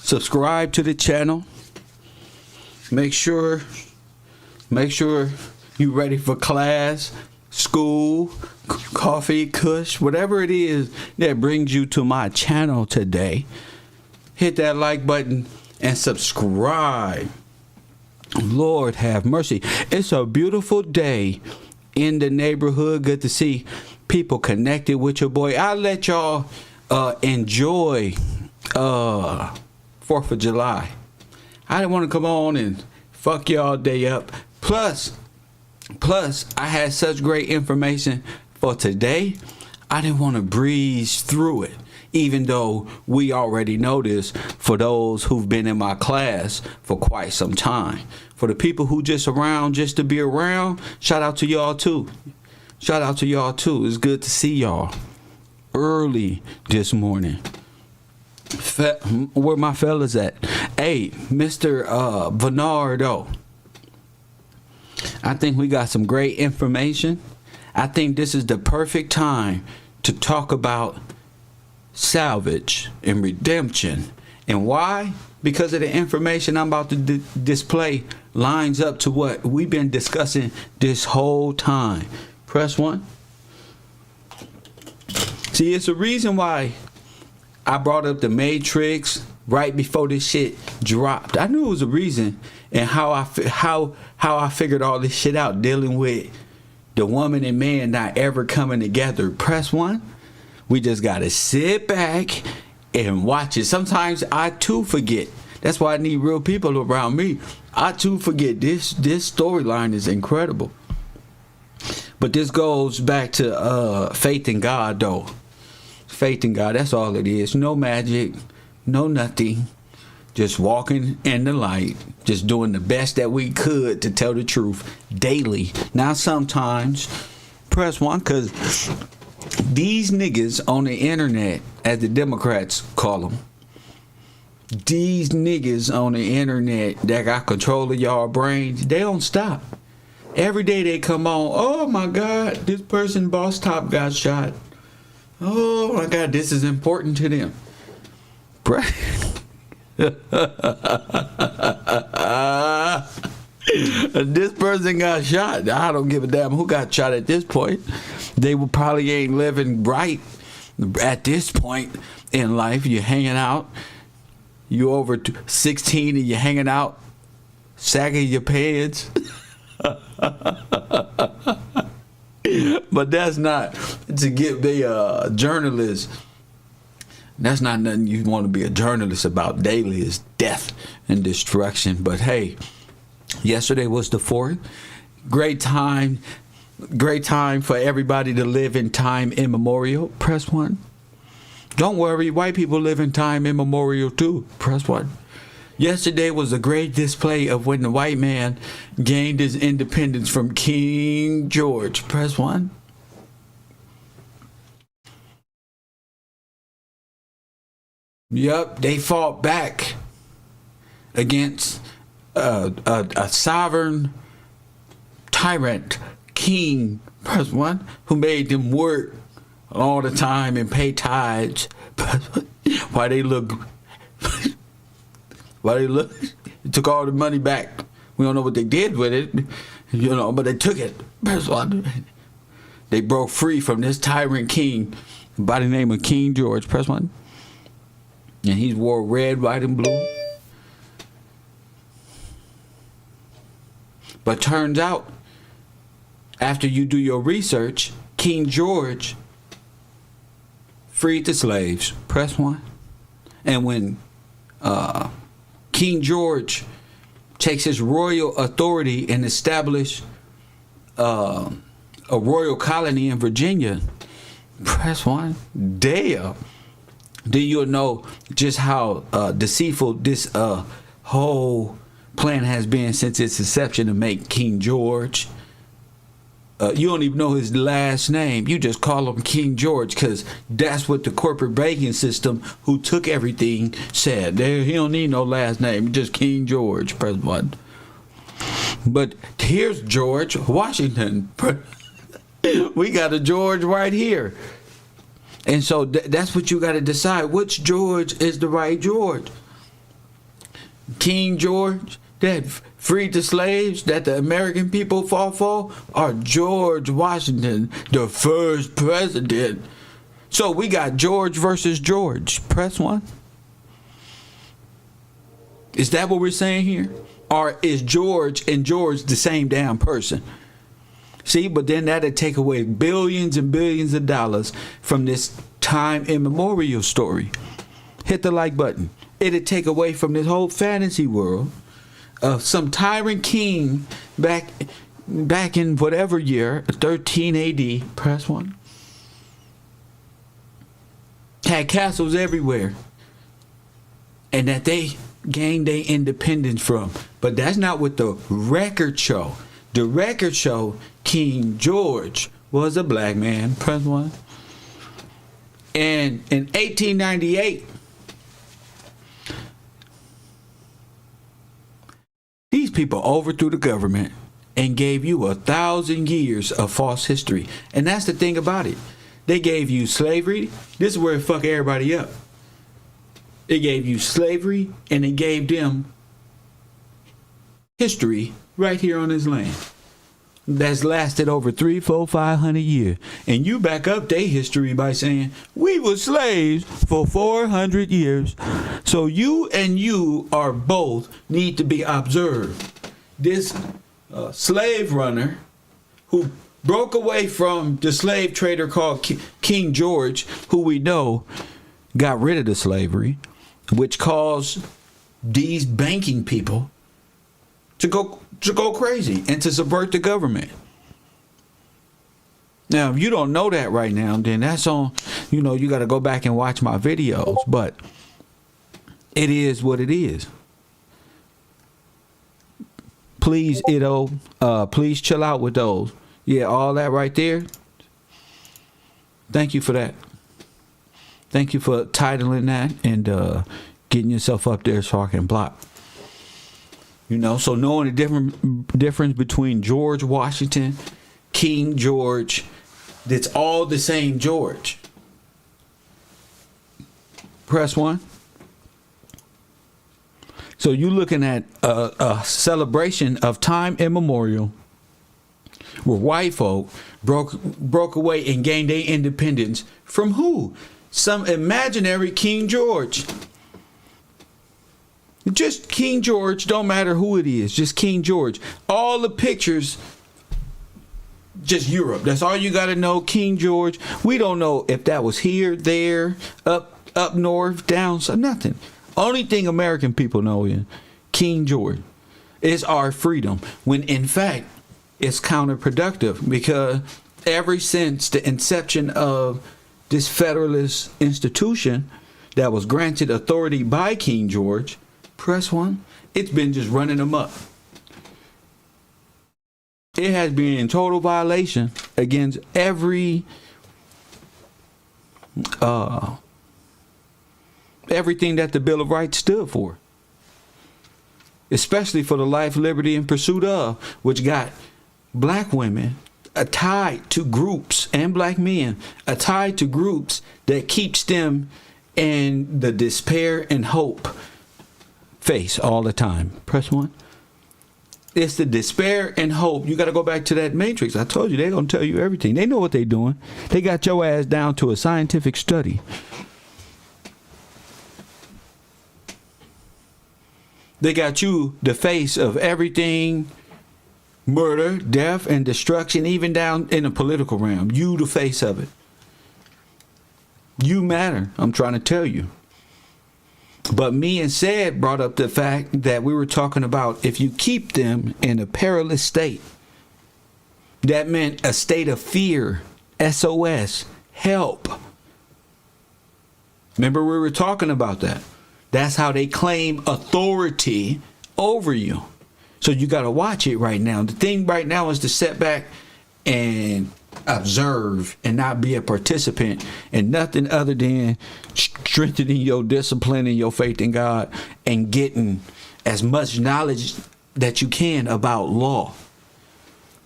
subscribe to the channel. Make sure you ready for class, school, coffee, kush, whatever it is that brings you to my channel today. Hit that like button and subscribe. Lord have mercy. It's a beautiful day in the neighborhood. Good to see people connected with your boy. I'll let y'all enjoy 4th of July. I didn't want to come on and fuck y'all day up. Plus I had such great information for today. I didn't want to breeze through it, even though we already know this for those who've been in my class for quite some time. For the people who just around just to be around, shout out to y'all too. Shout out to y'all too. It's good to see y'all early this morning. Where my fellas at? Hey, Mr. Bernardo, I think we got some great information. I think this is the perfect time to talk about salvage and redemption. And why? Because of the information I'm about to display lines up to what we've been discussing this whole time. Press 1. See, it's a reason why I brought up the Matrix right before this shit dropped. I knew it was a reason, and how I figured all this shit out, dealing with the woman and man not ever coming together. Press 1. We just gotta sit back and watch it. Sometimes I too forget. That's why I need real people around me. I too forget. This storyline is incredible. But this goes back to faith in God, though. Faith in God, that's all it is. No magic, no nothing. Just walking in the light, just doing the best that we could to tell the truth daily. Now sometimes, press 1, because these niggas on the internet, as the Democrats call them, these niggas on the internet that got control of y'all brains, they don't stop. Every day they come on, oh my God, this person, Boss Top, got shot. Oh my God, this is important to them. This person got shot. I don't give a damn who got shot at this point. They will probably ain't living right at this point in life. You're hanging out. You over 16 and you're hanging out, sagging your pants. But that's not to give the journalists. That's not nothing you want to be a journalist about daily, is death and destruction. But hey, yesterday was the 4th. Great time for everybody to live in time immemorial. Press 1. Don't worry, white people live in time immemorial too. Press 1. Yesterday was a great display of when the white man gained his independence from King George. Press 1. Yup, they fought back against a sovereign tyrant king, press 1, who made them work all the time and pay tithes. Why they look took all the money back. We don't know what they did with it, but they took it. Press 1. They broke free from this tyrant king by the name of King George. Press 1. And he wore red, white, and blue. But turns out, after you do your research, King George freed the slaves. Press 1. And when King George takes his royal authority and establish a royal colony in Virginia, press 1. Damn. Then you'll know just how deceitful this whole plan has been since its inception to make King George. You don't even know his last name. You just call him King George because that's what the corporate banking system, who took everything, said. He don't need no last name. Just King George. Press 1. But here's George Washington. We got a George right here. And so that's what you got to decide. Which George is the right George? King George that freed the slaves that the American people fought for, or George Washington, the first president? So we got George versus George. Press 1. Is that what we're saying here? Or is George and George the same damn person? See, but then that'd take away billions and billions of dollars from this time immemorial story. Hit the like button. It'd take away from this whole fantasy world of some tyrant king back in whatever year, 13 AD. Press 1. Had castles everywhere, and that they gained their independence from. But that's not what the records show. The records show King George was a black man. Press 1. And in 1898, these people overthrew the government and gave you 1,000 years of false history. And that's the thing about it. They gave you slavery. This is where it fuck everybody up. They gave you slavery, and they gave them history right here on this land that's lasted over 300, 400, 500 years. And you back up their history by saying, we were slaves for 400 years. So you and you are both need to be observed. This slave runner who broke away from the slave trader called King George, who we know got rid of the slavery, which caused these banking people to go crazy and to subvert the government. Now, if you don't know that right now, then that's on, you got to go back and watch my videos, but it is what it is. Please, please chill out with those. Yeah, all that right there. Thank you for that. Thank you for titling that and getting yourself up there so I can block. So knowing the difference between George Washington, King George, that's all the same George. Press 1. So you're looking at a celebration of time immemorial where white folk broke away and gained their independence from who? Some imaginary King George. Just King George, don't matter who it is, just King George. All the pictures, just Europe. That's all you got to know, King George. We don't know if that was here, there, up north, down, so nothing. Only thing American people know is King George is our freedom, when in fact it's counterproductive, because ever since the inception of this federalist institution that was granted authority by King George, press 1, it's been just running amok. It has been in total violation against everything that the Bill of Rights stood for, especially for the life, liberty, and pursuit of, which got black women tied to groups, and black men tied to groups that keeps them in the despair and hope face all the time. Press 1. It's the despair and hope. You got to go back to that matrix. I told you, they're going to tell you everything. They know what they're doing. They got your ass down to a scientific study. They got you the face of everything, murder, death, and destruction, even down in the political realm. You the face of it. You matter, I'm trying to tell you. But me and Said brought up the fact that we were talking about if you keep them in a perilous state, that meant a state of fear, SOS, help. Remember we were talking about that. That's how they claim authority over you. So you got to watch it right now. The thing right now is to sit back and observe and not be a participant in nothing other than strengthening your discipline and your faith in God and getting as much knowledge that you can about law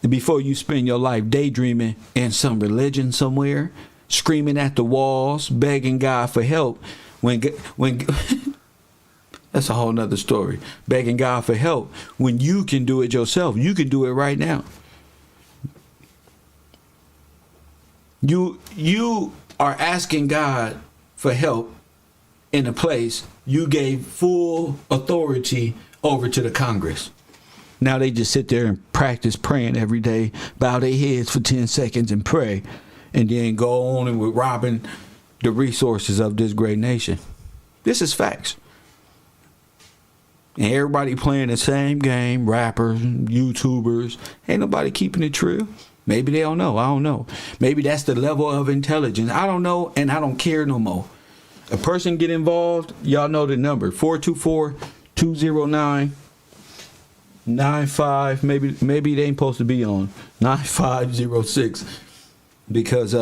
before you spend your life daydreaming in some religion somewhere, screaming at the walls, begging God for help when That's a whole nother story. Begging God for help when you can do it yourself. You can do it right now. You are asking God for help in a place you gave full authority over to the Congress. Now they just sit there and practice praying every day, bow their heads for 10 seconds and pray, and then go on and with robbing the resources of this great nation. This is facts. And everybody playing the same game, rappers, YouTubers. Ain't nobody keeping it true. Maybe they don't know. I don't know. Maybe that's the level of intelligence. I don't know, and I don't care no more. A person get involved, y'all know the number. 424-209-95. Maybe they ain't supposed to be on 9506. Because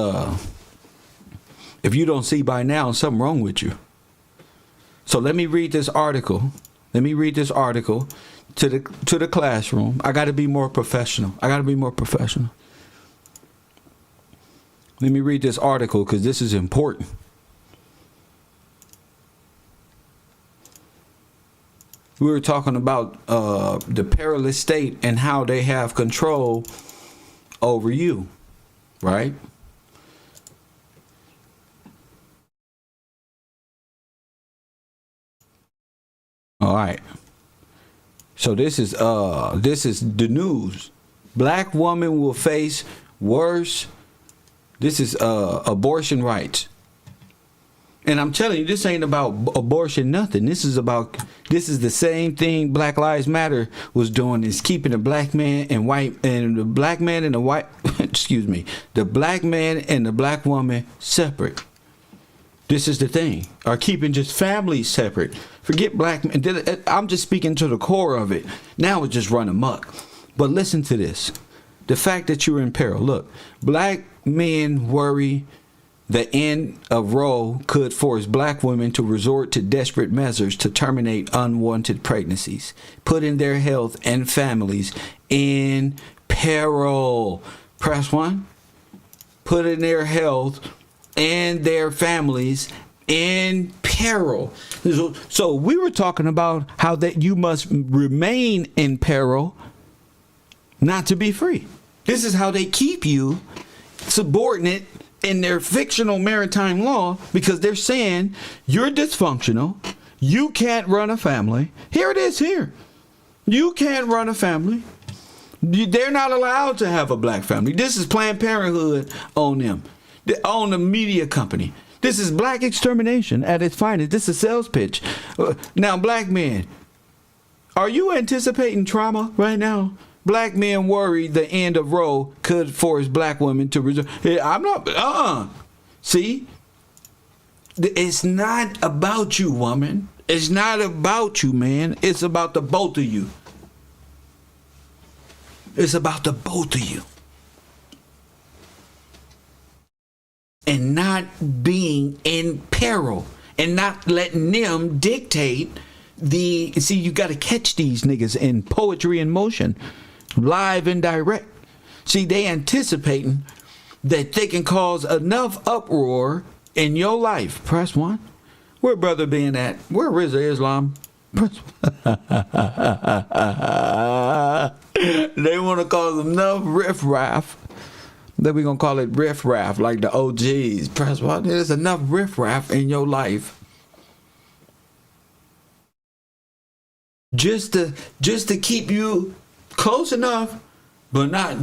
if you don't see by now, something wrong with you. So let me read this article. Let me read this article to the classroom. I got to be more professional. Let me read this article because this is important. We were talking about the perilous state and how they have control over you, right? All right. So this is the news. Black woman will face worse. This is abortion rights. And I'm telling you, this ain't about abortion nothing. This is the same thing Black Lives Matter was doing, is keeping the black man and the black man and the white the black man and the black woman separate. This is the thing. Or keeping just families separate. Forget black men. I'm just speaking to the core of it. Now it's just run amok. But listen to this. The fact that you're in peril. Look, black men worry the end of Roe could force black women to resort to desperate measures to terminate unwanted pregnancies, putting their health and families in peril. Press 1. Putting their health and their families in peril. So we were talking about how that you must remain in peril not to be free. This is how they keep you subordinate in their fictional maritime law, because they're saying you're dysfunctional. You can't run a family. Here it is here. You can't run a family. They're not allowed to have a black family. This is Planned Parenthood on them. They own the media company. This is black extermination at its finest. This is a sales pitch. Now, black men, are you anticipating trauma right now? Black men worry the end of Roe could force black women to resort. I'm not. See, it's not about you, woman. It's not about you, man. It's about the both of you. It's about the both of you. And not being in peril and not letting them dictate see, you got to catch these niggas in poetry in motion, live and direct. See, they anticipating that they can cause enough uproar in your life. Press 1. Where brother being at? Where is Islam? Press 1. They want to cause enough riffraff that we're going to call it riffraff, like the OGs. Press 1. There's enough riffraff in your life just to keep you close enough, but not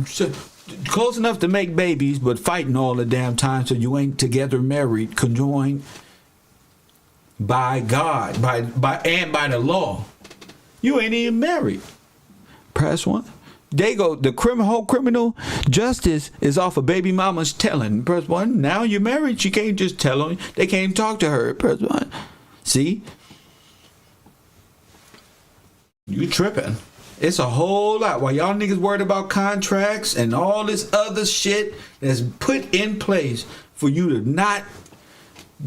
close enough to make babies, but fighting all the damn time so you ain't together, married, conjoined by God, by the law. You ain't even married. Press 1. They go, the whole criminal justice is off of baby mama's telling. Press 1. Now you're married, she can't just tell them. They can't even talk to her. Press 1. See? You tripping. It's a whole lot. While y'all niggas worried about contracts and all this other shit that's put in place for you to not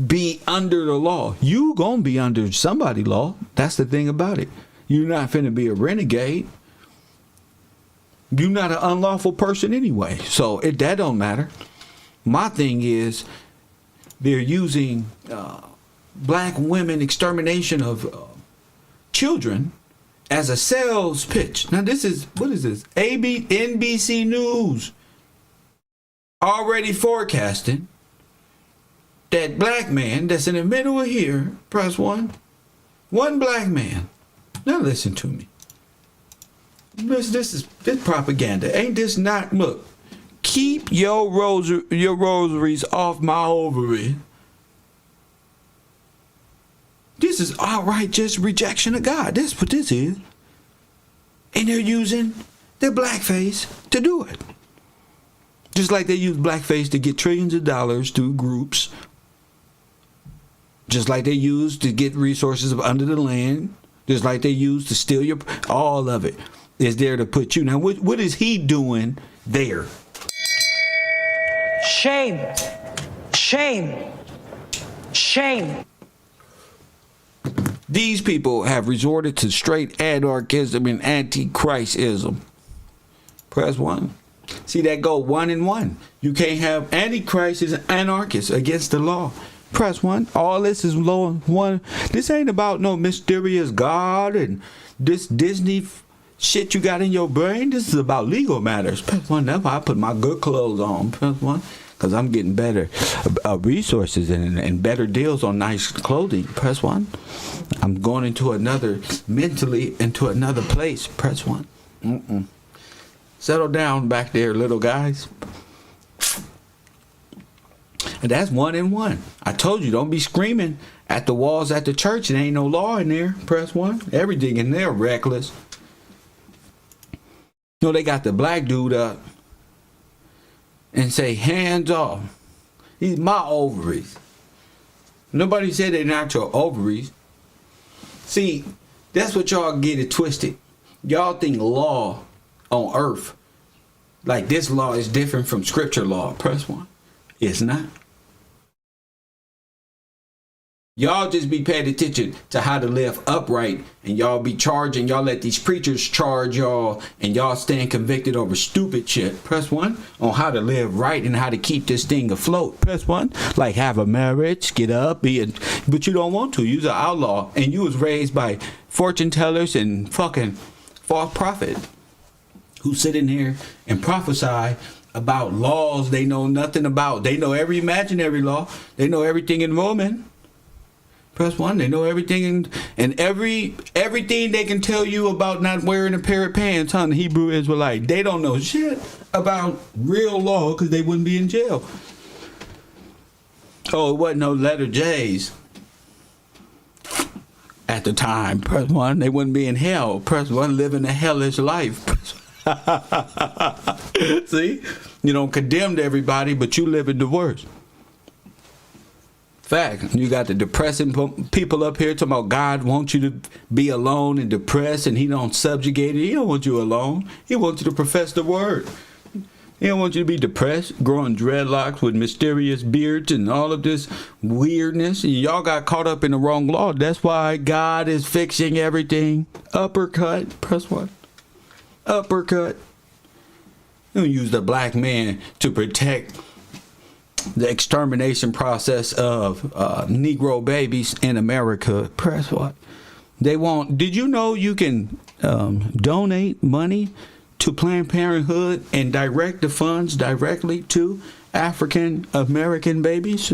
be under the law. You gonna be under somebody's law. That's the thing about it. You're not finna be a renegade. You're not an unlawful person anyway. So that don't matter. My thing is they're using black women extermination of children as a sales pitch. Now this is, what is this? NBC News already forecasting that black man that's in the middle of here, press one black man. Now listen to me. This is propaganda. Ain't this not? Look, keep your rosaries off my ovary. This is outright just rejection of God. That's what this is. And they're using their blackface to do it. Just like they use blackface to get trillions of dollars through groups. Just like they use to get resources under the land. Just like they use to steal your... All of it is there to put you. Now, what is he doing there? Shame. Shame. Shame. These people have resorted to straight anarchism and antichristism. Press one. See, that go 1 and 1. You can't have antichrist and anarchists against the law. Press one. All this is law one. This ain't about no mysterious God and this Disney shit you got in your brain. This is about legal matters. Press one. That's why I put my good clothes on. Press one. Because I'm getting better resources and better deals on nice clothing. Press one. I'm going into another, mentally into another place. Press one. Settle down back there, little guys. And that's 1 and 1. I told you, don't be screaming at the walls at the church. There ain't no law in there. Press one. Everything in there reckless. You know, they got the black dude up and say, hands off. These my ovaries. Nobody said they're not your ovaries. See, that's what y'all get it twisted. Y'all think law on earth, like this law is different from scripture law. Press one. It's not. Y'all just be paying attention to how to live upright, and y'all be charging. Y'all let these preachers charge y'all, and y'all stand convicted over stupid shit. Press one. On how to live right and how to keep this thing afloat. Press one. Like have a marriage, get up, but you don't want to. You're an outlaw, and you was raised by fortune tellers and fucking false prophets who sit in here and prophesy about laws they know nothing about. They know every imaginary law. They know everything in Roman. Press one. They know everything and everything they can tell you about not wearing a pair of pants on the Hebrew Israelite. They don't know shit about real law because they wouldn't be in jail. Oh, it wasn't no letter J's at the time. Press one. They wouldn't be in hell. Press one. Living a hellish life. See, you don't condemn everybody, but you live in the worst. Fact. You got the depressing people up here talking about God wants you to be alone and depressed, and he don't subjugate it. He don't want you alone. He wants you to profess the word. He don't want you to be depressed, growing dreadlocks with mysterious beards and all of this weirdness. And y'all got caught up in the wrong law. That's why God is fixing everything. Uppercut. Press one. Uppercut. You use the black man to protect the extermination process of Negro babies in America. Press what? They want. Did you know you can donate money to Planned Parenthood and direct the funds directly to African American babies?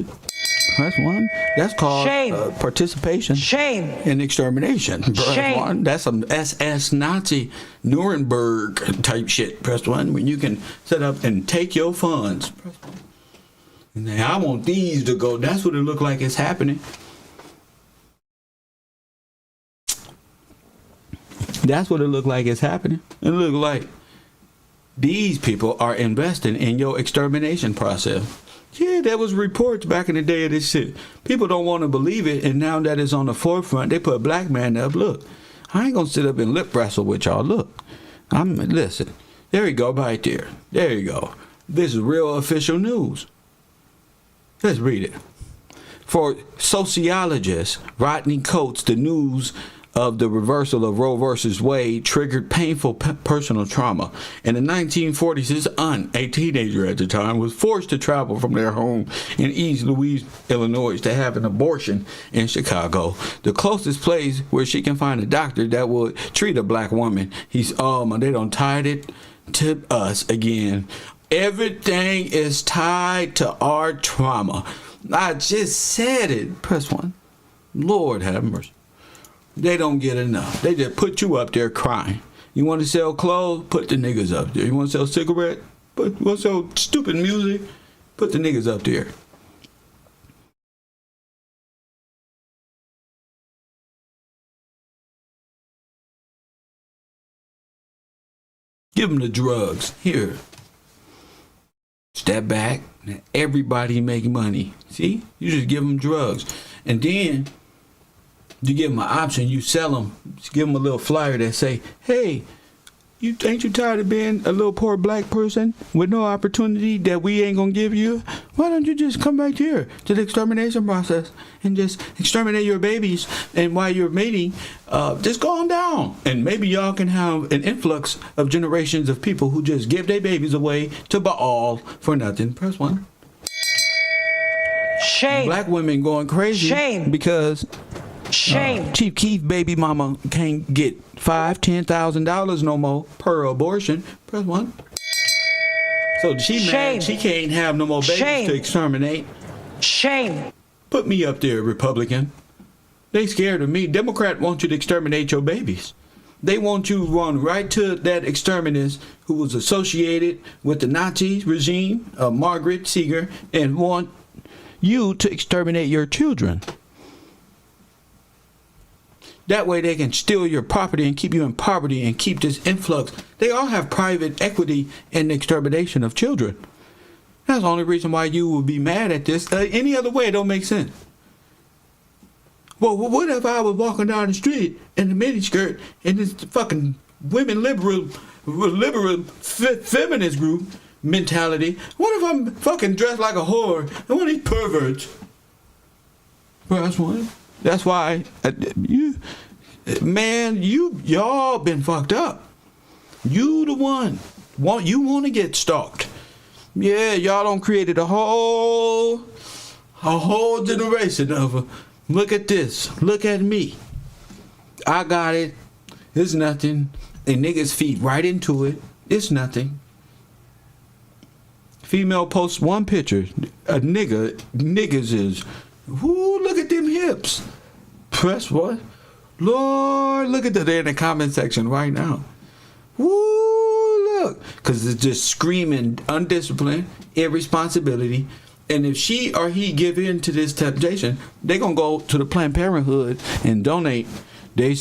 That's one. That's called participation. Shame. In extermination. Shame. One. That's some SS Nazi Nuremberg type shit. Press one. When you can set up and take your funds. Press one. Now I want these to go. That's what it look like it's happening. That's what it look like it's happening. It look like these people are investing in your extermination process. Yeah, there was reports back in the day of this shit. People don't want to believe it, and now that it's on the forefront, they put a black man up. Look, I ain't gonna sit up and lip wrestle with y'all. Look, listen. There you go, right there. There you go. This is real official news. Let's read it. For sociologist Rodney Coates, the news of the reversal of Roe versus Wade triggered painful personal trauma. In the 1940s, his aunt, a teenager at the time, was forced to travel from their home in East Louis, Illinois, to have an abortion in Chicago, the closest place where she can find a doctor that would treat a black woman. He's, oh man, they done tied it to us again. Everything is tied to our trauma. I just said it. Press 1. Lord have mercy. They don't get enough. They just put you up there crying. You want to sell clothes? Put the niggas up there. You want to sell cigarettes? You want to sell stupid music? Put the niggas up there. Give them the drugs. Here. Step back. Everybody make money. See? You just give them drugs. And then you give them an option. You sell them. Just give them a little flyer that say, hey, ain't you tired of being a little poor black person with no opportunity that we ain't gonna give you? Why don't you just come back here to the extermination process and just exterminate your babies? And while you're mating, just go on down. And maybe y'all can have an influx of generations of people who just give their babies away to Baal for nothing. Press 1. Shame. Black women going crazy. Shame. Because shame. Chief Keef baby mama can't get $5,000-$10,000 no more per abortion. Press 1. So she shame. mad she can't have no more babies shame. to exterminate. Shame. Put me up there, Republican. They scared of me. Democrat want you to exterminate your babies. They want you to run right to that exterminist who was associated with the Nazi regime, Margaret Sanger, and want you to exterminate your children. That way they can steal your property and keep you in poverty and keep this influx. They all have private equity in the extermination of children. That's the only reason why you would be mad at this. Any other way, it don't make sense. Well, what if I was walking down the street in a miniskirt and this fucking women liberal feminist group mentality? What if I'm fucking dressed like a whore and one of these perverts? That's one. That's why y'all been fucked up. You the one you want to get stalked. Yeah, y'all done created a whole generation of look at this, look at me. I got it. It's nothing. And niggas feed right into it. It's nothing. Female posts one picture. A niggas is, whoo, look at them hips. Press what? Lord, look at that. They're in the comment section right now. Woo, look. Because it's just screaming undisciplined, irresponsibility. And if she or he give in to this temptation, they're going to go to the Planned Parenthood and donate they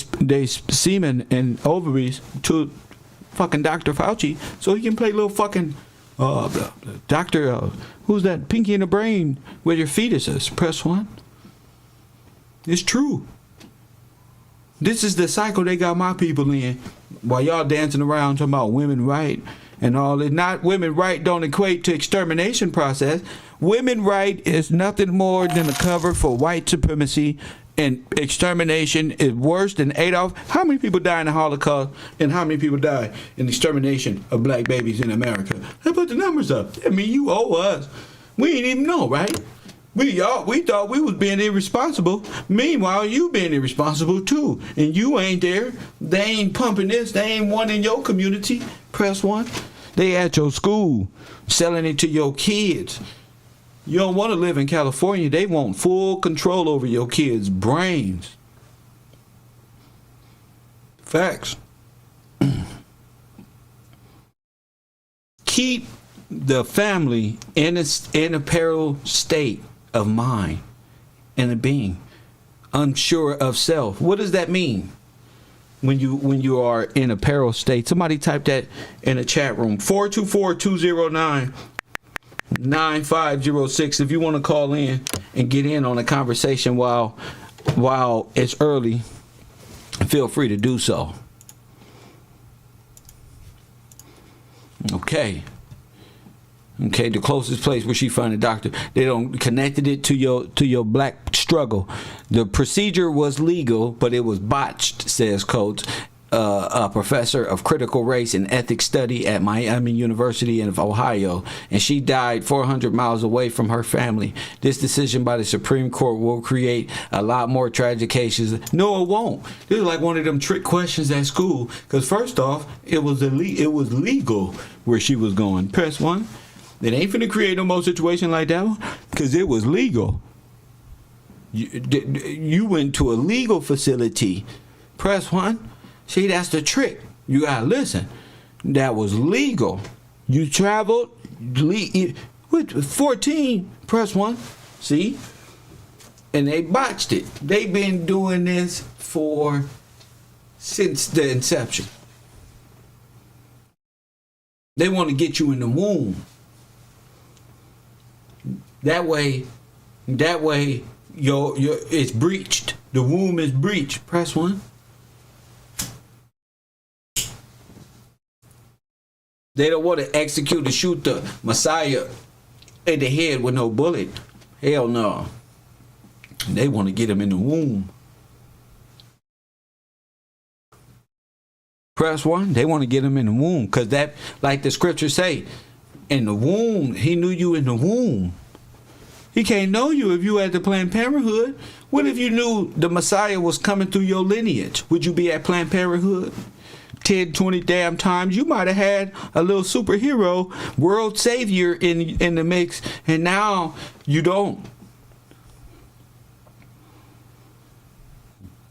semen and ovaries to fucking Dr. Fauci so he can play little fucking Dr. Who's that? Pinky in the brain with your fetuses. Press 1. It's true. This is the cycle they got my people in while y'all dancing around talking about women right and all that. Not women right don't equate to extermination process. Women right is nothing more than a cover for white supremacy, and extermination is worse than Adolf. How many people died in the Holocaust and how many people died in the extermination of black babies in America? Let's put the numbers up. I mean, you owe us. We didn't even know, right? We thought we was being irresponsible. Meanwhile, you being irresponsible too. And you ain't there. They ain't pumping this. They ain't one in your community. Press 1. They at your school selling it to your kids. You don't want to live in California. They want full control over your kids' brains. Facts. Keep the family in a peril state of mind and a being, unsure of self. What does that mean? When you are in a peril state, somebody type that in the chat room. 424-209-9506. If you want to call in and get in on a conversation while it's early, feel free to do so. Okay, the closest place where she found a doctor. They don't connected it to your black struggle. The procedure was legal, but it was botched, says Coates, a professor of critical race and ethics study at Miami University in Ohio, and she died 400 miles away from her family. This decision by the Supreme Court will create a lot more tragic cases. No, it won't. This is like one of them trick questions at school. Because first off, it was legal where she was going. Press 1. It ain't finna create no more situation like that one, because it was legal. You went to a legal facility. Press 1. See, that's the trick. You gotta listen. That was legal. You traveled with 14. Press 1. See? And they botched it. They've been doing this since the inception. They want to get you in the womb. That way, it's breached. The womb is breached. Press 1. They don't want to execute and shoot the Messiah in the head with no bullet. Hell no. They want to get him in the womb. Press 1. They want to get him in the womb, because that, like the scriptures say, in the womb, he knew you in the womb. He can't know you if you at the Planned Parenthood. What if you knew the Messiah was coming through your lineage? Would you be at Planned Parenthood 10, 20 damn times? You might have had a little superhero, world savior in the mix, and now you don't.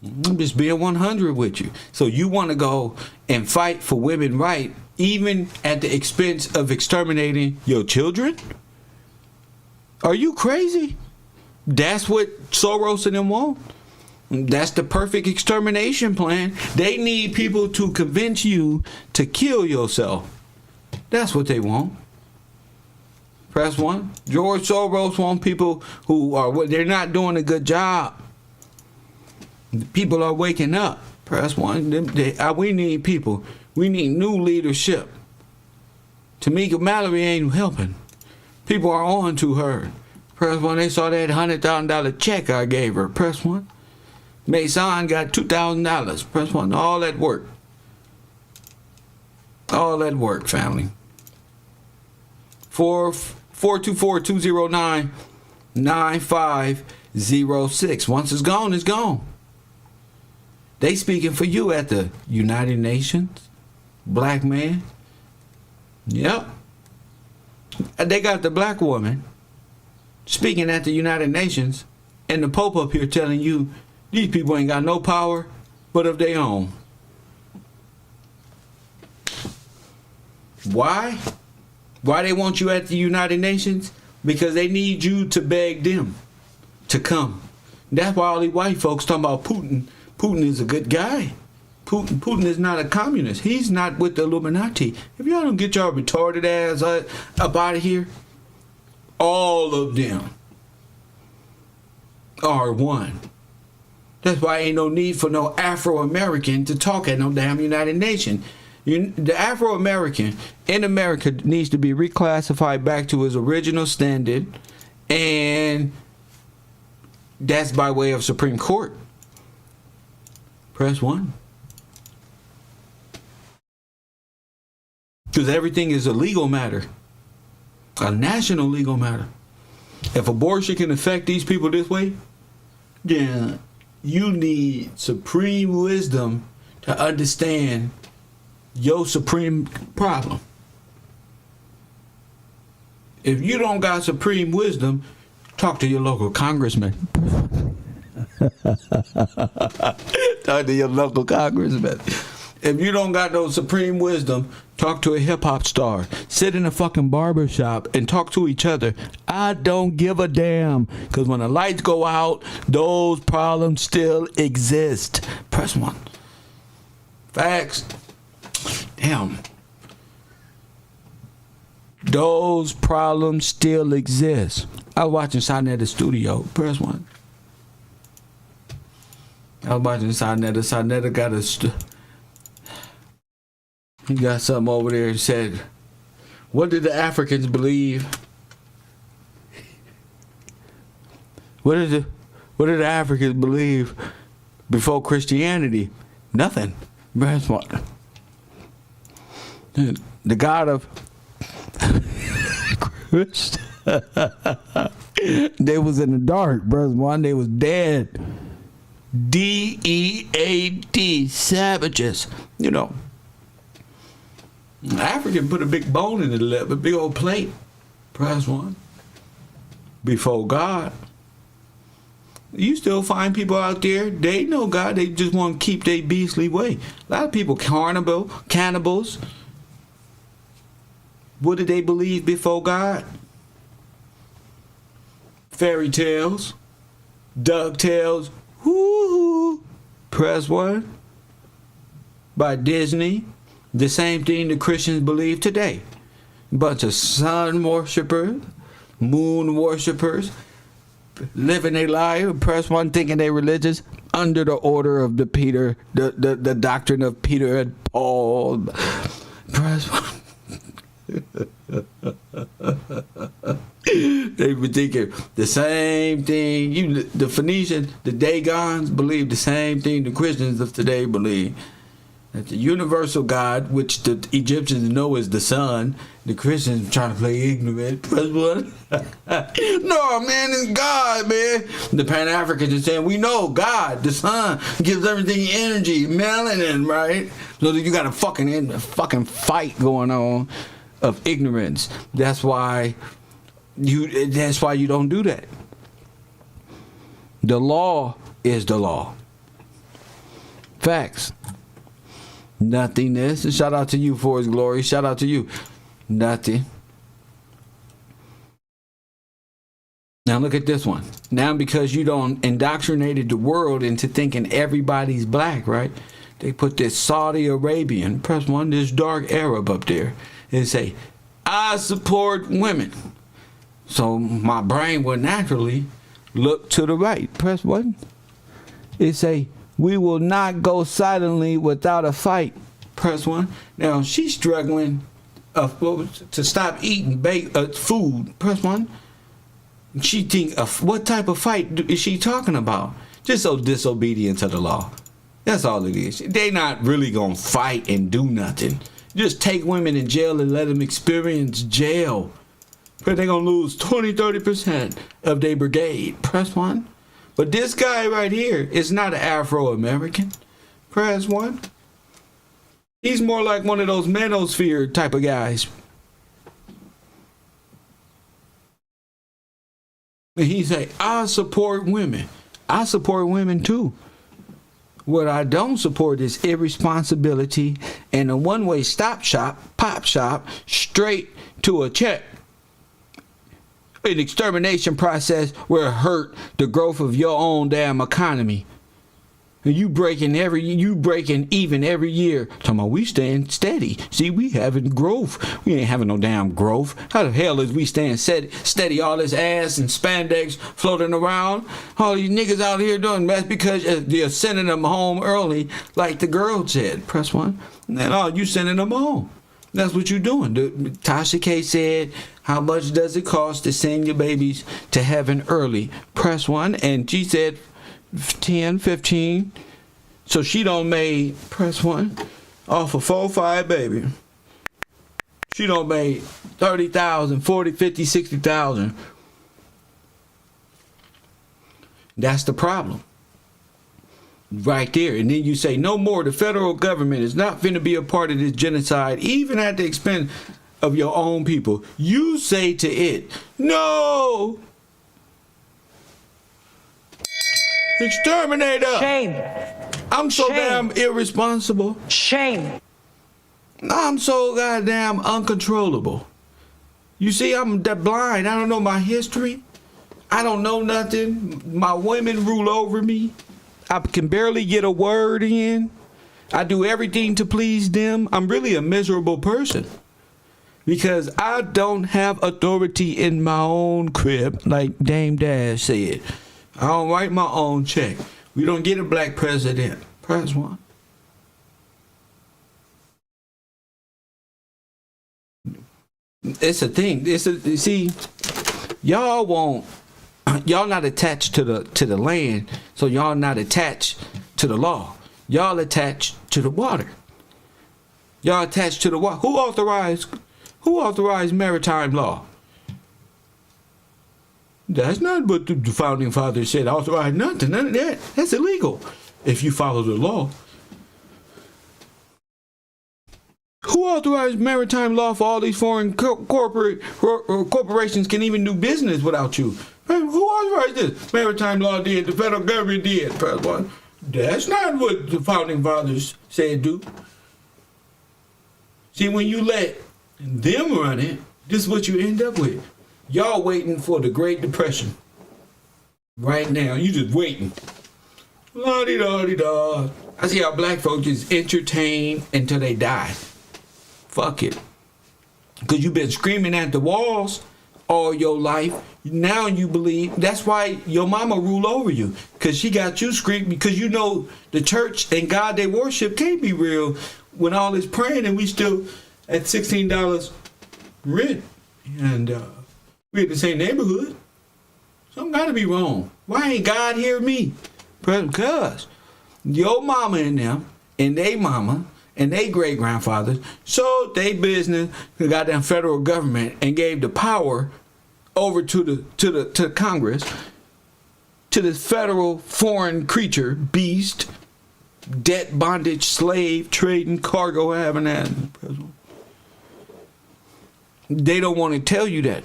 I'm just being 100 with you. So you want to go and fight for women's rights, even at the expense of exterminating your children? Are you crazy? That's what Soros and them want. That's the perfect extermination plan. They need people to convince you to kill yourself. That's what they want. Press 1. George Soros wants people they're not doing a good job. People are waking up. Press 1. We need people. We need new leadership. Tamika Mallory ain't helping. People are on to her. Press 1. They saw that $100,000 check I gave her. Press 1. Mason got $2,000. Press 1. All that work. All that work, family. 424-209-9506. Once it's gone, it's gone. They speaking for you at the United Nations. Black man. Yep. They got the black woman speaking at the United Nations, and the Pope up here telling you these people ain't got no power but of their own. Why? Why they want you at the United Nations? Because they need you to beg them to come. That's why all these white folks talking about Putin. Putin is a good guy. Putin is not a communist. He's not with the Illuminati. If y'all don't get y'all retarded ass up out of here, all of them are one. That's why ain't no need for no Afro-American to talk at no damn United Nations. The Afro-American in America needs to be reclassified back to his original standard, and that's by way of Supreme Court. Press 1. Because everything is a legal matter, a national legal matter. If abortion can affect these people this way, then you need supreme wisdom to understand your supreme problem. If you don't got supreme wisdom, talk to your local congressman. Talk to your local congressman. If you don't got no supreme wisdom, talk to a hip-hop star. Sit in a fucking barber shop and talk to each other. I don't give a damn. Because when the lights go out, those problems still exist. Press 1. Facts. Damn. Those problems still exist. I was watching Sarnetta Studio. Press 1. I was watching Sarnetta. Sarnetta got he got something over there and said, What did the Africans believe? What did the Africans believe before Christianity? Nothing. That's what. The God of Christ. They was in the dark, brother. One day was dead. DEAD, savages. You know, African put a big bone in the lip, a big old plate. Press one. Before God. You still find people out there, they know God, they just want to keep their beastly way. A lot of people, cannibals. What did they believe before God? Fairy tales, duck tales, whoo, press one, by Disney. The same thing the Christians believe today. Bunch of sun worshipers, moon worshipers, living a lie, press one, thinking they religious, under the order of the doctrine of Peter and Paul. Press one. They were thinking the same thing. The Phoenicians, the Dagons believe the same thing the Christians of today believe. That the universal God, which the Egyptians know is the sun, the Christians trying to play ignorant. Press one. No, man, it's God, man. The Pan-Africans are saying, we know God, the sun, gives everything energy, melanin, right? So you got a fucking fight going on of ignorance. That's why you don't do that. The law is the law. Facts. Nothingness. Shout out to you for his glory. Shout out to you. Nothing. Now look at this one. Now because you don't indoctrinated the world into thinking everybody's black, right? They put this Saudi Arabian, press one, this dark Arab up there and say, I support women. So my brain would naturally look to the right. Press one. It say, we will not go silently without a fight. Press one. Now she's struggling to stop eating food. Press one. She think what type of fight is she talking about? Just so disobedient to the law. That's all it is. They not really gonna fight and do nothing. Just take women in jail and let them experience jail. But they're gonna lose 20-30% of their brigade. Press one. But this guy right here is not an Afro-American. Press one. He's more like one of those manosphere type of guys. And he say, I support women. I support women too. What I don't support is irresponsibility and a one-way pop shop, straight to a check. An extermination process where it hurt the growth of your own damn economy. And you breaking even every year. Talking about we staying steady. See, we having growth. We ain't having no damn growth. How the hell is we staying steady? All this ass and spandex floating around. All these niggas out here doing that's because they're sending them home early, like the girl said. Press one. And you sending them home. That's what you're doing. Tasha K said, how much does it cost to send your babies to heaven early? Press one. And she said 10, 15. So she don't made, press one, off of 4-5 baby. She don't made 30,000, 40, 50, 60,000. That's the problem. Right there. And then you say, no more, the federal government is not finna be a part of this genocide, even at the expense of your own people. You say to it, no! Exterminator! Shame. I'm so Shame. damn irresponsible. Shame. I'm so goddamn uncontrollable. You see, I'm that blind. I don't know my history. I don't know nothing. My women rule over me. I can barely get a word in. I do everything to please them. I'm really a miserable person because I don't have authority in my own crib, like Dame Dash said. I don't write my own check. We don't get a black president. Press one. It's a thing. See, y'all not attached to the land, so y'all not attached to the law. Y'all attached to the water. Y'all attached to the water. Who authorized maritime law? That's not what the founding fathers said. Authorize nothing. None of that. That's illegal if you follow the law. Who authorized maritime law for all these foreign corporations can even do business without you? Who authorized this? Maritime law did. The federal government did. That's not what the founding fathers said do. See, when you let them run it, this is what you end up with. Y'all waiting for the Great Depression. Right now, you just waiting. La-di-da-di-da. I see how black folks just entertain until they die. Fuck it. Because you've been screaming at the walls all your life. Now you believe. That's why your mama rule over you. Because she got you screaming. Because you know the church and God they worship can't be real when all this praying and we still at $16 rent. And we in the same neighborhood. Something got to be wrong. Why ain't God hear me? Because your mama and them and they mama and they great grandfathers sold their business to the goddamn federal government and gave the power over to Congress, to this federal foreign creature, beast, debt, bondage, slave, trading, cargo having that. They don't want to tell you that.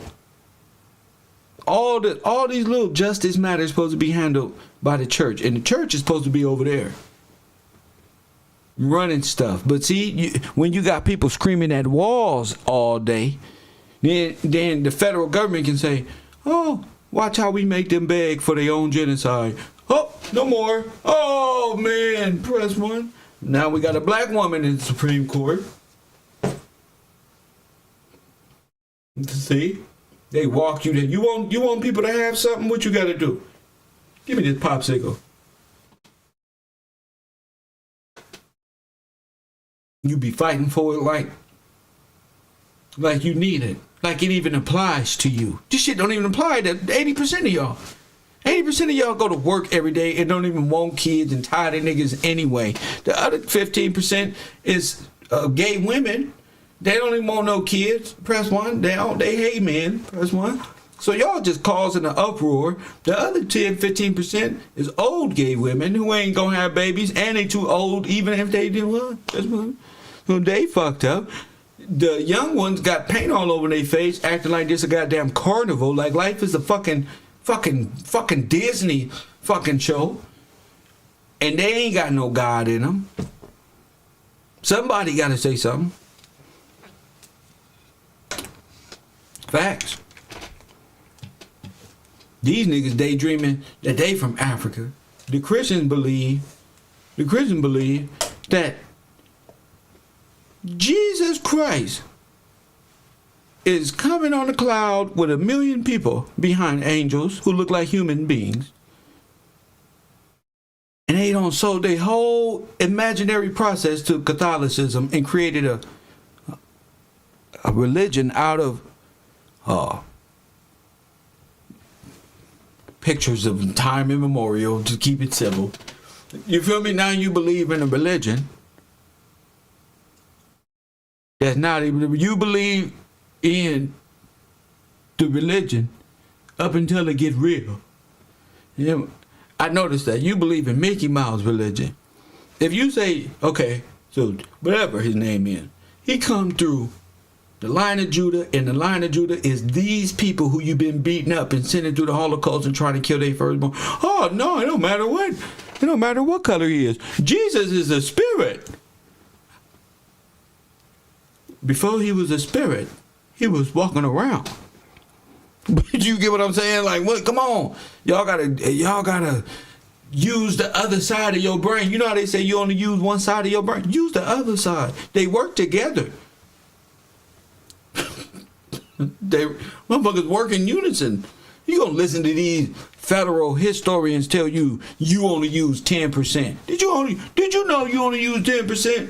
All these little justice matters supposed to be handled by the church, and the church is supposed to be over there running stuff. But see, when you got people screaming at walls all day, then the federal government can say, "Oh, watch how we make them beg for their own genocide." Oh, no more. Oh man, press one. Now we got a black woman in the Supreme Court. See, they walk you there. You want people to have something? What you got to do? Give me this popsicle. You be fighting for it like you need it. Like it even applies to you. This shit don't even apply to 80% of y'all. 80% of y'all go to work every day and don't even want kids and tired of niggas anyway. The other 15% is gay women. They don't even want no kids. Press one. They hate men. Press one. So y'all just causing an uproar. The other 10-15% is old gay women who ain't gonna have babies and they too old even if they do what? That's one. So they fucked up. The young ones got paint all over their face, acting like this a goddamn carnival, like life is a fucking Disney fucking show. And they ain't got no God in them. Somebody gotta say something. Facts. These niggas daydreaming that they from Africa. The Christians believe that Jesus Christ is coming on a cloud with 1 million people behind angels who look like human beings. And they don't sold their whole imaginary process to Catholicism and created a religion out of pictures of time immemorial to keep it civil. You feel me? Now you believe in a religion that's not even, you believe in the religion up until it gets real. You know, I noticed that you believe in Mickey Mouse religion. If you say, okay, so whatever his name is, he come through the line of Judah, and the line of Judah is these people who you've been beating up and sending through the Holocaust and trying to kill their firstborn. Oh no, it don't matter what. It don't matter what color he is. Jesus is a spirit. Before he was a spirit, he was walking around. But you get what I'm saying? Like, what? Come on, y'all gotta use the other side of your brain. You know how they say you only use one side of your brain? Use the other side. They work together. They motherfuckers work in unison. You gonna listen to these federal historians tell you only use 10%? Did you know you only use 10%?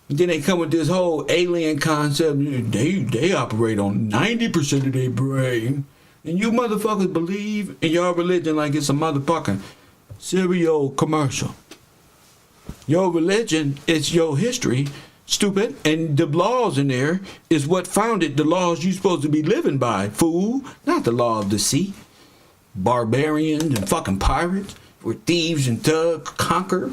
Then they come with this whole alien concept. They operate on 90% of their brain. And you motherfuckers believe in your religion like it's a motherfucking cereal commercial. Your religion is your history, stupid. And the laws in there is what founded the laws you're supposed to be living by, fool. Not the law of the sea. Barbarians and fucking pirates were thieves and thugs conquer.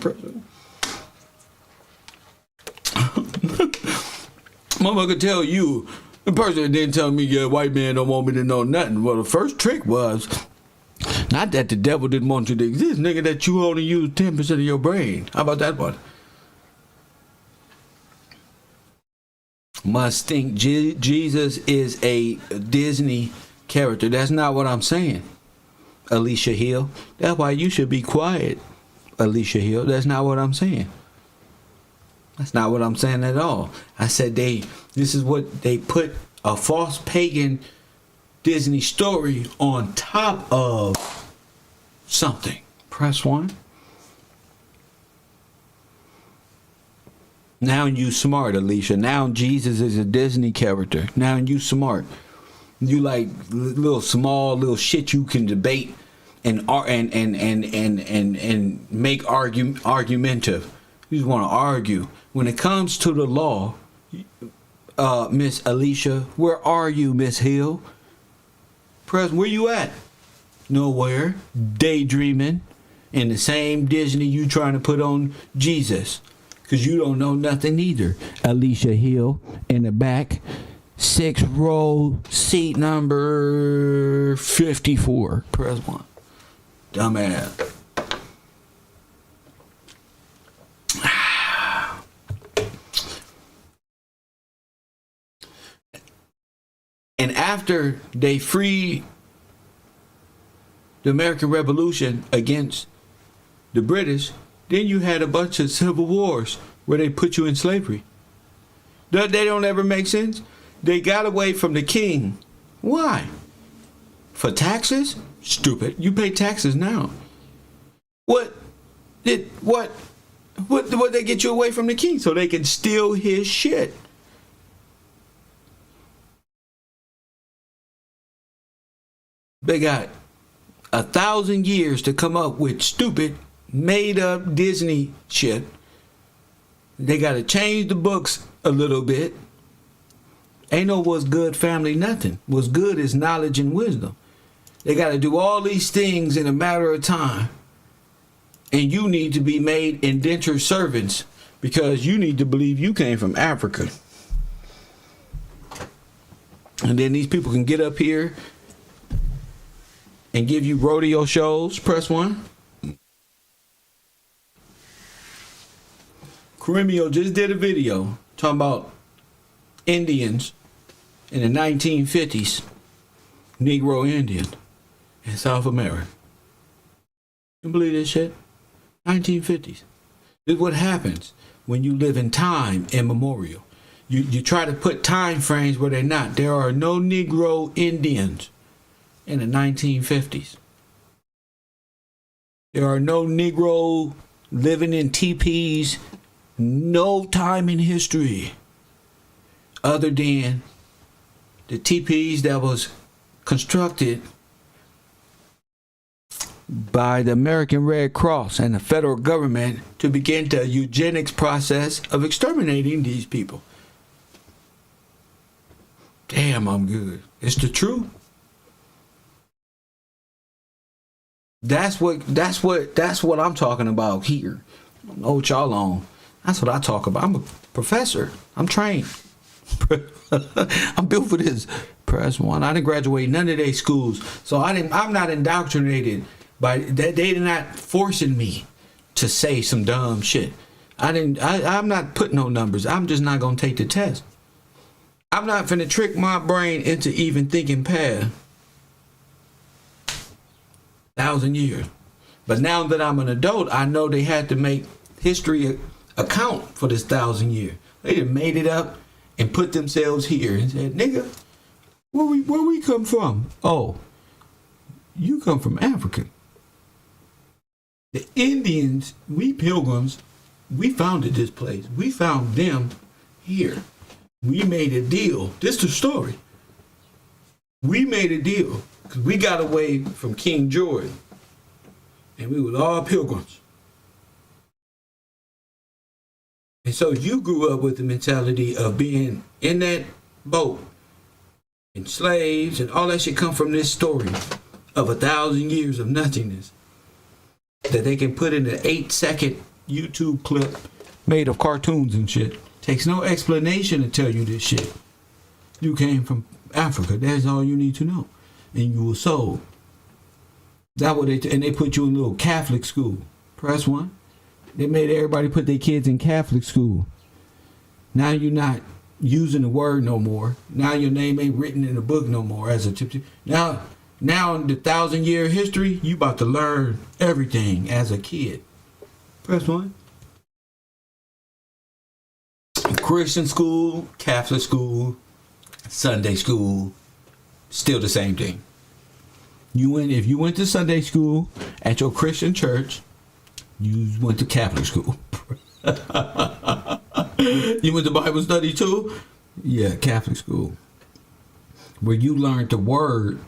Motherfucker tell you, the person that didn't tell me, yeah, white man don't want me to know nothing. Well, the first trick was, not that the devil didn't want you to exist, nigga, that you only use 10% of your brain. How about that one? Must think Jesus is a Disney character. That's not what I'm saying, Alicia Hill. That's why you should be quiet, Alicia Hill. That's not what I'm saying. That's not what I'm saying at all. I said this is what they put a false pagan Disney story on top of something. Press 1. Now you smart, Alicia. Now Jesus is a Disney character. Now you smart. You like little small little shit you can debate and make argumentative. You just want to argue. When it comes to the law, Miss Alicia, where are you, Miss Hill? Where you at? Nowhere. Daydreaming in the same Disney you trying to put on Jesus. Because you don't know nothing either. Alicia Hill in the back. 6th row, seat number 54. Press 1. Dumbass. And after they freed the American Revolution against the British, then you had a bunch of civil wars where they put you in slavery. They don't ever make sense. They got away from the king. Why? For taxes? Stupid. You pay taxes now. What they get you away from the king? So they can steal his shit. They got 1,000 years to come up with stupid, made up Disney shit. They got to change the books a little bit. Ain't no what's good family, nothing. What's good is knowledge and wisdom. They got to do all these things in a matter of time. And you need to be made indentured servants because you need to believe you came from Africa. And then these people can get up here and give you rodeo shows. Press 1. Cremio just did a video talking about Indians in the 1950s, Negro Indian in South America. You believe this shit? 1950s. This is what happens when you live in time immemorial. You try to put time frames where they're not. There are no Negro Indians in the 1950s. There are no Negro living in teepees, no time in history other than the teepees that was constructed by the American Red Cross and the federal government to begin the eugenics process of exterminating these people. Damn, I'm good. It's the truth. That's what I'm talking about here. I don't know what y'all on. That's what I talk about. I'm a professor. I'm trained. I'm built for this. Press 1. I didn't graduate none of their schools, so I'm not indoctrinated by. They're not forcing me to say some dumb shit. I'm not putting no numbers. I'm just not gonna take the test. I'm not finna trick my brain into even thinking past 1,000 years. But now that I'm an adult, I know they had to make history account for this 1,000 years. They done made it up and put themselves here and said, nigga, where we come from? Oh, you come from Africa. The Indians, we pilgrims, we founded this place. We found them here. We made a deal. This is the story. We made a deal because we got away from King George, and we was all pilgrims. And so you grew up with the mentality of being in that boat and slaves and all that shit come from this story of 1,000 years of nothingness that they can put in an 8-second YouTube clip made of cartoons and shit. Takes no explanation to tell you this shit. You came from Africa. That's all you need to know. And you were sold. That what and they put you in a little Catholic school. Press 1. They made everybody put their kids in Catholic school. Now you're not using the word no more. Now your name ain't written in the book no more as a tip. Now in the 1,000-year history, you about to learn everything as a kid. Press 1. Christian school, Catholic school, Sunday school, still the same thing. If you went to Sunday school at your Christian church, you went to Catholic school. You went to Bible study too? Yeah, Catholic school. Where you learned the word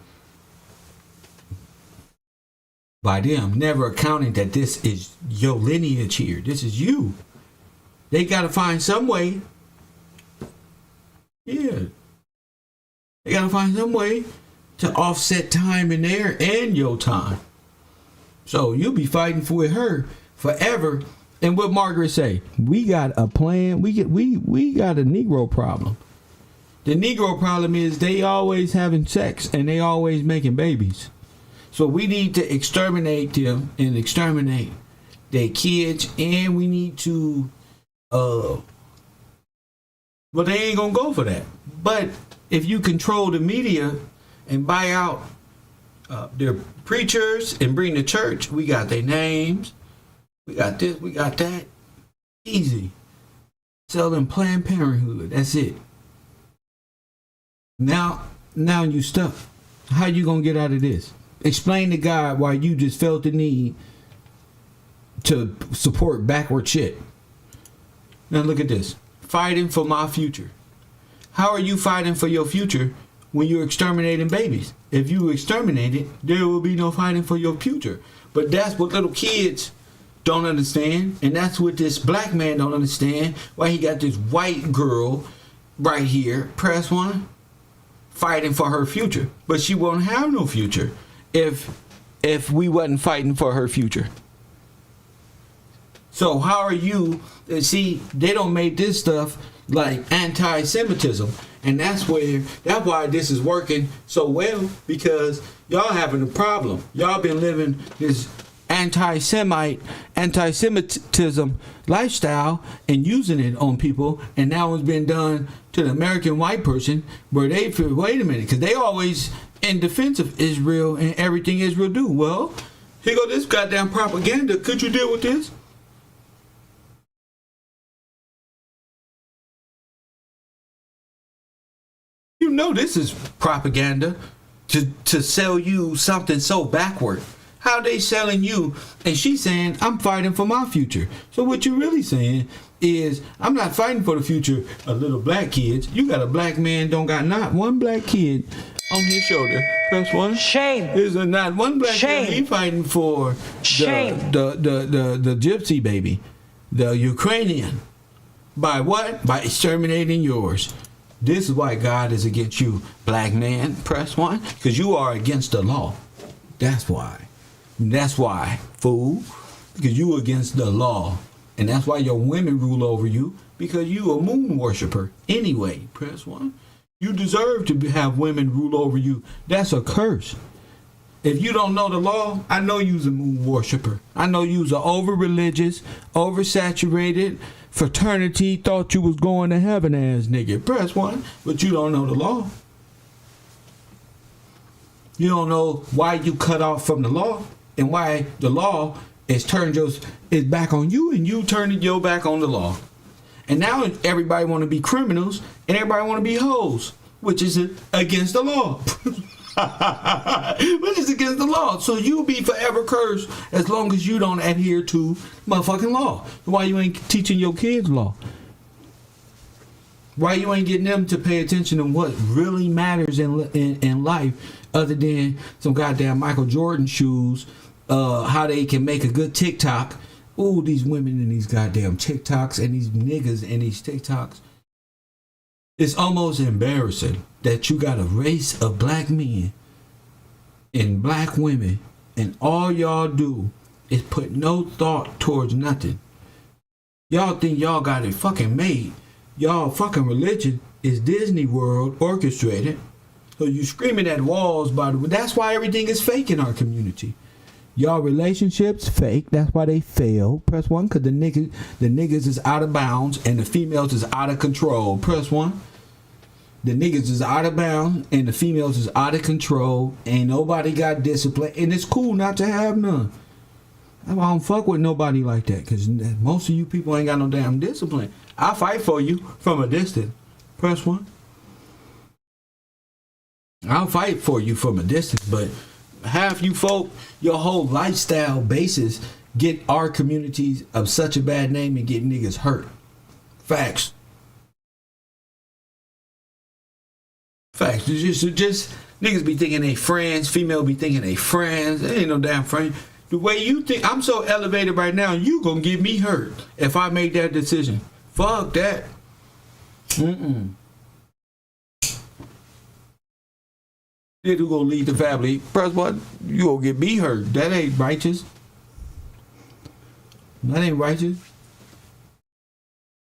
by them, never accounting that this is your lineage here. This is you. They got to find some way. Yeah. They got to find some way to offset time in there and your time. So you'll be fighting for her forever. And what Margaret say? We got a plan. We got a Negro problem. The Negro problem is they always having sex and they always making babies. So we need to exterminate them and exterminate their kids, and we need to but they ain't gonna go for that. But if you control the media and buy out their preachers and bring the church, we got their names, we got this, we got that. Easy. Sell them Planned Parenthood. That's it. Now you stuck. How you gonna get out of this? Explain to God why you just felt the need to support backward shit. Now look at this. Fighting for my future. How are you fighting for your future when you're exterminating babies? If you exterminate it, there will be no fighting for your future. But that's what little kids don't understand. And that's what this black man don't understand. Why he got this white girl right here, press 1, fighting for her future. But she won't have no future if we wasn't fighting for her future. So how are you? See, they don't make this stuff like anti-Semitism, and that's why this is working so well, because y'all having a problem. Y'all been living this anti-Semitism lifestyle and using it on people, and now it's been done to the American white person where they feel, wait a minute, because they always in defense of Israel and everything Israel do. Well, here go this goddamn propaganda. Could you deal with this? You know this is propaganda to sell you something so backward. How they selling you? And she's saying, I'm fighting for my future. So what you're really saying is, I'm not fighting for the future of little black kids. You got a black man, don't got not one black kid on his shoulder. Press 1. Shame. There's not one black kid. He fighting for the gypsy baby, the Ukrainian. By what? By exterminating yours. This is why God is against you, black man. Press 1. Because you are against the law. That's why. That's why, fool. Because you are against the law. And that's why your women rule over you. Because you a moon worshiper. Anyway, press 1. You deserve to have women rule over you. That's a curse. If you don't know the law, I know you's a moon worshiper. I know you's a over-religious, oversaturated, fraternity, thought you was going to heaven ass nigga. Press 1, but you don't know the law. You don't know why you cut off from the law and why the law is back on you and you turned your back on the law. And now everybody want to be criminals and everybody want to be hoes, which is against the law. Which is against the law. So you'll be forever cursed as long as you don't adhere to motherfucking law. Why you ain't teaching your kids law? Why you ain't getting them to pay attention to what really matters in life, other than some goddamn Michael Jordan shoes? How they can make a good TikTok. Ooh, these women in these goddamn TikToks and these niggas in these TikToks. It's almost embarrassing that you got a race of black men and black women, and all y'all do is put no thought towards nothing. Y'all think y'all got it fucking made. Y'all fucking religion is Disney World orchestrated. So you screaming at walls, by the way. That's why everything is fake in our community. Y'all relationships fake. That's why they fail. Press 1, because the niggas is out of bounds and the females is out of control. Press 1. The niggas is out of bounds and the females is out of control. Ain't nobody got discipline, and it's cool not to have none. I don't fuck with nobody like that, because most of you people ain't got no damn discipline. I fight for you from a distance. Press 1. I'll fight for you from a distance, but half you folk, your whole lifestyle basis get our communities of such a bad name and get niggas hurt. Facts. Facts. Just niggas be thinking they friends, female be thinking they friends. They ain't no damn friend. The way you think, I'm so elevated right now, you gonna get me hurt if I make that decision. Fuck that. Then who gonna lead the family? Press 1, you gonna get me hurt. That ain't righteous. That ain't righteous.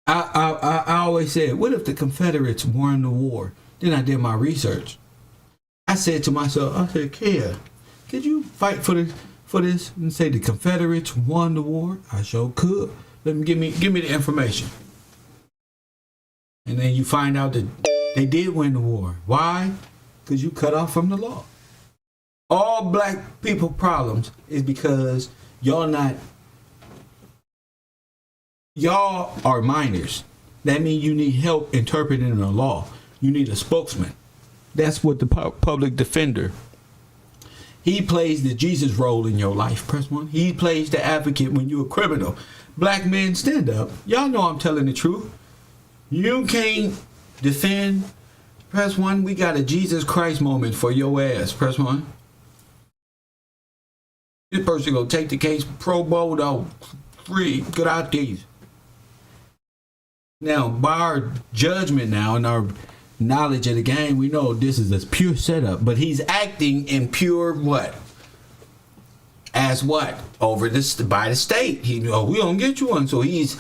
I always said, what if the Confederates won the war? Then I did my research. I said to myself, I said, Kia, could you fight for this and say the Confederates won the war? I sure could. Let me give me the information. And then you find out that they did win the war. Why? Because you cut off from the law. All black people problems is because y'all are minors. That means you need help interpreting the law. You need a spokesman. That's what the public defender. He plays the Jesus role in your life. Press 1. He plays the advocate when you're a criminal. Black men, stand up. Y'all know I'm telling the truth. You can't defend. Press 1. We got a Jesus Christ moment for your ass. Press 1. This person gonna take the case pro bono, free. Good out these. Now, by our judgment now and our knowledge of the game, we know this is a pure setup. But he's acting in pure what? As what? Over this by the state. We don't get you one, so he's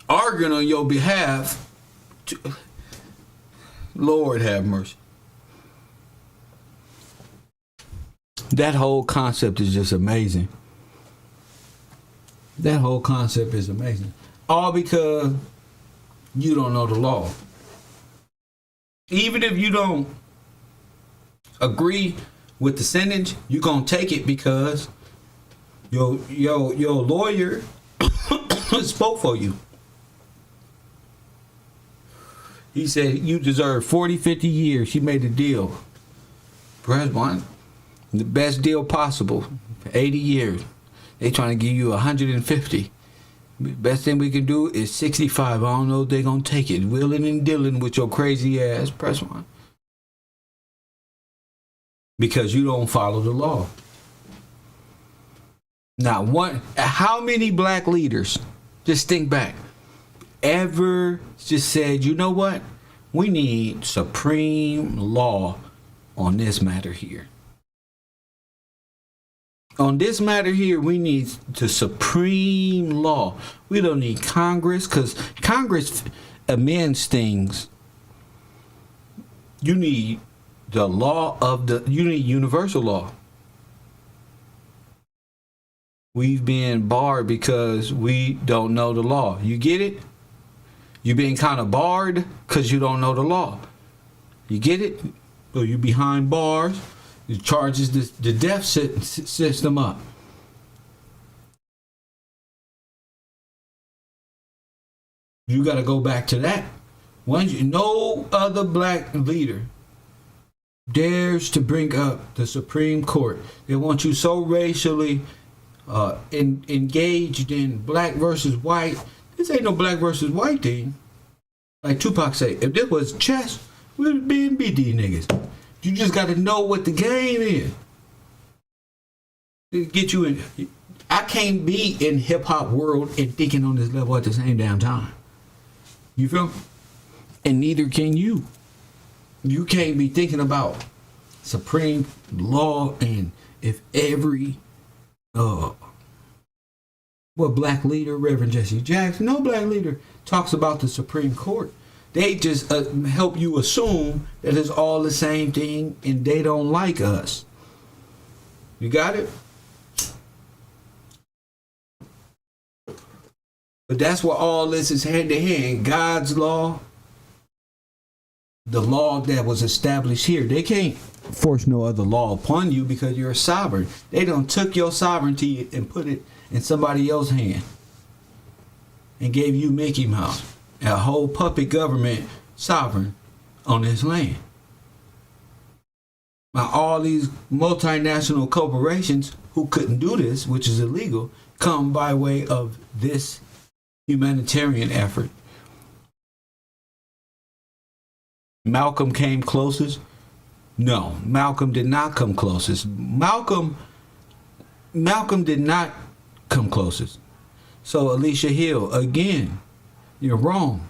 arguing on your behalf. Lord have mercy. That whole concept is just amazing. That whole concept is amazing. All because you don't know the law. Even if you don't agree with the sentence, you're gonna take it because your lawyer spoke for you. He said you deserve 40, 50 years. She made a deal. Press 1. The best deal possible. 80 years. They trying to give you 150. Best thing we can do is 65. I don't know if they're going to take it. Willing and dealing with your crazy ass. Press 1. Because you don't follow the law. Now, how many black leaders, just think back, ever just said, you know what? We need supreme law on this matter here. On this matter here, we need the supreme law. We don't need Congress, because Congress amends things. You need the law you need universal law. We've been barred because we don't know the law. You get it? You're being kind of barred because you don't know the law. You get it? So you behind bars. It charges the death system up. You got to go back to that. No other black leader dares to bring up the Supreme Court. They want you so racially engaged in black versus white. This ain't no black versus white thing. Like Tupac say, if this was chess, we'd be and beat these niggas. You just got to know what the game is. To get you in. I can't be in hip hop world and thinking on this level at the same damn time. You feel me? And neither can you. You can't be thinking about supreme law and if every what black leader, Reverend Jesse Jackson, no black leader talks about the Supreme Court. They just help you assume that it's all the same thing and they don't like us. You got it? But that's where all this is hand in hand. God's law, the law that was established here. They can't force no other law upon you because you're a sovereign. They done took your sovereignty and put it in somebody else's hand and gave you Mickey Mouse, a whole puppet government sovereign on this land. Now all these multinational corporations who couldn't do this, which is illegal, come by way of this humanitarian effort. Malcolm came closest. No, Malcolm did not come closest. Malcolm did not come closest. So Alicia Hill, again, you're wrong.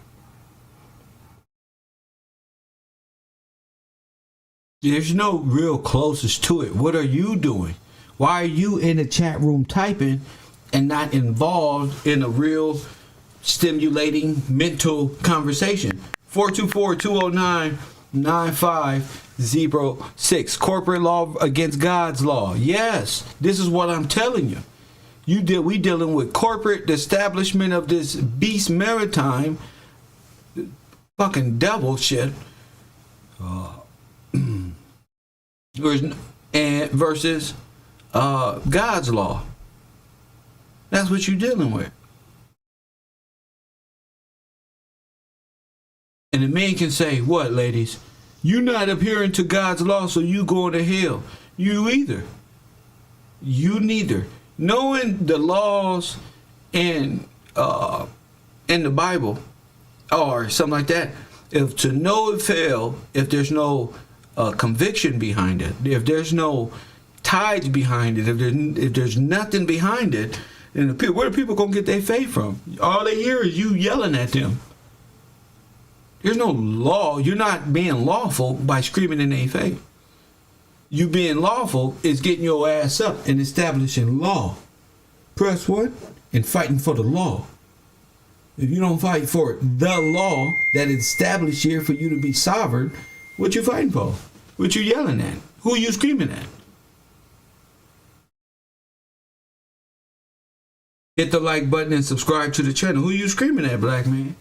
There's no real closest to it. What are you doing? Why are you in the chat room typing and not involved in a real stimulating mental conversation? 424-209-9506. Corporate law against God's law. Yes, this is what I'm telling you. We dealing with corporate establishment of this beast maritime fucking devil shit. Versus God's law. That's what you're dealing with. And the man can say, what, ladies? You not adhering to God's law, so you going to hell. You either. You neither. Knowing the laws and in the Bible or something like that, if to know it fail, if there's no conviction behind it, if there's no tides behind it, if there's nothing behind it, then where are people gonna get their faith from? All they hear is you yelling at them. There's no law. You're not being lawful by screaming in their face. You being lawful is getting your ass up and establishing law. Press 1 and fighting for the law. If you don't fight for the law that is established here for you to be sovereign, what you fighting for? What you yelling at? Who are you screaming at? Hit the like button and subscribe to the channel. Who are you screaming at, black man?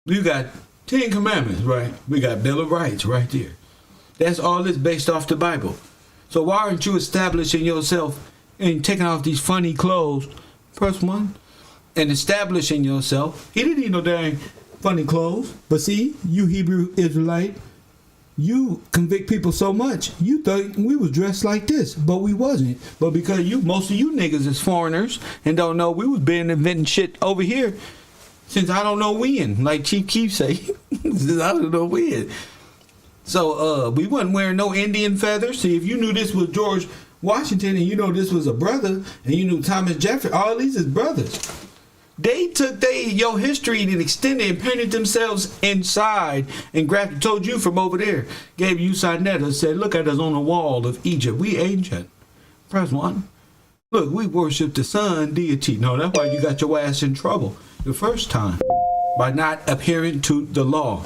You got 10 commandments, right? We got Bill of Rights right there. That's all this based off the Bible. So why aren't you establishing yourself and taking off these funny clothes? Press 1. And establishing yourself. He didn't need no dang funny clothes. But see, you Hebrew Israelite, you convict people so much. You thought we was dressed like this, but we wasn't. But because most of you niggas is foreigners and don't know we was been inventing shit over here since I don't know when, like Chief Keef say. Since I don't know when. So we wasn't wearing no Indian feathers. See, if you knew this was George Washington and you know this was a brother and you knew Thomas Jefferson, all these is brothers. They took your history and extended and painted themselves inside and told you from over there. Gave you Sinetta, said, look at us on the wall of Egypt. We ancient. Press 1. Look, we worship the sun deity. No, that's why you got your ass in trouble the first time. By not adhering to the law.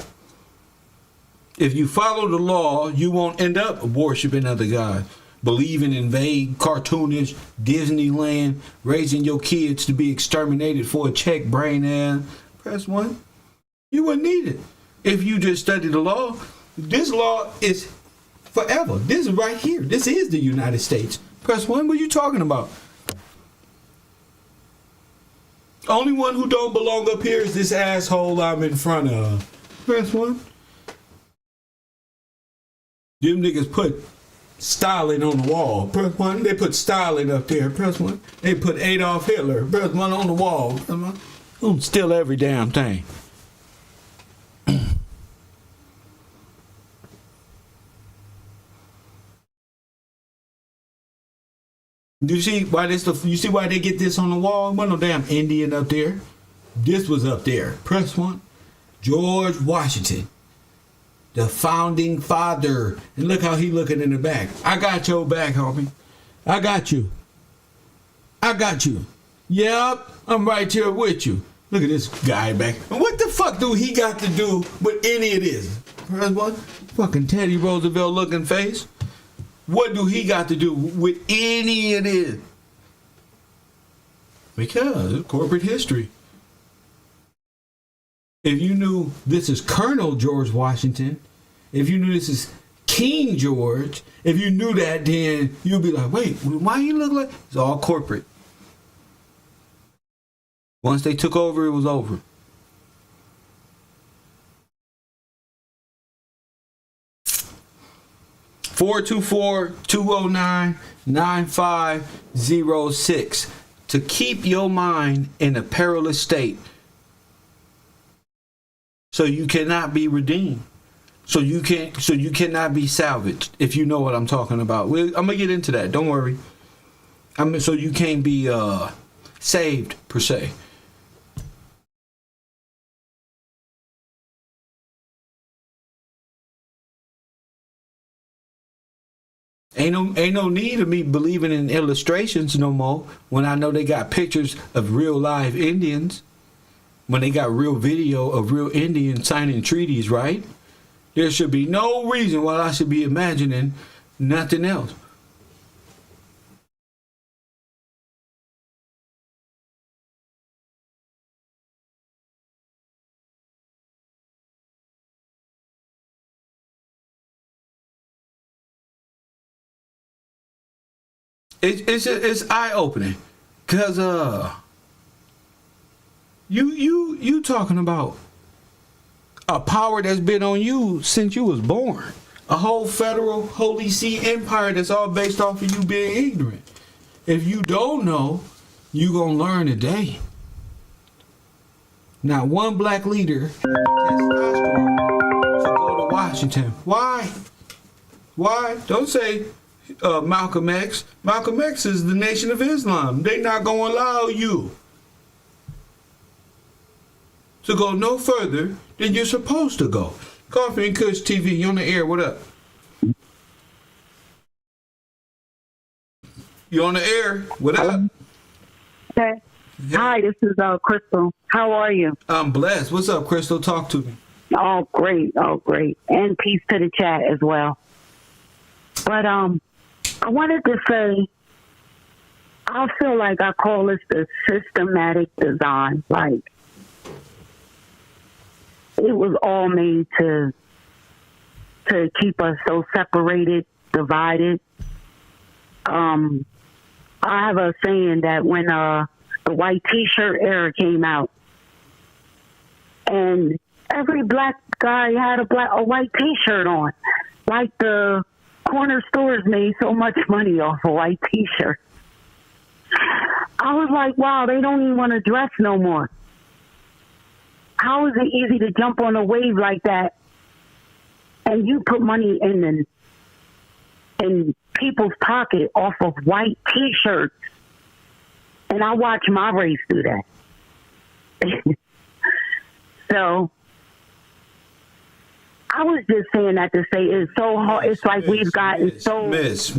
If you follow the law, you won't end up worshiping other gods. Believing in vague, cartoonish Disneyland, raising your kids to be exterminated for a check, brain ass. Press 1. You wouldn't need it. If you just study the law, this law is forever. This is right here. This is the United States. Press 1. What are you talking about? Only one who don't belong up here is this asshole I'm in front of. Press 1. Them niggas put Stalin on the wall. Press 1. They put Stalin up there. Press 1. They put Adolf Hitler. Press 1 on the wall. Press 1. Steal every damn thing. You see why this? You see why they get this on the wall? Wasn't no damn Indian up there. This was up there. Press 1. George Washington, the founding father. And look how he looking in the back. I got your back, homie. I got you. I got you. Yep, I'm right here with you. Look at this guy back. And what the fuck do he got to do with any of this? Press 1. Fucking Teddy Roosevelt looking face. What do he got to do with any of this? Because it's corporate history. If you knew this is Colonel George Washington, if you knew this is King George, if you knew that, then you'd be like, wait, why you look like? It's all corporate. Once they took over, it was over. (424-209-9506) to keep your mind in a perilous state, so you cannot be redeemed, so you cannot be salvaged. If you know what I'm talking about, I'm gonna get into that. Don't worry. So you can't be saved per se. Ain't no need of me believing in illustrations no more when I know they got pictures of real live Indians, when they got real video of real Indians signing treaties, right? There should be no reason why I should be imagining nothing else. It's eye opening, cause you talking about a power that's been on you since you was born, a whole federal holy see empire that's all based off of you being ignorant. If you don't know, you gonna learn today. Not one black leader has testosterone to go to Washington. Why? Don't say Malcolm X. Malcolm X is the Nation of Islam. They not gonna allow you to go no further than you're supposed to go. Coffee and Kush TV, you on the air? What up? You on the air? What up? Okay. Yeah. Hi, this is Crystal. How are you? I'm blessed. What's up, Crystal? Talk to me. Oh, great. And peace to the chat as well. But I wanted to say, I feel like I call this the systematic design. Like, it was all made to keep us so separated, divided. I have a saying that when the white T-shirt era came out, and every black guy had a white T-shirt on, like the corner stores made so much money off a white T-shirt. I was like, wow, they don't even want to dress no more. How is it easy to jump on a wave like that, and you put money in people's pocket off of white T-shirts? And I watch my race do that. So I was just saying that to say it's so hard. It's like we've gotten so... Miss.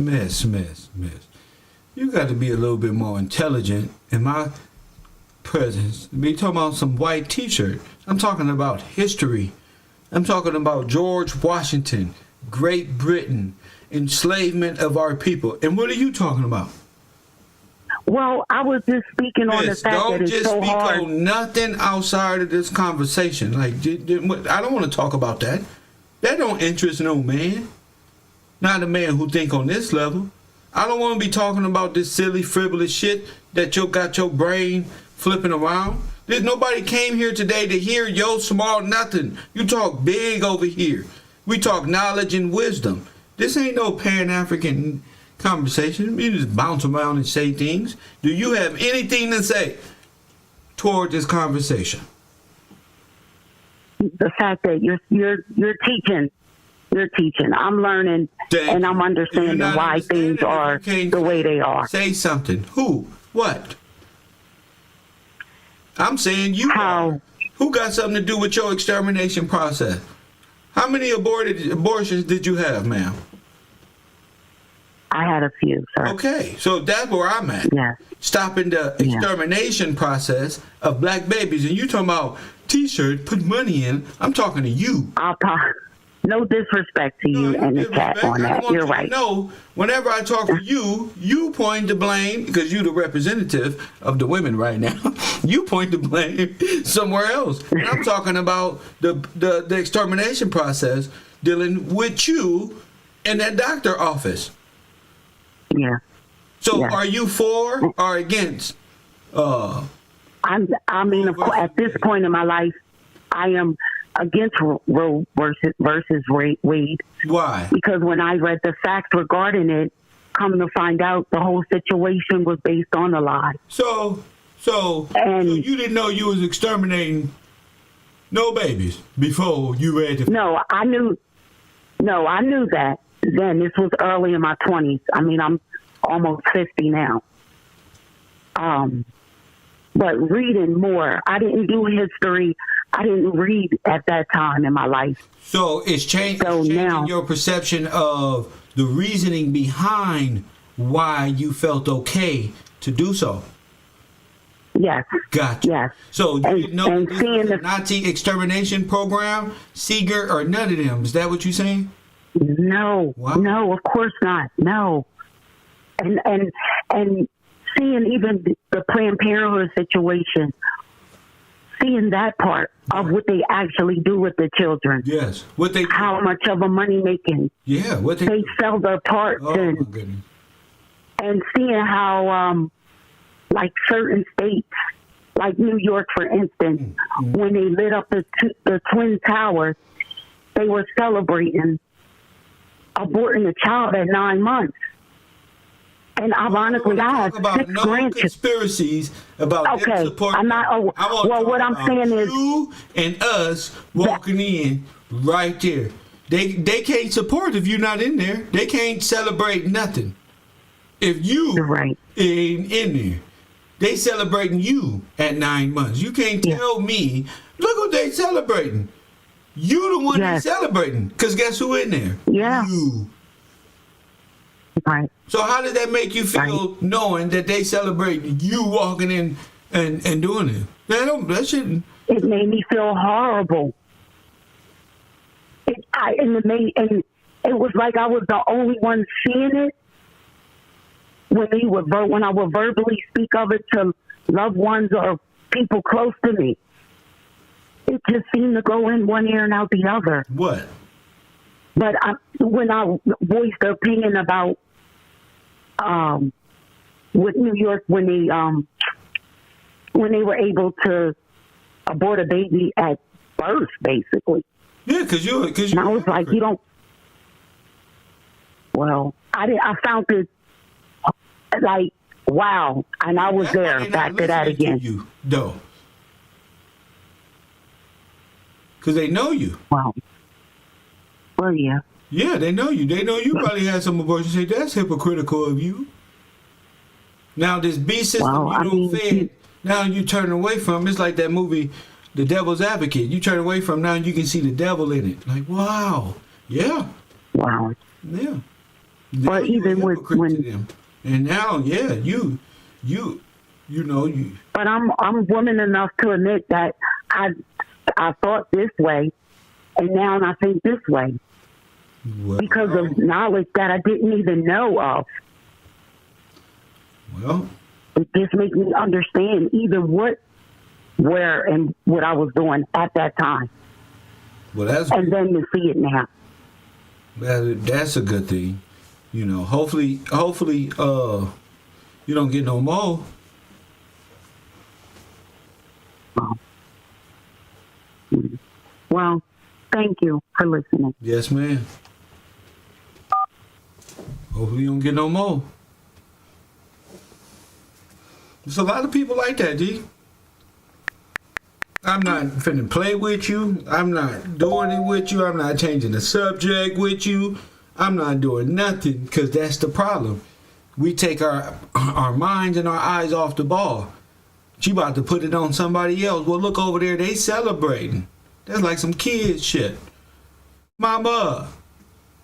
You got to be a little bit more intelligent in my presence. Be talking about some white T-shirt. I'm talking about history. I'm talking about George Washington, Great Britain, enslavement of our people. And what are you talking about? Well, I was just speaking on the fact that it's so hard. Don't just speak on nothing outside of this conversation. Like, I don't want to talk about that. That don't interest no man. Not a man who think on this level. I don't want to be talking about this silly, frivolous shit that you got your brain flipping around. There's nobody came here today to hear your small nothing. You talk big over here. We talk knowledge and wisdom. This ain't no Pan-African conversation. You just bounce around and say things. Do you have anything to say toward this conversation? The fact that you're teaching. I'm learning, and I'm understanding why things are the way they are. Say something. Who? What? I'm saying you. How? Who got something to do with your extermination process? How many abortions did you have, ma'am? I had a few, sir. Okay, so that's where I'm at. Yes. Stopping the extermination process of black babies. And you talking about T-shirt, put money in. I'm talking to you. No disrespect to you and the chat on that. You're right. No, whenever I talk to you, you point the blame, because you're the representative of the women right now. You point the blame somewhere else. And I'm talking about the extermination process dealing with you in that doctor office. Yeah. So are you for or against? I mean, of course, at this point in my life, I am against Roe versus Wade. Why? Because when I read the facts regarding it, come to find out the whole situation was based on a lie. So you didn't know you was exterminating no babies before you read the... No, I knew that then. This was early in my 20s. I mean, I'm almost 50 now. But reading more, I didn't do history. I didn't read at that time in my life. So it's changing now, your perception of the reasoning behind why you felt okay to do so. Yes. Gotcha. Yes. So you didn't know this was the a Nazi extermination program, Seeger, or none of them. Is that what you're saying? No. Wow. No, of course not. No. And seeing even the Planned Parenthood situation, seeing that part of what they actually do with the children. Yes. What they do. How much of a money making. Yeah. What they sell their parts. Oh, my goodness. And seeing how like certain states, like New York, for instance, when they lit up the Twin Towers, they were celebrating aborting a child at 9 months. And ironically, I have 6 grandchildren. Conspiracies about okay. support. I'm not. Well, what I'm saying is you and us walking in right there. They can't support if you're not in there. They can't celebrate nothing if you ain't in there. They celebrating you at 9 months. You can't tell me, look what they celebrating. You the one that's celebrating. Because guess who in there? Yeah. You. Right. So how did that make you feel knowing that they celebrate you walking in and doing it? That shouldn't. It made me feel horrible. It was like I was the only one seeing it. When I would verbally speak of it to loved ones or people close to me, it just seemed to go in one ear and out the other. What? But when I voiced the opinion about with New York, when they were able to abort a baby at birth, basically. Yeah, because you. And I was like, you don't. Well, I found it like wow, and I was there back to that again. You though, because they know you. Wow. Well, yeah. Yeah, they know you. They know you probably had some abortions. Say that's hypocritical of you. Now this B system you don't fed. Now you turn away from. It's like that movie, The Devil's Advocate. You turn away from now, you can see the devil in it. Like wow, yeah. Wow. Yeah. But even with when. And now, yeah, you know you. But I'm woman enough to admit that I thought this way, and now I think this way because of knowledge that I didn't even know of. Well, it just makes me understand even where, and what I was doing at that time. Well, and then to see it now. That's a good thing. You know, hopefully, you don't get no more. Well, thank you for listening. Yes, ma'am. Hopefully you don't get no more. There's a lot of people like that, D. I'm not finna play with you. I'm not doing it with you. I'm not changing the subject with you. I'm not doing nothing, because that's the problem. We take our minds and our eyes off the ball. She about to put it on somebody else. Well, look over there. They celebrating. That's like some kid shit. Mama,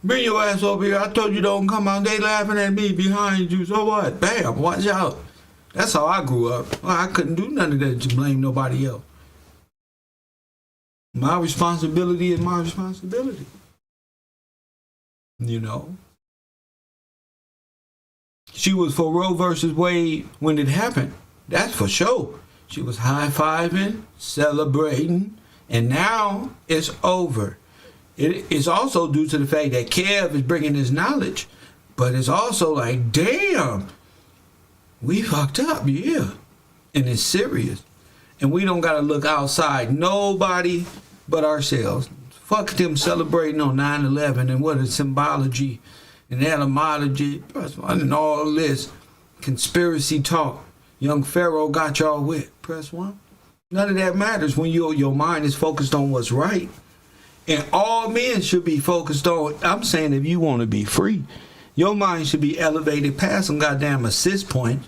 bring your ass over here. I told you don't come out. They laughing at me behind you. So what? Bam, watch out. That's how I grew up. Well, I couldn't do none of that to blame nobody else. My responsibility is my responsibility. You know? She was for Roe versus Wade when it happened. That's for sure. She was high-fiving, celebrating, and now it's over. It's also due to the fact that Kev is bringing his knowledge, but it's also like, damn, we fucked up, yeah. And it's serious. And we don't got to look outside nobody but ourselves. Fuck them celebrating on 9/11 and what is symbology and etymology and all this conspiracy talk young Pharaoh got y'all with. Press 1. None of that matters when your mind is focused on what's right. And all men should be focused on, I'm saying if you want to be free, your mind should be elevated past some goddamn assist point.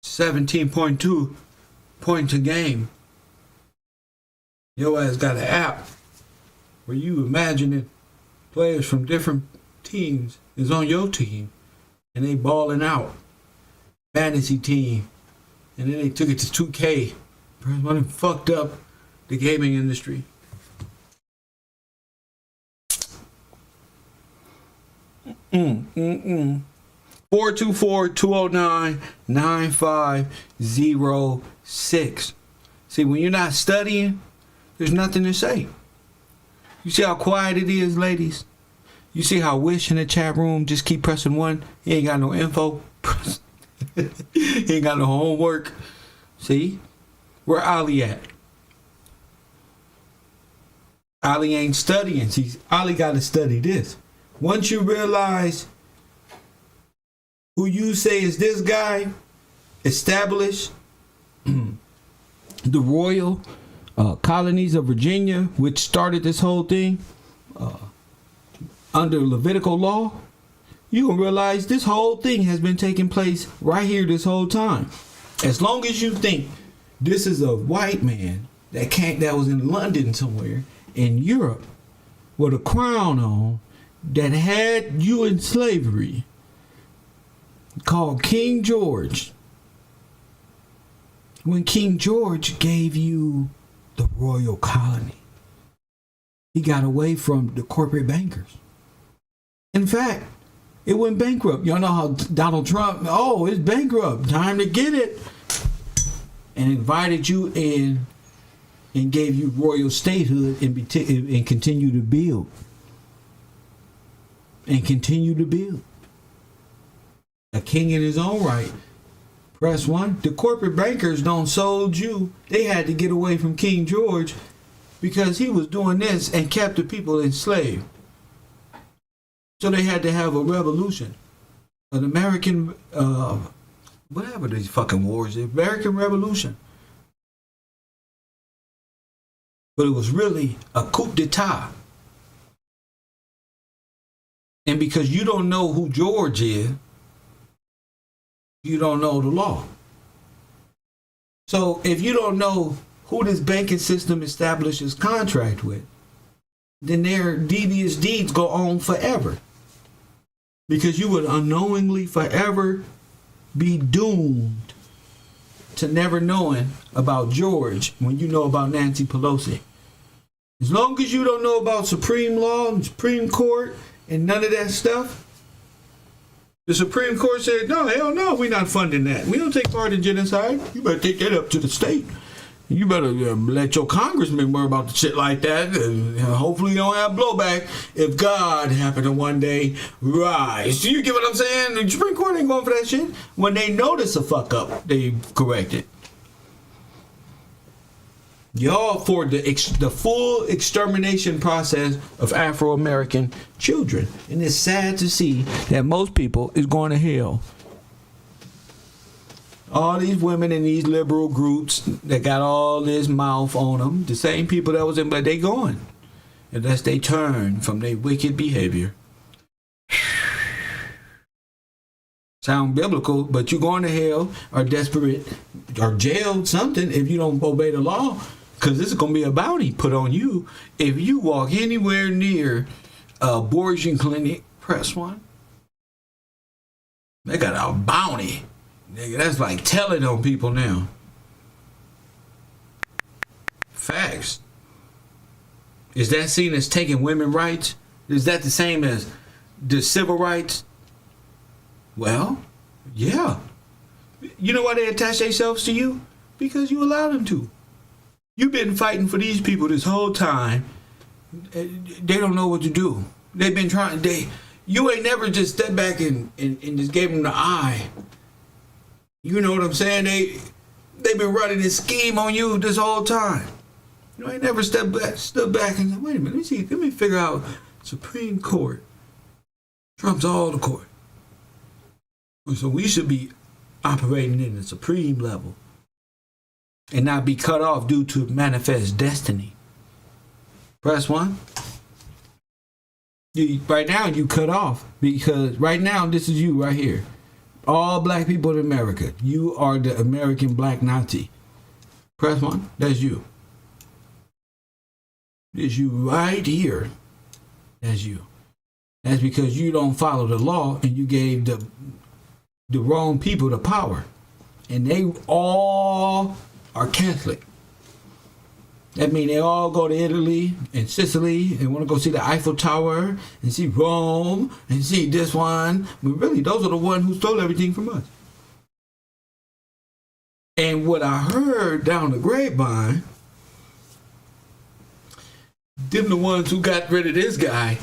17.2 points a game. Your ass got an app where you imagining players from different teams is on your team and they balling out. Fantasy team. And then they took it to 2K. One fucked up the gaming industry. Mm. 424-209-9506. See, when you're not studying, there's nothing to say. You see how quiet it is, ladies? You see how Wish in the chat room just keep pressing 1? He ain't got no info. He ain't got no homework. See? Where Ali at? Ali ain't studying. See, Ali got to study this. Once you realize who you say is this guy, established the royal colonies of Virginia, which started this whole thing under Levitical law, you're going to realize this whole thing has been taking place right here this whole time. As long as you think this is a white man that was in London somewhere in Europe with a crown on that had you in slavery, called King George, when King George gave you the royal colony, he got away from the corporate bankers. In fact, it went bankrupt. Y'all know how Donald Trump, it's bankrupt, time to get it, and invited you in and gave you royal statehood and continue to build. And continue to build. A king in his own right. Press 1. The corporate bankers don't sold you. They had to get away from King George because he was doing this and kept the people enslaved. So they had to have a revolution. An American, whatever these fucking wars, the American Revolution. But it was really a coup d'etat. And because you don't know who George is, you don't know the law. So if you don't know who this banking system establishes contract with, then their devious deeds go on forever. Because you would unknowingly forever be doomed to never knowing about George when you know about Nancy Pelosi. As long as you don't know about Supreme Law and Supreme Court and none of that stuff, the Supreme Court said, no, hell no, we're not funding that. We don't take part in genocide. You better take that up to the state. You better let your congressman worry about the shit like that. And hopefully you don't have blowback if God happened to one day rise. You get what I'm saying? The Supreme Court ain't going for that shit. When they notice a fuck up, they correct it. Y'all for the full extermination process of Afro American children. And it's sad to see that most people is going to hell. All these women in these liberal groups that got all this mouth on them, the same people that was in, but they going. Unless they turn from their wicked behavior. Sound biblical, but you're going to hell or desperate or jailed something if you don't obey the law. Because this is going to be a bounty put on you. If you walk anywhere near a abortion clinic, press 1. They got a bounty. Nigga, that's like telling on people now. Facts. Is that seen as taking women's rights? Is that the same as the civil rights? Well, yeah. You know why they attach themselves to you? Because you allow them to. You've been fighting for these people this whole time. They don't know what to do. They've been trying. You ain't never just stepped back and just gave them the eye. You know what I'm saying? They've been running this scheme on you this whole time. You ain't never stood back and said, wait a minute, let me figure out Supreme Court trumps all the court. So we should be operating in the supreme level and not be cut off due to manifest destiny. Press 1. Right now you cut off because right now this is you right here. All black people in America. You are the American black Nazi. Press 1. That's you. It's you right here. That's you. That's because you don't follow the law and you gave the wrong people the power. And they all are Catholic. That means they all go to Italy and Sicily and want to go see the Eiffel Tower and see Rome and see this one. But really, those are the ones who stole everything from us. And what I heard down the grapevine, them the ones who got rid of this guy,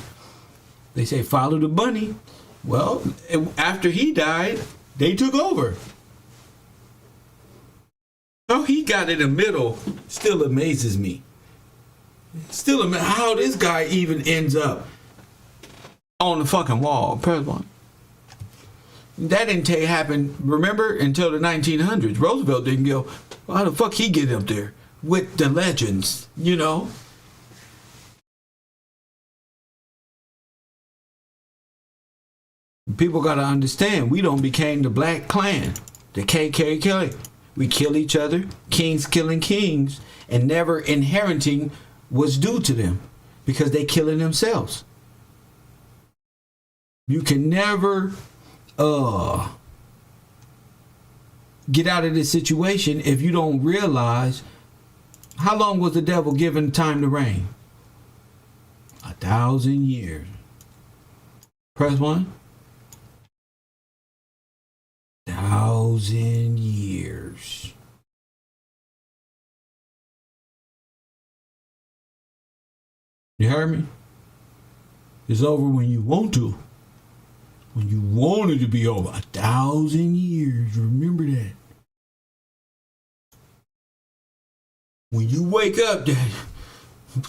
they say follow the bunny. Well, after he died, they took over. How he got in the middle still amazes me. Still how this guy even ends up on the fucking wall. Press 1. That didn't happen, remember, until the 1900s. Roosevelt didn't go, well, how the fuck he get up there with the legends, you know? People got to understand, we don't became the Black Klan, the KKK. We kill each other, kings killing kings, and never inheriting what's due to them because they killing themselves. You can never get out of this situation if you don't realize how long was the devil given time to reign? 1,000 years. Press 1. 1,000 years. You heard me? It's over when you want to. When you want it to be over. 1,000 years. Remember that. When you wake up,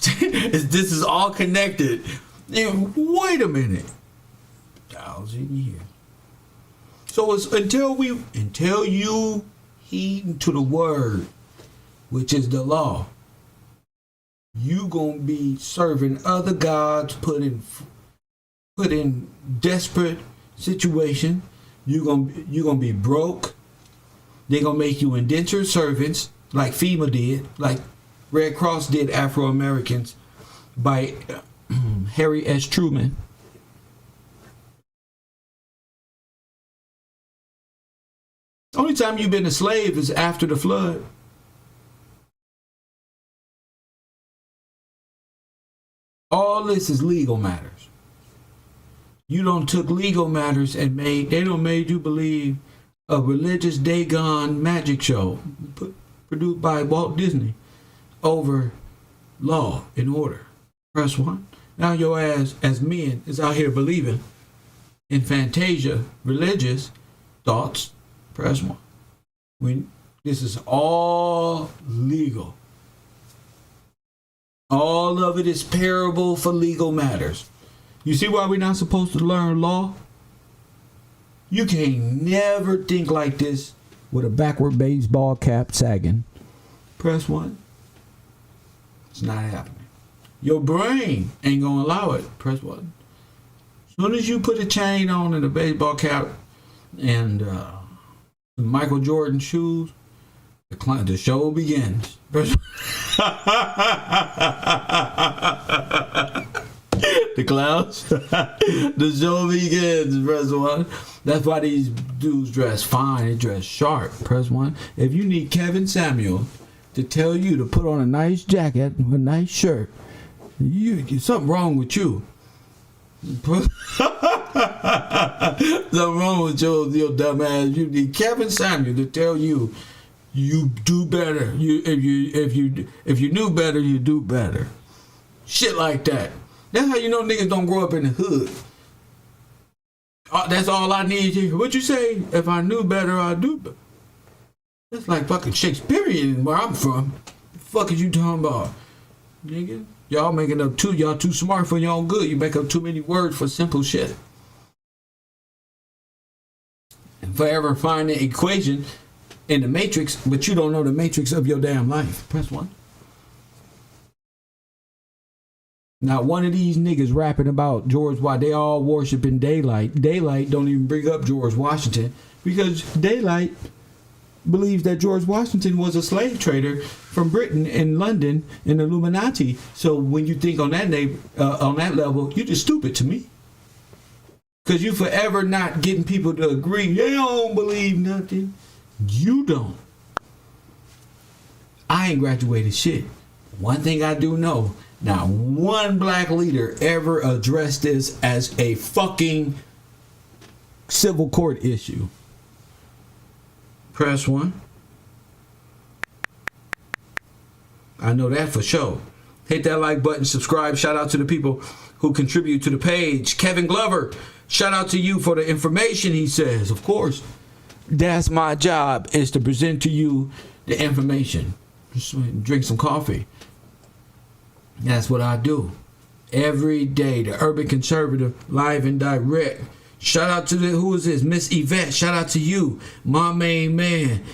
this is all connected. Wait a minute. 1,000 years. So it's until you heed to the word, which is the law, you gonna be serving other gods, put in desperate situation. You gonna be broke. They're gonna make you indentured servants, like FEMA did, like Red Cross did Afro Americans by Harry S. Truman. Only time you've been a slave is after the flood. All this is legal matters. You don't took legal matters and they don't made you believe a religious Dagon magic show produced by Walt Disney over law and order. Press 1. Now your ass as men is out here believing in fantasia, religious thoughts. Press 1. When this is all legal. All of it is parable for legal matters. You see why we're not supposed to learn law? You can't never think like this with a backward baseball cap sagging. Press 1. It's not happening. Your brain ain't gonna allow it. Press 1. As soon as you put a chain on and a baseball cap and Michael Jordan shoes, the show begins. The clowns. The show begins. Press 1. That's why these dudes dress fine. They dress sharp. Press 1. If you need Kevin Samuel to tell you to put on a nice jacket, a nice shirt, something wrong with you. Something wrong with your dumb ass. You need Kevin Samuel to tell you do better. If you knew better, you do better. Shit like that. That's how you know niggas don't grow up in the hood. That's all I need to hear. What you say? If I knew better, I'd do better. That's like fucking Shakespearean where I'm from. The fuck is you talking about? Nigga? Y'all making up y'all too smart for your own good. You make up too many words for simple shit. And forever find the equation in the matrix, but you don't know the matrix of your damn life. Press 1. Now, one of these niggas rapping about George Washington, they all worshiping Daylight. Daylight don't even bring up George Washington because Daylight believes that George Washington was a slave trader from Britain in London in the Illuminati. So when you think on that level, you just stupid to me. Because you forever not getting people to agree. They don't believe nothing. You don't. I ain't graduated shit. One thing I do know, not one black leader ever addressed this as a fucking civil court issue. Press 1. I know that for sure. Hit that like button, subscribe. Shout out to the people who contribute to the page. Kevin Glover, shout out to you for the information, he says. Of course, that's my job, is to present to you the information. Just drink some coffee. That's what I do. Every day, the Urban Conservative, live and direct. Shout out to who is this? Miss Yvette. Shout out to you, my main man,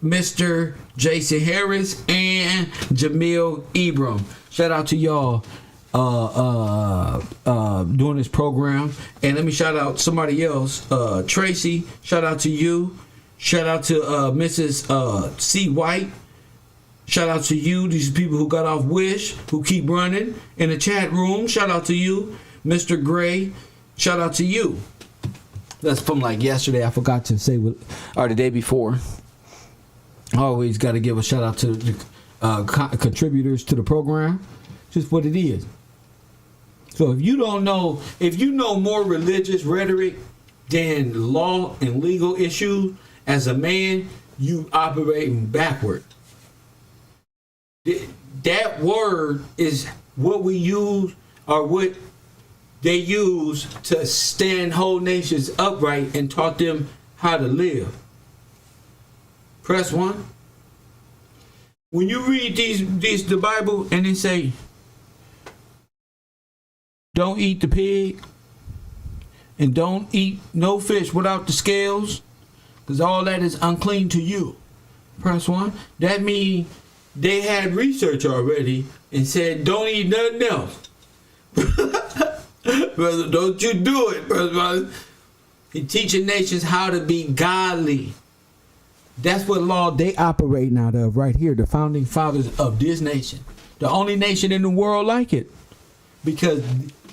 Mr. Jason Harris and Jamil Ibram. Shout out to y'all doing this program. And let me shout out somebody else. Tracy, shout out to you. Shout out to Mrs. C. White. Shout out to you, these people who got off Wish, who keep running in the chat room. Shout out to you, Mr. Gray. Shout out to you. That's from like yesterday. I forgot to say or the day before. Always got to give a shout out to the contributors to the program. Just what it is. So if you don't know, if you know more religious rhetoric than law and legal issues, as a man, you operating backward. That word is what we use, or what they use to stand whole nations upright and taught them how to live. Press 1. When you read the Bible and they say, don't eat the pig and don't eat no fish without the scales, because all that is unclean to you. Press 1. That means they had research already and said, don't eat nothing else. Brother, don't you do it, brother. He's teaching nations how to be godly. That's what law they operating out of right here. The founding fathers of this nation. The only nation in the world like it. Because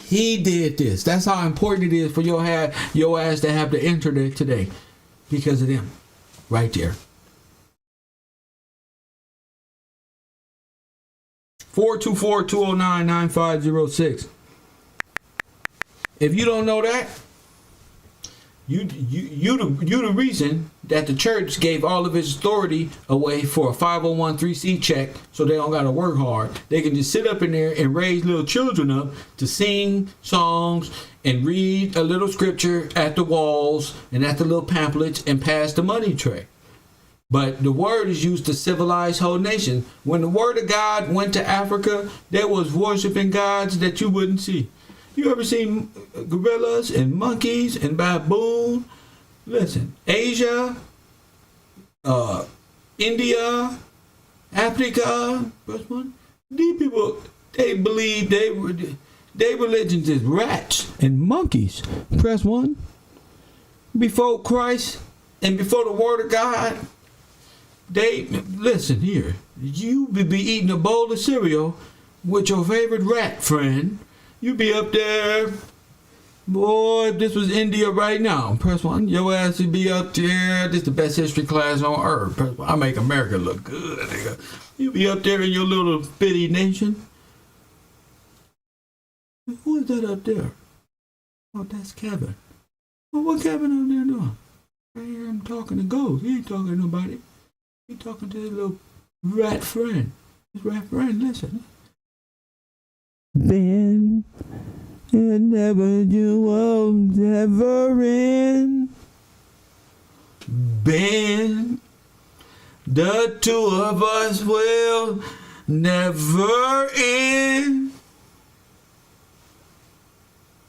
he did this. That's how important it is for your ass to have the internet today. Because of them. Right there. 424-209-9506. If you don't know that, you the reason that the church gave all of its authority away for a 501(c) check, so they don't gotta work hard. They can just sit up in there and raise little children up to sing songs and read a little scripture at the walls and at the little pamphlets and pass the money tray. But the word is used to civilize whole nations. When the word of God went to Africa, there was worshiping gods that you wouldn't see. You ever seen gorillas and monkeys and baboon? Listen, Asia, India, Africa, first one. These people, they believe their religions is rats and monkeys. Press one. Before Christ and before the word of God, they listen here. You be eating a bowl of cereal with your favorite rat friend. You be up there, boy. If this was India right now, press one. Your ass would be up there. This is the best history class on earth. Press one. I make America look good, nigga. You be up there in your little bitty nation. Who is that up there? Oh, that's Kevin. Well, what Kevin up there doing? I hear him talking to ghosts. He ain't talking to nobody. He talking to his little rat friend. His rat friend, listen. Ben, and never you will never end. Ben, the two of us will never end.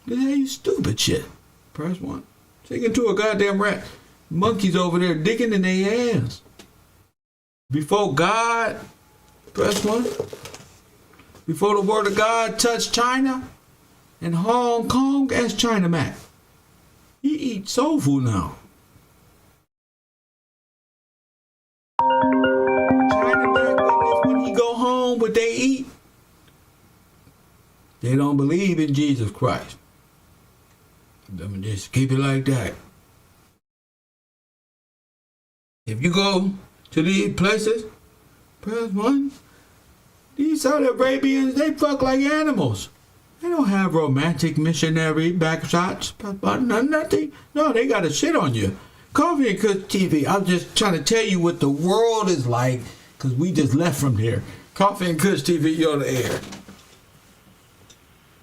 This ain't stupid shit. Press one. Singing to a goddamn rat. Monkeys over there digging in their ass. Before God, press one. Before the word of God touched China and Hong Kong, as China Mac. He eats soul food now. China Mac witness when he go home, what they eat. They don't believe in Jesus Christ. Let me just keep it like that. If you go to these places, press one. These Saudi Arabians, they fuck like animals. They don't have romantic missionary backshots. Nothing. No, they got to shit on you. Coffee and Kush TV. I'm just trying to tell you what the world is like, because we just left from here. Coffee and Kush TV, you're on the air.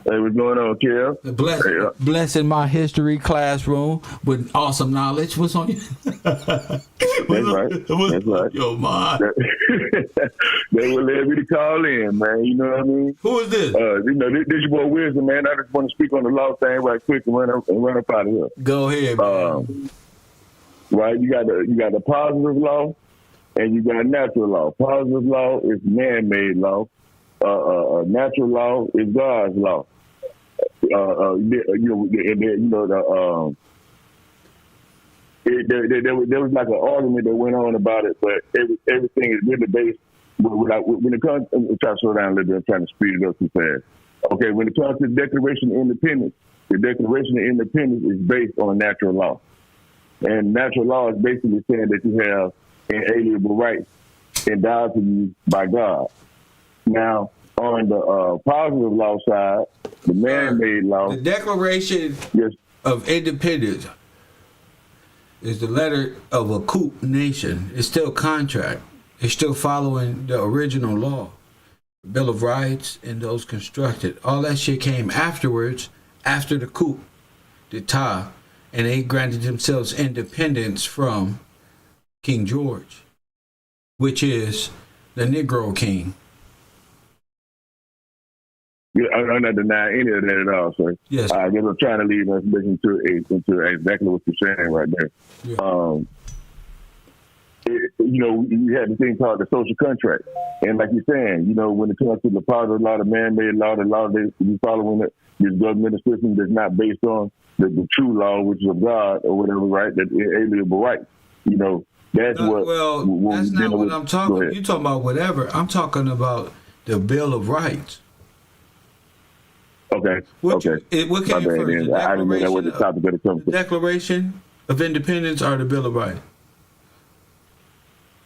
Hey, what's going on, Kev? Blessing my history classroom with awesome knowledge. What's on you? That's right. That's right. Yo, man. They will let me to call in, man. You know what I mean? Who is this? This your boy Wisdom, man. I just want to speak on the law thing right quick and run up out of here. Go ahead, man. Right, you got the positive law and you got natural law. Positive law is man-made law. Natural law is God's law. There was like an argument that went on about it, but everything is really based. When it comes, I'm trying to slow down a little bit. I'm trying to speed it up too fast. Okay, when it comes to the Declaration of Independence, the Declaration of Independence is based on natural law, and natural law is basically saying that you have inalienable rights endowed to you by God. Now, on the positive law side, the man-made law, the Declaration of Independence is the letter of a coup nation. It's still contract. It's still following the original law, the Bill of Rights, and those constructed. All that shit came afterwards, after the coup d'etat, and they granted themselves independence from King George, which is the Negro King. Yeah, I'm not denying any of that at all, sir. Yes. I guess I'm trying to lead us into exactly what you're saying right there. Yeah. You had the thing called the social contract. And like you're saying, when it comes to the positive law, the man-made law, the law that you following this governmental system that's not based on the true law, which is of God or whatever, right? That inalienable rights. That's what. Well, that's not what I'm talking about. You're talking about whatever. I'm talking about the Bill of Rights. Okay. What came first? I didn't know that was the topic that it comes to. The Declaration of Independence or the Bill of Rights?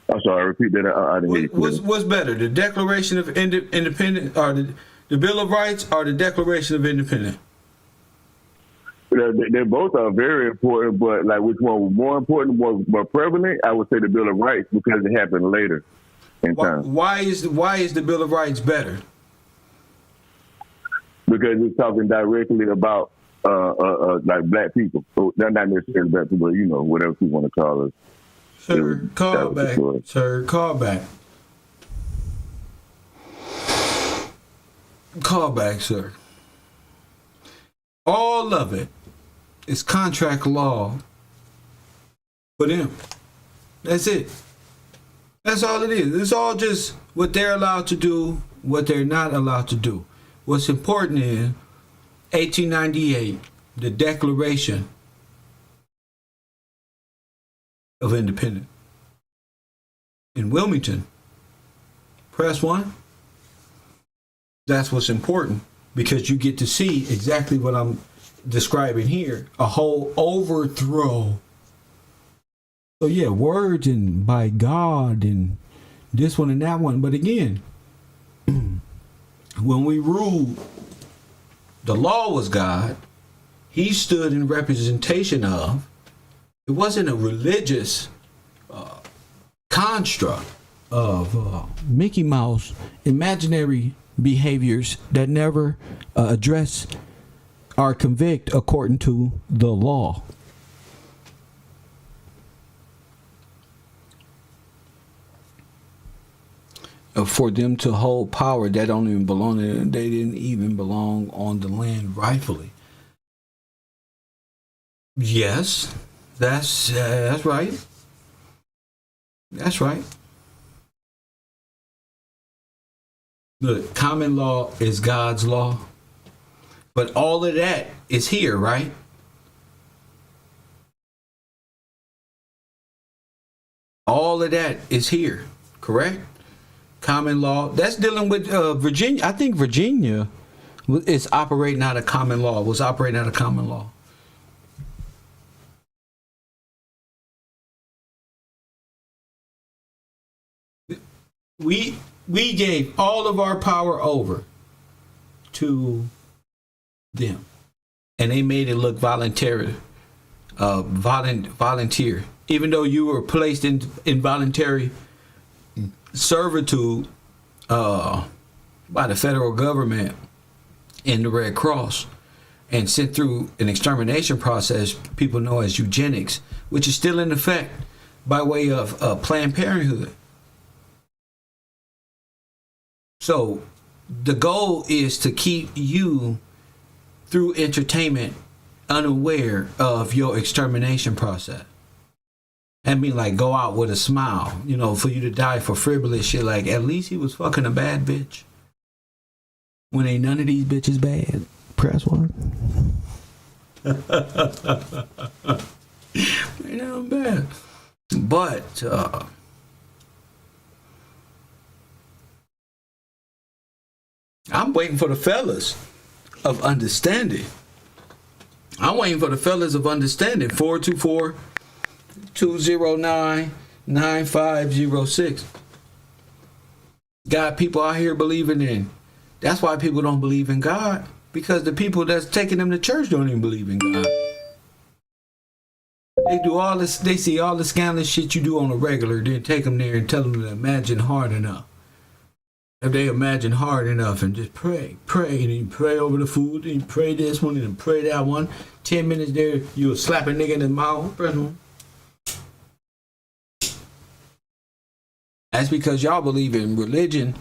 I'm sorry, repeat that. I didn't hear you. What's better, the Declaration of Independence or the Bill of Rights or the Declaration of Independence? They both are very important, but like which one was more important, more prevalent? I would say the Bill of Rights because it happened later in time. Why is the Bill of Rights better? Because it's talking directly about like black people. So not necessarily black people, but whatever you want to call us. Sir, call back. Sir, call back. Call back, sir. All of it is contract law for them. That's it. That's all it is. It's all just what they're allowed to do, what they're not allowed to do. What's important is 1898, the Declaration of Independence. In Wilmington, press 1. That's what's important, because you get to see exactly what I'm describing here, a whole overthrow. So yeah, words and by God and this one and that one. But again, when we ruled, the law was God. He stood in representation of. It wasn't a religious construct of Mickey Mouse imaginary behaviors that never address or convict according to the law. For them to hold power that don't even belong to them, they didn't even belong on the land rightfully. Yes, that's right. That's right. Look, common law is God's law, but all of that is here, right? All of that is here, correct? Common law. That's dealing with Virginia. I think Virginia is operating out of common law. Was operating out of common law. We gave all of our power over to them, and they made it look voluntary, volunteer. Even though you were placed in voluntary servitude by the federal government and the Red Cross, and sent through an extermination process people know as eugenics, which is still in effect by way of Planned Parenthood. So the goal is to keep you through entertainment unaware of your extermination process. I mean, like, go out with a smile, you know, for you to die for frivolous shit. Like, at least he was fucking a bad bitch. When ain't none of these bitches bad. Press 1. Ain't nothing bad. But, I'm waiting for the fellas of understanding. I'm waiting for the fellas of understanding. 424-209-9506. Got people out here believing in. That's why people don't believe in God. Because the people that's taking them to church don't even believe in God. They do all this. They see all the scandalous shit you do on a regular. Then take them there and tell them to imagine hard enough. If they imagine hard enough and just pray, and you pray over the food, and you pray this one, and pray that one. 10 minutes there, you'll slap a nigga in the mouth. That's because y'all believe in religion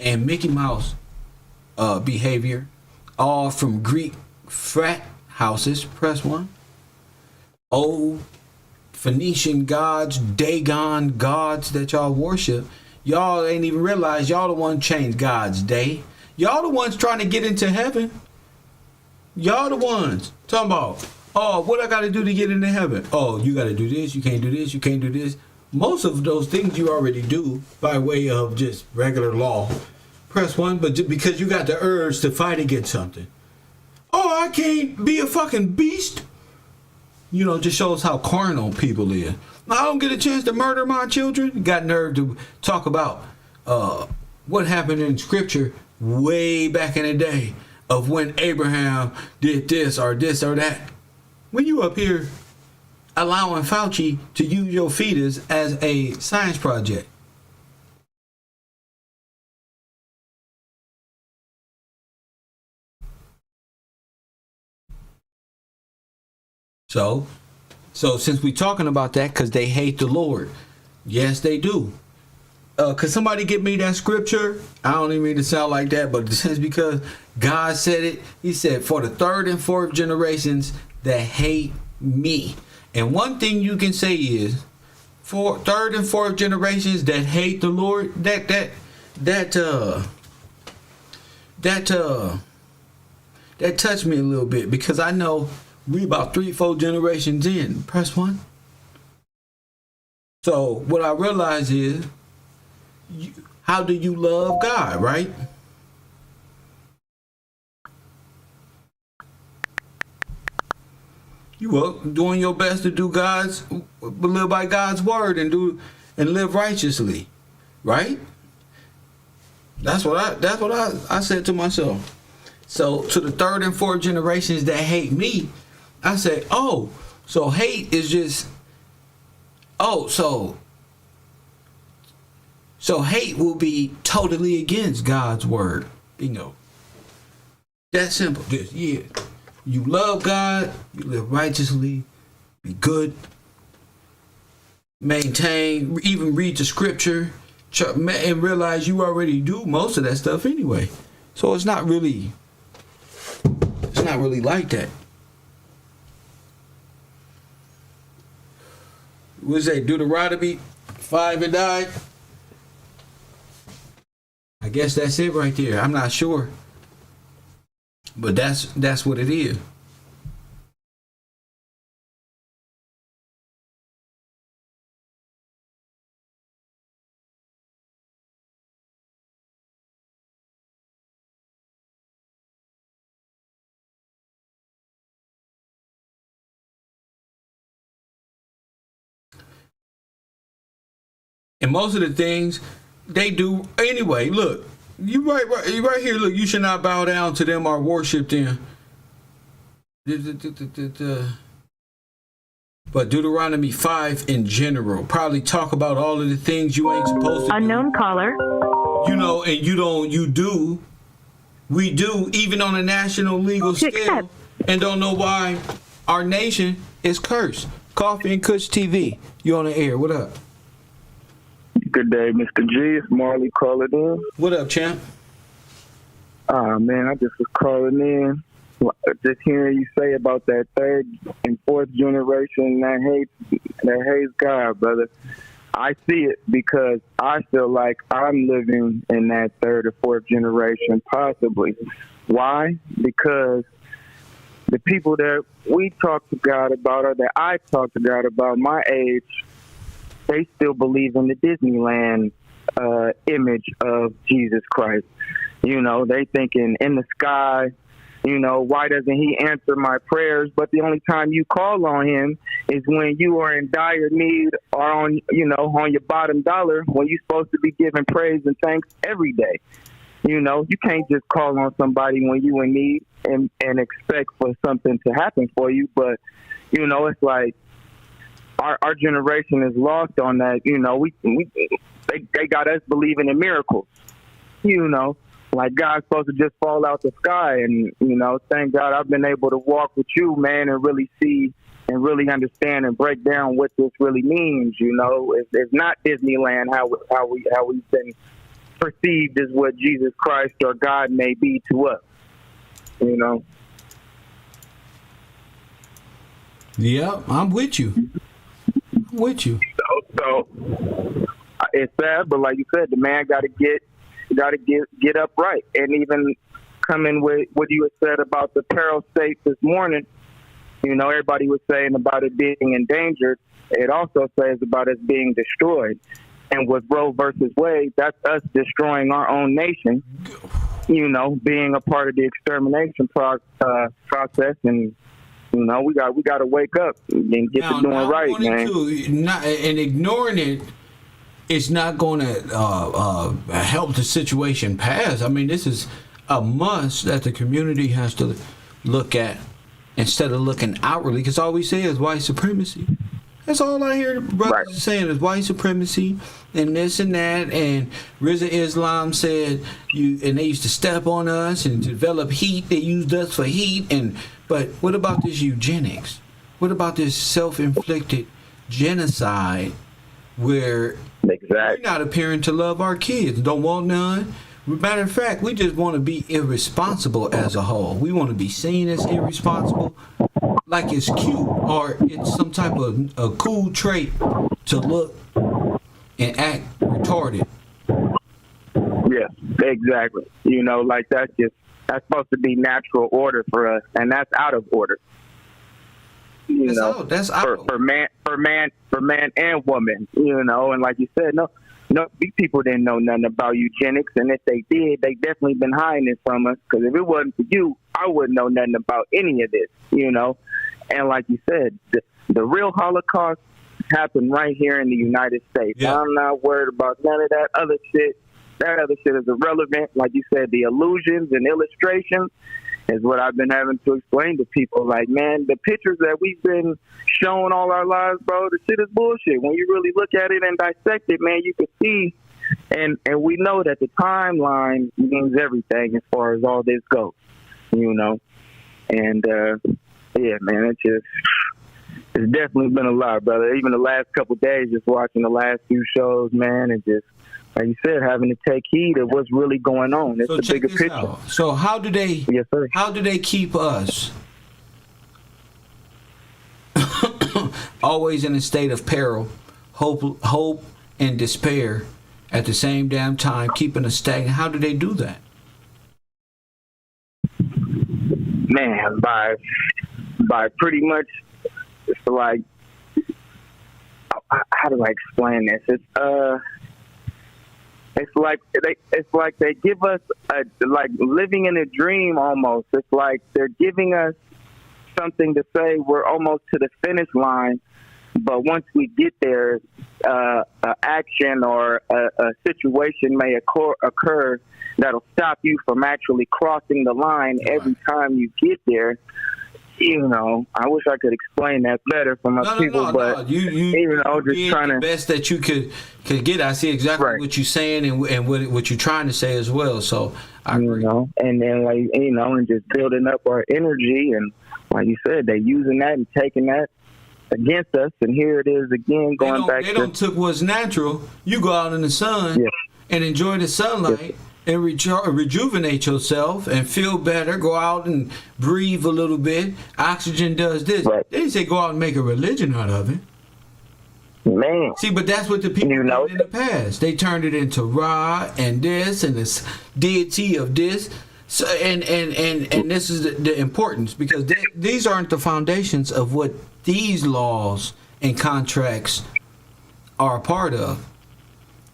and Mickey Mouse behavior, all from Greek frat houses. Press 1. Old Phoenician gods, Dagon gods that y'all worship. Y'all ain't even realize y'all the one changed God's day. Y'all the ones trying to get into heaven. Y'all the ones talking about, oh, what I got to do to get into heaven? Oh, you got to do this. You can't do this. You can't do this. Most of those things you already do by way of just regular law. Press 1, but just because you got the urge to fight against something. Oh, I can't be a fucking beast. You know, just shows how carnal people is. I don't get a chance to murder my children. Got nerve to talk about what happened in scripture way back in the day of when Abraham did this or that. When you up here allowing Fauci to use your fetus as a science project. So So since we talking about that, because they hate the Lord, yes, they do. Could somebody give me that scripture? I don't even mean to sound like that, but it's because God said it. He said, for the third and fourth generations that hate me. And one thing you can say is, for third and fourth generations that hate the Lord, that touched me a little bit, because I know we about 3-4 generations in. Press 1. So what I realize is, how do you love God, right? You are doing your best to do live by God's word and live righteously, right? That's what I said to myself. So to the third and fourth generations that hate me, I say, oh, so hate is just, so hate will be totally against God's word. Bingo. That simple. Just, yeah. You love God, you live righteously, be good, maintain, even read the scripture, and realize you already do most of that stuff anyway. So it's not really like that. What is that? Deuteronomy 5:9. I guess that's it right there. I'm not sure. But that's what it is. And most of the things they do anyway. Look, you right here. Look, you should not bow down to them or worship them. But Deuteronomy 5 in general probably talk about all of the things you ain't supposed to Unknown do. caller. You know, and we do, even on a national legal scale, and don't know why our nation is cursed. Coffee and Kush TV. You on the air. What up? Good day, Mr. G. It's Marley calling in. What up, champ? Man, I just was calling in. Just hearing you say about that third and fourth generation that hates God, brother. I see it because I feel like I'm living in that third or fourth generation, possibly. Why? Because the people that we talk to God about, or that I talk to God about, my age, they still believe in the Disneyland image of Jesus Christ. You know, they thinking in the sky, you know, why doesn't he answer my prayers? But the only time you call on him is when you are in dire need or on your bottom dollar, when you're supposed to be giving praise and thanks every day. You know, you can't just call on somebody when you in need and expect for something to happen for you. But, you know, it's like, Our generation is lost on that. You know, they got us believing in miracles. You know, like God's supposed to just fall out the sky. And, you know, thank God I've been able to walk with you, man, and really see and really understand and break down what this really means. You know, it's not Disneyland how we've been perceived as what Jesus Christ or God may be to us. You know. Yeah, I'm with you. With you. So it's sad, but like you said, the man got to get up right. And even coming with what you had said about the peril state this morning, you know, everybody was saying about it being endangered. It also says about us being destroyed. And with Roe versus Wade, that's us destroying our own nation. You know, being a part of the extermination process. And you know, we got to wake up and get to doing right, man. And ignoring it is not going to help the situation pass. I mean, this is a must that the community has to look at instead of looking outwardly, because all we say is white supremacy. That's all I hear brothers saying is white supremacy and this and that. And Rizza Islam said and they used to step on us and develop heat. They used us for heat. But what about this eugenics? What about this self-inflicted genocide where we're not appearing to love our kids, don't want none? Matter of fact, we just want to be irresponsible as a whole. We want to be seen as irresponsible, like it's cute or it's some type of a cool trait to look and act retarded. Yeah, exactly. You know, like that's supposed to be natural order for us, and that's out of order. That's out for man and woman. You know, and like you said, no, these people didn't know nothing about eugenics, and if they did, they definitely been hiding it from us. Because if it wasn't for you, I wouldn't know nothing about any of this. You know, and like you said, the real Holocaust happened right here in the United States. Yeah. I'm not worried about none of that other shit. That other shit is irrelevant. Like you said, the illusions and illustrations is what I've been having to explain to people. Like, man, the pictures that we've been showing all our lives, bro, the shit is bullshit. When you really look at it and dissect it, man, you can see, and we know that the timeline means everything as far as all this goes, you know. And, yeah, man, it's definitely been a lot, brother. Even the last couple of days, just watching the last few shows, man, and just, like you said, having to take heed of what's really going on. It's the bigger picture. Out. So how do they? Yes, sir. How do they keep us always in a state of peril, hope, and despair at the same damn time, keeping us stagnant? How do they do that? Man, by pretty much, it's like, how do I explain this? It's like they give us like living in a dream almost. It's like they're giving us something to say we're almost to the finish line, but once we get there, an action or a situation may occur that'll stop you from actually crossing the line every time you get there. You know, I wish I could explain that better for my people, but you know, just trying the best that you could get. I see exactly what you're saying and what you're trying to say as well. So I agree. You know, and then like and just building up our energy, and like you said, they using that and taking that against us, and here it is again going back. They don't took what's natural. You go out in the sun and enjoy the sunlight. And rejuvenate yourself and feel better. Go out and breathe a little bit. Oxygen does this. Right. They didn't say go out and make a religion out of it. Man. See, but that's what the people did in the past. They turned it into Ra and this and this deity of this. So and this is the importance, because these aren't the foundations of what these laws and contracts are a part of.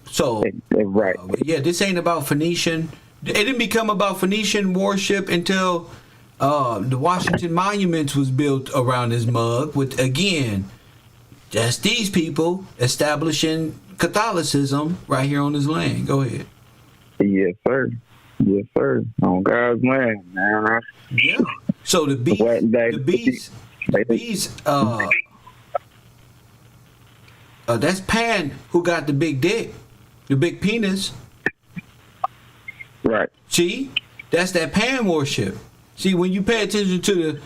So, this ain't about Phoenician. It didn't become about Phoenician worship until the Washington Monuments was built around this mug. With, again, just these people establishing Catholicism right here on this land. Go ahead. Yes, sir. Yes, sir. On God's land, man. Yeah. So the bees, that's Pan who got the big dick. The big penis. Right. See? That's that Pan worship. See, when you pay attention to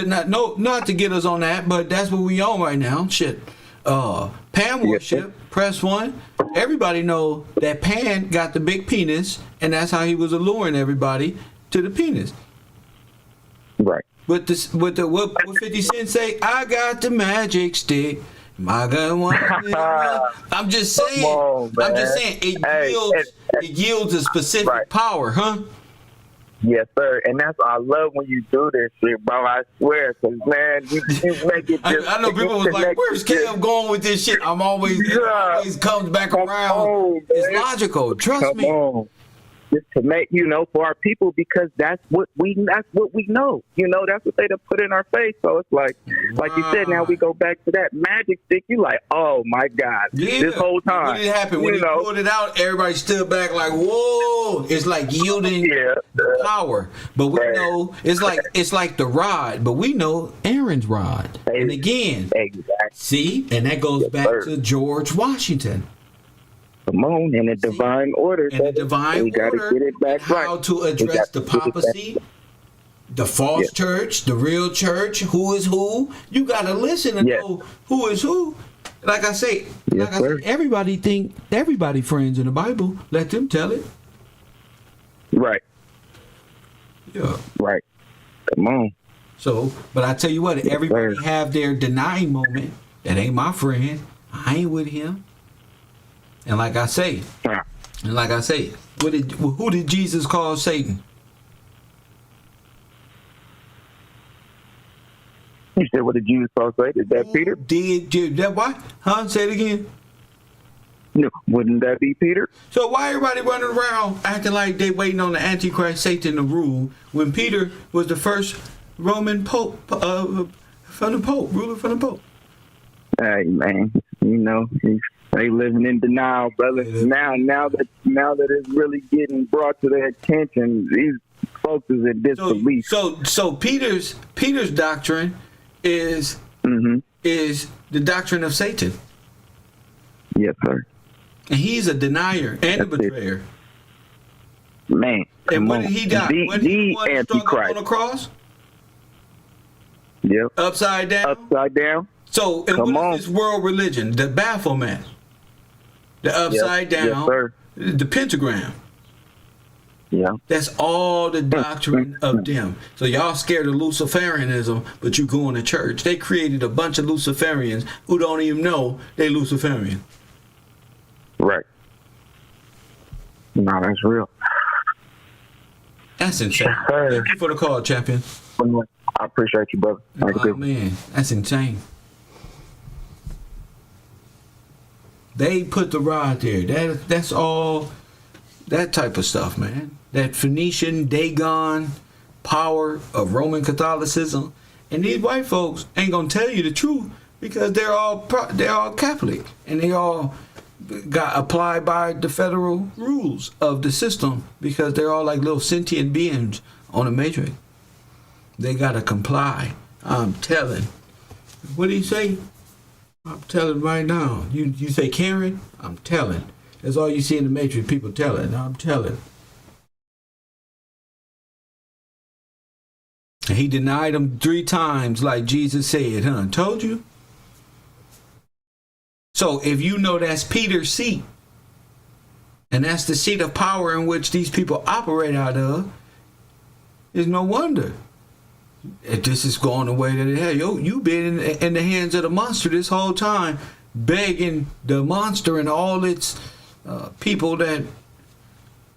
not to get us on that, but that's what we on right now. Shit. Pan worship, press 1. Everybody know that Pan got the big penis, and that's how he was alluring everybody to the penis. Right. What 50 Cent say? I got the magic stick. My God, I'm just saying. It yields a specific power, huh? Yes, sir. And that's why I love when you do this shit, bro. I swear, because man, you make it. I know people was like, "Where's Kev going with this shit?" It always comes back around. It's logical. Trust me. Just to make, for our people, because that's what we know. That's what they done put in our face. So it's like you said, now we go back to that magic stick. You like, oh my God, this whole time. What did happen? When he pulled it out, everybody stood back like, whoa. It's like yielding power. But we know it's like the rod, but we know Aaron's rod. And again, see, and that goes back to George Washington. Come on, in a divine order. In a divine order. We got to get it back right. How to address the papacy, the false church, the real church, who is who. You got to listen and know who is who. Like I say, everybody think everybody friends in the Bible. Let them tell it. Right. Yeah. Right. Come on. So, but I tell you what, everybody have their denying moment. That ain't my friend. I ain't with him. And like I say, who did Jesus call Satan? You said, what did Jesus call Satan? Is that Peter? Did that what? Huh? Say it again. No, wouldn't that be Peter? So why everybody running around acting like they waiting on the Antichrist Satan to rule when Peter was the first Roman Pope ruler from the Pope? Hey man, you know they living in denial, brother. Now that it's really getting brought to their attention, these folks is in disbelief. So Peter's doctrine is the doctrine of Satan. Yes, sir. And he's a denier and a betrayer. Man, and when did he die? When he Antichrist on the cross? Yep. Upside down. Upside down. So, and what is this world religion? The Baphomet, the upside down, the pentagram. Yeah. That's all the doctrine of them. So y'all scared of Luciferianism, but you going to church. They created a bunch of Luciferians who don't even know they Luciferian. Right. No, that's real. That's insane. Thank you for the call, champion. I appreciate you, brother. Oh, man, that's insane. They put the rod there. That's all that type of stuff, man. That Phoenician, Dagon power of Roman Catholicism. And these white folks ain't going to tell you the truth because they're all Catholic. And they all got applied by the federal rules of the system because they're all like little sentient beings on a matrix. They got to comply. I'm telling. What do you say? I'm telling right now. You say Karen? I'm telling. That's all you see in the Matrix, people telling. I'm telling. And he denied him 3 times like Jesus said, huh? Told you? So if you know that's Peter's seat, and that's the seat of power in which these people operate out of, it's no wonder. If this is going the way that it has, you've been in the hands of the monster this whole time, begging the monster and all its people that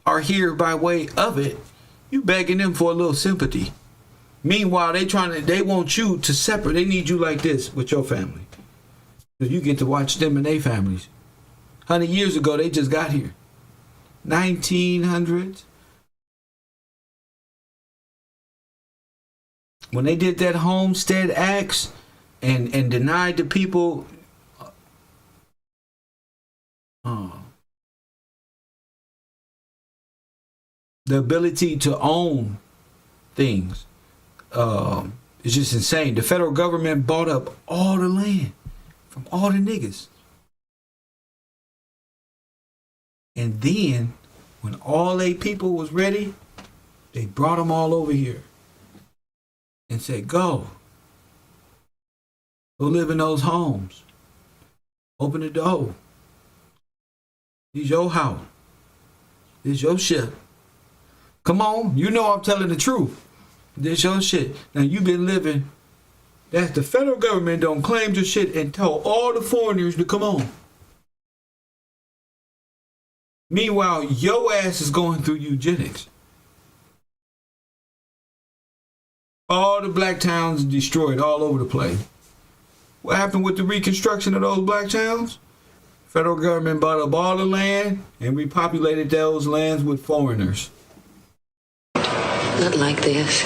are here by way of it. You begging them for a little sympathy. Meanwhile, they want you to separate. They need you like this with your family, so you get to watch them and their families. 100 years ago, they just got here. 1900s. When they did that Homestead Acts and denied the people the ability to own things, it's just insane. The federal government bought up all the land from all the niggas. And then, when all they people was ready, they brought them all over here. And said, go live in those homes. Open the door. This your house. This your shit. Come on, you know I'm telling the truth. This your shit. Now you been living. That's the federal government don't claim your shit and tell all the foreigners to come on. Meanwhile, your ass is going through eugenics. All the black towns destroyed all over the place. What happened with the reconstruction of those black towns? Federal government bought up all the land and repopulated those lands with foreigners. Not like this.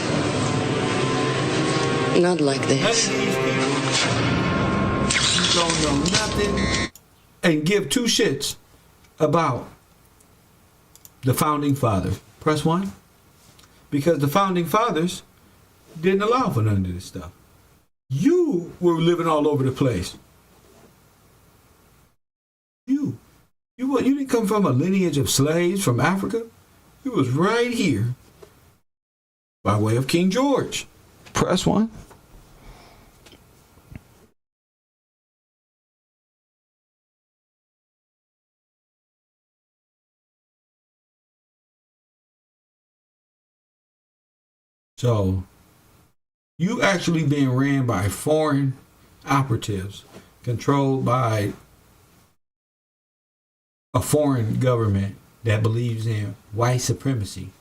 Not like this. None of these people don't know nothing and give 2 shits about the founding fathers. Press 1. Because the founding fathers didn't allow for none of this stuff. You were living all over the place. You didn't come from a lineage of slaves from Africa. You was right here by way of King George. Press one. So, you actually being ran by foreign operatives, controlled by a foreign government that believes in white supremacy.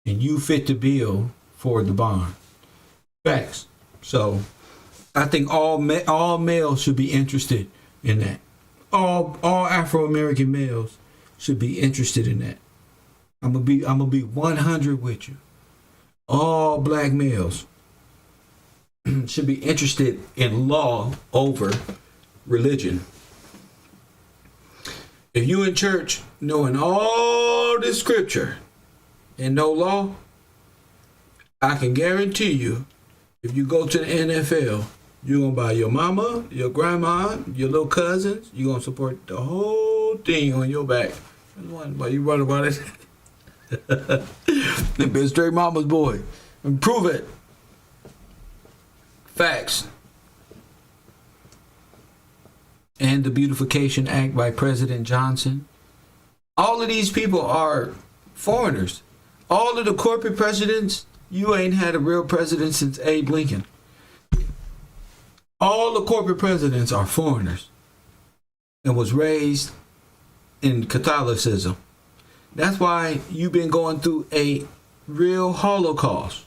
And you fit the bill for the bond. Facts. So, I think all males should be interested in that. All Afro American males should be interested in that. I'm gonna be 100 with you. All black males should be interested in law over religion. If you in church knowing all this scripture and no law, I can guarantee you, if you go to the NFL, you're gonna buy your mama, your grandma, your little cousins. You're gonna support the whole thing on your back. Why you run about it? They been straight mama's boy. And prove it. Facts. And the Beautification Act by President Johnson. All of these people are foreigners. All of the corporate presidents, you ain't had a real president since Abe Lincoln. All the corporate presidents are foreigners and was raised in Catholicism. That's why you've been going through a real Holocaust.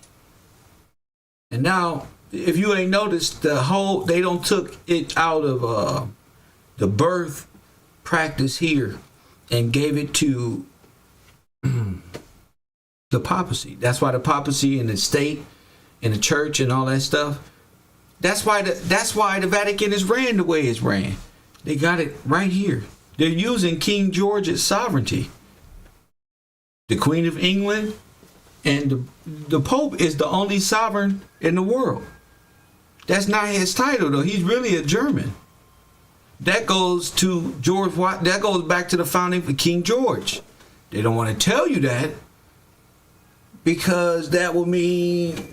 And now, if you ain't noticed, they don't took it out of the birth practice here and gave it to the papacy. That's why the papacy and the state and the church and all that stuff. That's why the Vatican is ran the way it's ran. They got it right here. They're using King George's sovereignty. The Queen of England and the Pope is the only sovereign in the world. That's not his title though. He's really a German. That goes to George. That goes back to the founding of King George. They don't want to tell you that because that will mean,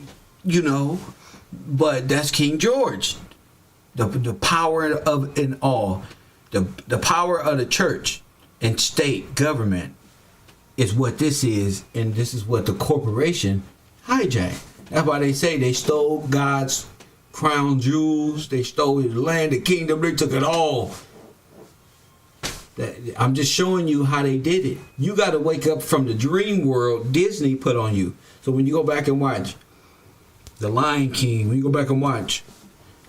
but that's King George. The power of in all, the power of the church and state government is what this is, and this is what the corporation hijacked. That's why they say they stole God's crown jewels, they stole his land, the kingdom, they took it all. I'm just showing you how they did it. You got to wake up from the dream world Disney put on you. So when you go back and watch The Lion King, when you go back and watch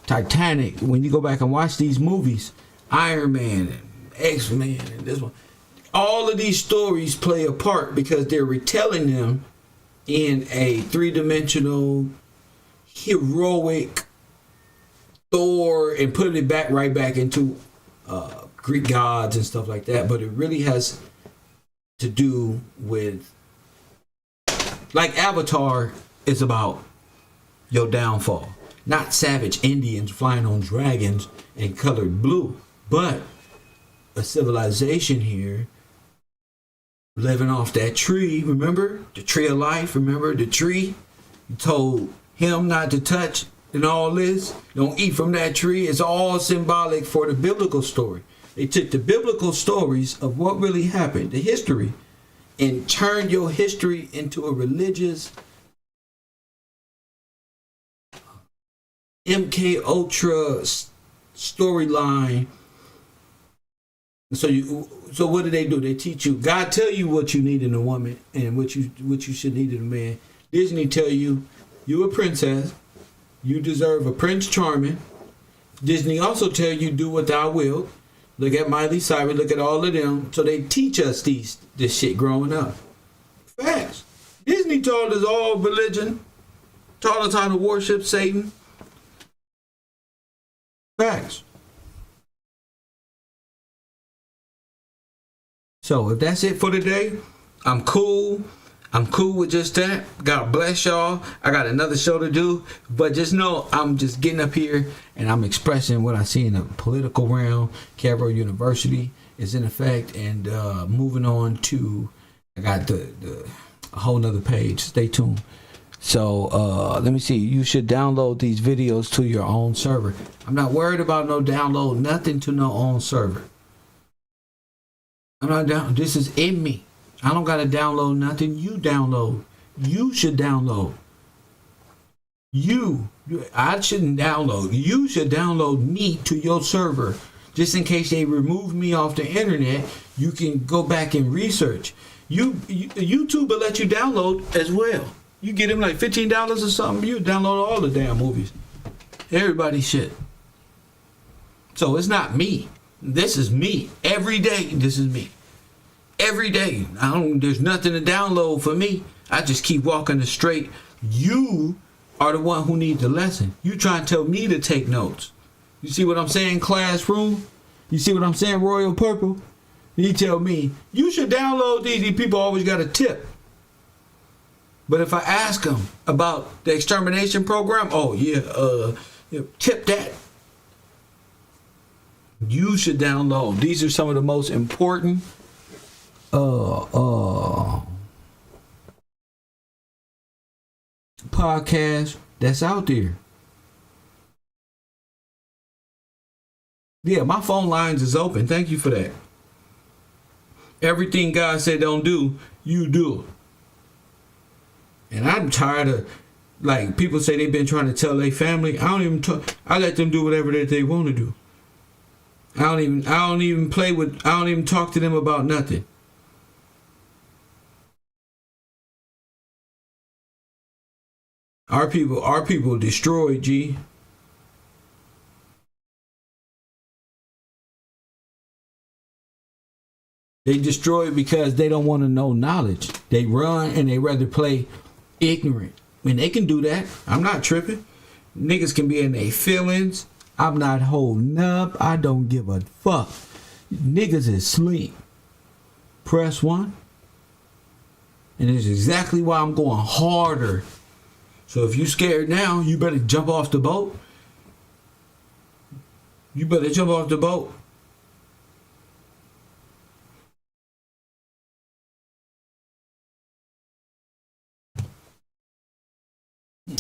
Titanic, when you go back and watch these movies, Iron Man and X-Men and this one, all of these stories play a part because they're retelling them in a three-dimensional, heroic Thor and putting it right back into Greek gods and stuff like that. But it really has to do with, like Avatar is about your downfall. Not savage Indians flying on dragons and colored blue, but a civilization here living off that tree. Remember the tree of life? Remember the tree? You told him not to touch and all this. Don't eat from that tree. It's all symbolic for the biblical story. They took the biblical stories of what really happened, the history, and turned your history into a religious MK Ultra storyline. So what do? They teach you. God tell you what you need in a woman and what you should need in a man. Disney tell you a princess. You deserve a Prince Charming. Disney also tell you do what thou wilt. Look at Miley Cyrus. Look at all of them. So they teach us this shit growing up. Facts. Disney taught us all religion. Taught us how to worship Satan. Facts. So if that's it for today, I'm cool. I'm cool with just that. God bless y'all. I got another show to do, but just know I'm just getting up here and I'm expressing what I see in the political realm. Cairo University is in effect, and moving on to, I got the a whole nother page. Stay tuned. So let me see. You should download these videos to your own server. I'm not worried about no download nothing to no own server. I'm not down. This is in me. I don't gotta download nothing. You download. You should download. I shouldn't download. You should download me to your server. Just in case they remove me off the internet, you can go back and research. YouTube will let you download as well. You get them like $15 or something, you download all the damn movies. Everybody's shit. So it's not me. This is me. Every day, this is me. Every day. There's nothing to download for me. I just keep walking the straight. You are the one who needs the lesson. You try to tell me to take notes. You see what I'm saying, classroom? You see what I'm saying, Royal Purple? He tell me, you should download these. These people always got a tip. But if I ask them about the extermination program, oh yeah, tip that. You should download. These are some of the most important podcasts that's out there. Yeah, my phone lines is open. Thank you for that. Everything God said don't do, you do. And I'm tired of, like, people say they've been trying to tell their family. I don't even talk. I let them do whatever that they want to do. I don't even talk to them about nothing. Our people destroyed, G. They destroy it because they don't want to know knowledge. They run and they rather play ignorant. When they can do that, I'm not tripping. Niggas can be in their feelings. I'm not holding up. I don't give a fuck. Niggas is asleep. Press 1. And it's exactly why I'm going harder. So if you scared now, you better jump off the boat. You better jump off the boat.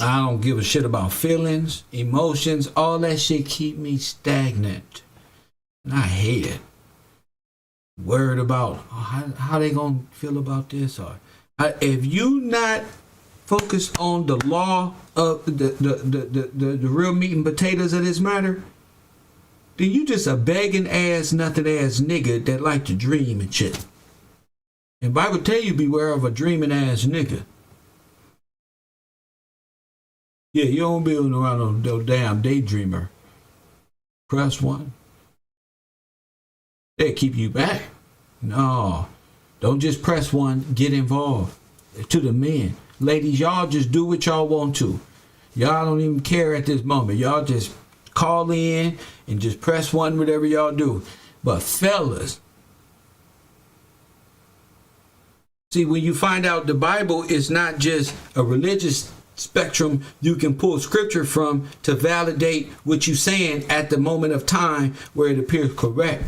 I don't give a shit about feelings, emotions, all that shit keep me stagnant. And I hate it. Worried about how they gonna feel about this, or if you not focused on the law of the real meat and potatoes of this matter, then you just a begging ass, nothing ass nigga that like to dream and shit. And Bible tell you beware of a dreaming ass nigga. Yeah, you don't be around no damn daydreamer. Press 1. They keep you back. No, don't just press 1. Get involved. To the men, ladies, y'all just do what y'all want to. Y'all don't even care at this moment. Y'all just call in and just press 1, whatever y'all do. But fellas, see, when you find out the Bible is not just a religious spectrum you can pull scripture from to validate what you're saying at the moment of time where it appears correct.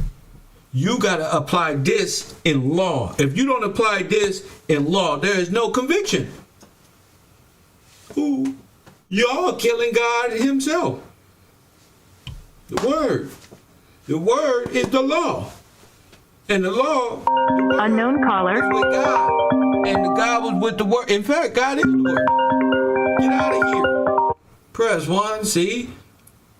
You got to apply this in law. If you don't apply this in law, there is no conviction. Ooh, y'all killing God himself. The word is the law. And the law, Unknown caller. is with God. And the God was with the word. In fact, God is the word. Get out of here. Press 1, see?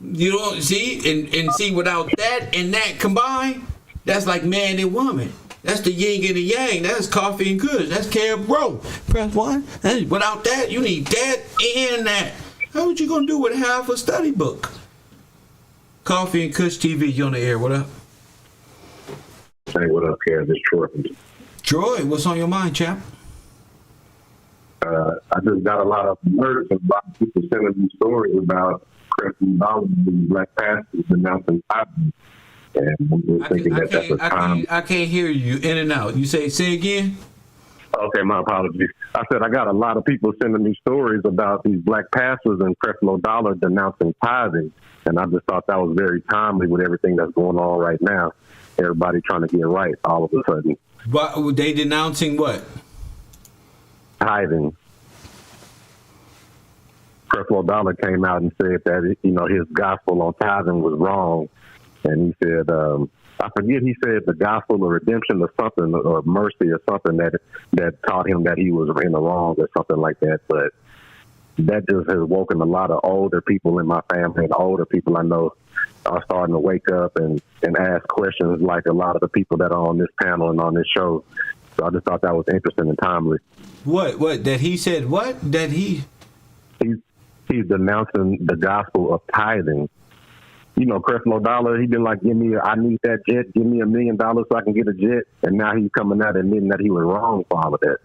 You don't see? And see, without that and that combined, that's like man and woman. That's the yin and the yang. That's coffee and kush. That's Cab Bro. Press 1. Without that, you need that and that. How what you gonna do with half a study book? Coffee and Kush TV, you on the air. What up? Hey, what up, Kev? It's Troy. Troy, what's on your mind, chap? I just got a lot of words and a lot of people sending me stories about Crefton Dollar and Black pastors announcing tithing. And I'm just thinking that's a time. I can't hear you in and out. You say again? Okay, my apologies. I said I got a lot of people sending me stories about these black pastors and Crefton Dollar denouncing tithing. And I just thought that was very timely with everything that's going on right now. Everybody trying to get right all of a sudden. But they denouncing what? tithing. Creflo Dollar came out and said that, you know, his gospel on tithing was wrong. And he said, I forget, he said the gospel of redemption or something, or mercy or something that taught him that he was in the wrong or something like that. But that just has woken a lot of older people in my family, and older people I know are starting to wake up and ask questions like a lot of the people that are on this panel and on this show. So I just thought that was interesting and timely. What? That he said what? That he's denouncing the gospel of tithing. You know, Creflo Dollar, he been like, I need that jet, give me $1 million so I can get a jet. And now he's coming out admitting that he was wrong for all of that.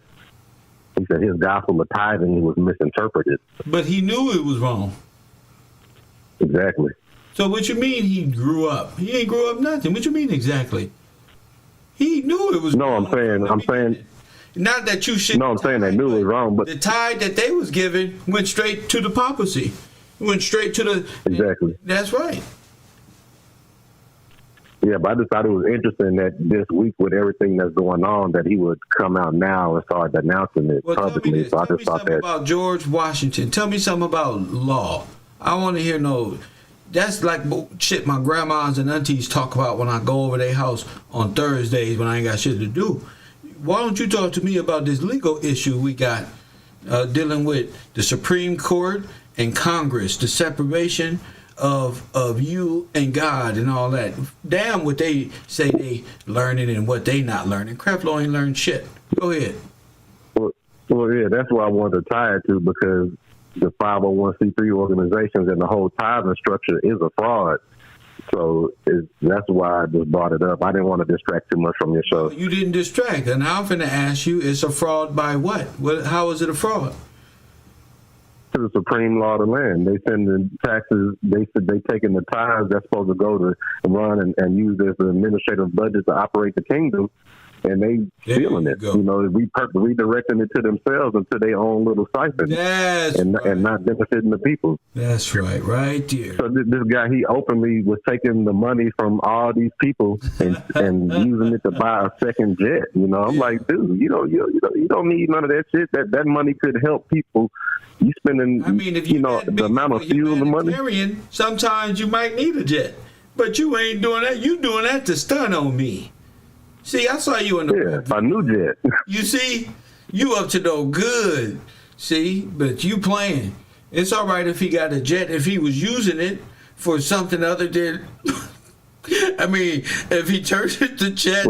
He said his gospel of tithing was misinterpreted. But he knew it was wrong. Exactly. So what you mean he grew up? He ain't grew up nothing. What you mean exactly? He knew it was wrong. I'm saying not that you should. No, I'm saying they knew it was wrong, but the tithe that they was given went straight to the papacy. Went straight to the. Exactly. That's right. Yeah, but I just thought it was interesting that this week with everything that's going on, that he would come out now and start denouncing it publicly. So I just thought that about George Washington. Tell me something about law. I want to hear That's like shit my grandmas and aunties talk about when I go over their house on Thursdays when I ain't got shit to do. Why don't you talk to me about this legal issue we got dealing with the Supreme Court and Congress, the separation of you and God and all that. Damn what they say they learning and what they not learning. Creflo ain't learned shit. Go ahead. Well, yeah, that's why I wanted to tie it to, because the 501c3 organizations and the whole tithing structure is a fraud. So that's why I just brought it up. I didn't want to distract too much from your show. You didn't distract. And now I'm finna ask you, it's a fraud by what? How is it a fraud? To the supreme law of the land. They send the taxes, they taking the tithes that's supposed to go to run and use as an administrative budget to operate the kingdom, and they stealing it. You know, redirecting it to themselves into their own little siphon. And not benefiting the people. That's right there. So this guy, he openly was taking the money from all these people and using it to buy a second jet. You know, I'm like, dude, you don't need none of that shit. That money could help people. You spending, if you know, the amount of fuel and money. Sometimes you might need a jet, but you ain't doing that. You doing that to stun on me. See, I saw you in the a new jet. You see, you up to no good. See, but you playing. It's all right if he got a jet if he was using it for something other than. If he turned the jet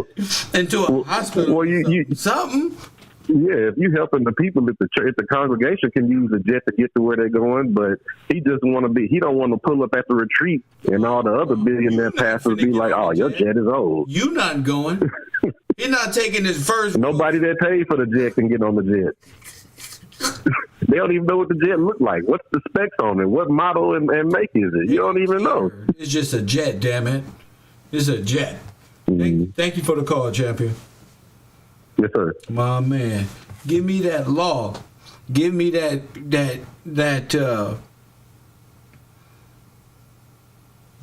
into a hospital, something. Yeah, if you helping the people, if the congregation can use a jet to get to where they're going, but he just he don't want to pull up at the retreat and all the other billionaire pastors be like, oh, your jet is old. You not going. You're not taking his first. Nobody that paid for the jet can get on the jet. They don't even know what the jet look like. What's the specs on it? What model and make is it? You don't even know. It's just a jet, damn it. It's a jet. Thank you for the call, champion. Yes, sir. My man, give me that law. Give me that.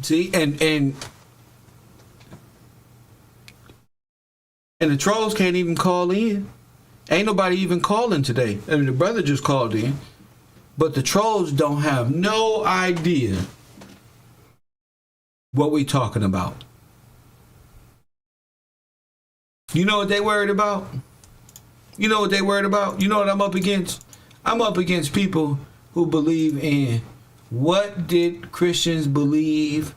See, and the trolls can't even call in. Ain't nobody even calling today. The brother just called in, but the trolls don't have no idea what we talking about. You know what they worried about? You know what they worried about? You know what I'm up against? I'm up against people who believe in what did Christians believe?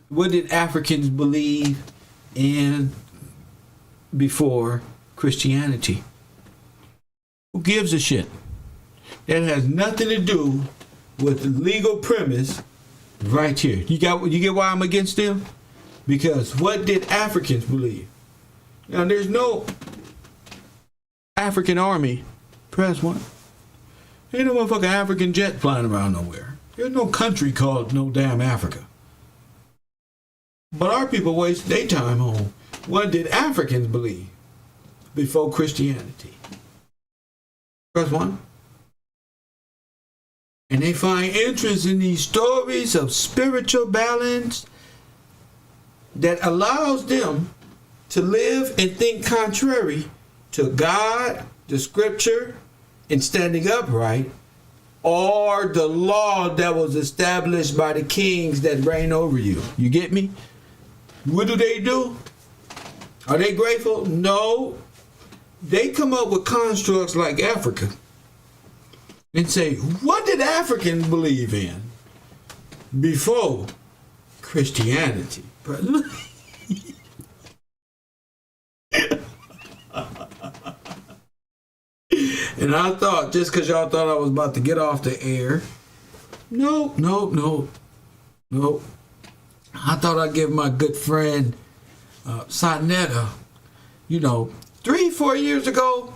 What did Africans believe in before Christianity? Who gives a shit? That has nothing to do with the legal premise right here. You get why I'm against them? Because what did Africans believe? Now, there's no African army. Press 1. Ain't no motherfucking African jet flying around nowhere. There's no country called no damn Africa. But our people waste their time on what did Africans believe before Christianity. Press 1. And they find interest in these stories of spiritual balance that allows them to live and think contrary to God the scripture and standing upright, or the law that was established by the kings that reign over you. You get me? What do? Are they grateful? No. They come up with constructs like Africa and say, what did Africans believe in before Christianity? And I thought, just because y'all thought I was about to get off the air, no. I thought I'd give my good friend Sonetta, 3-4 years ago,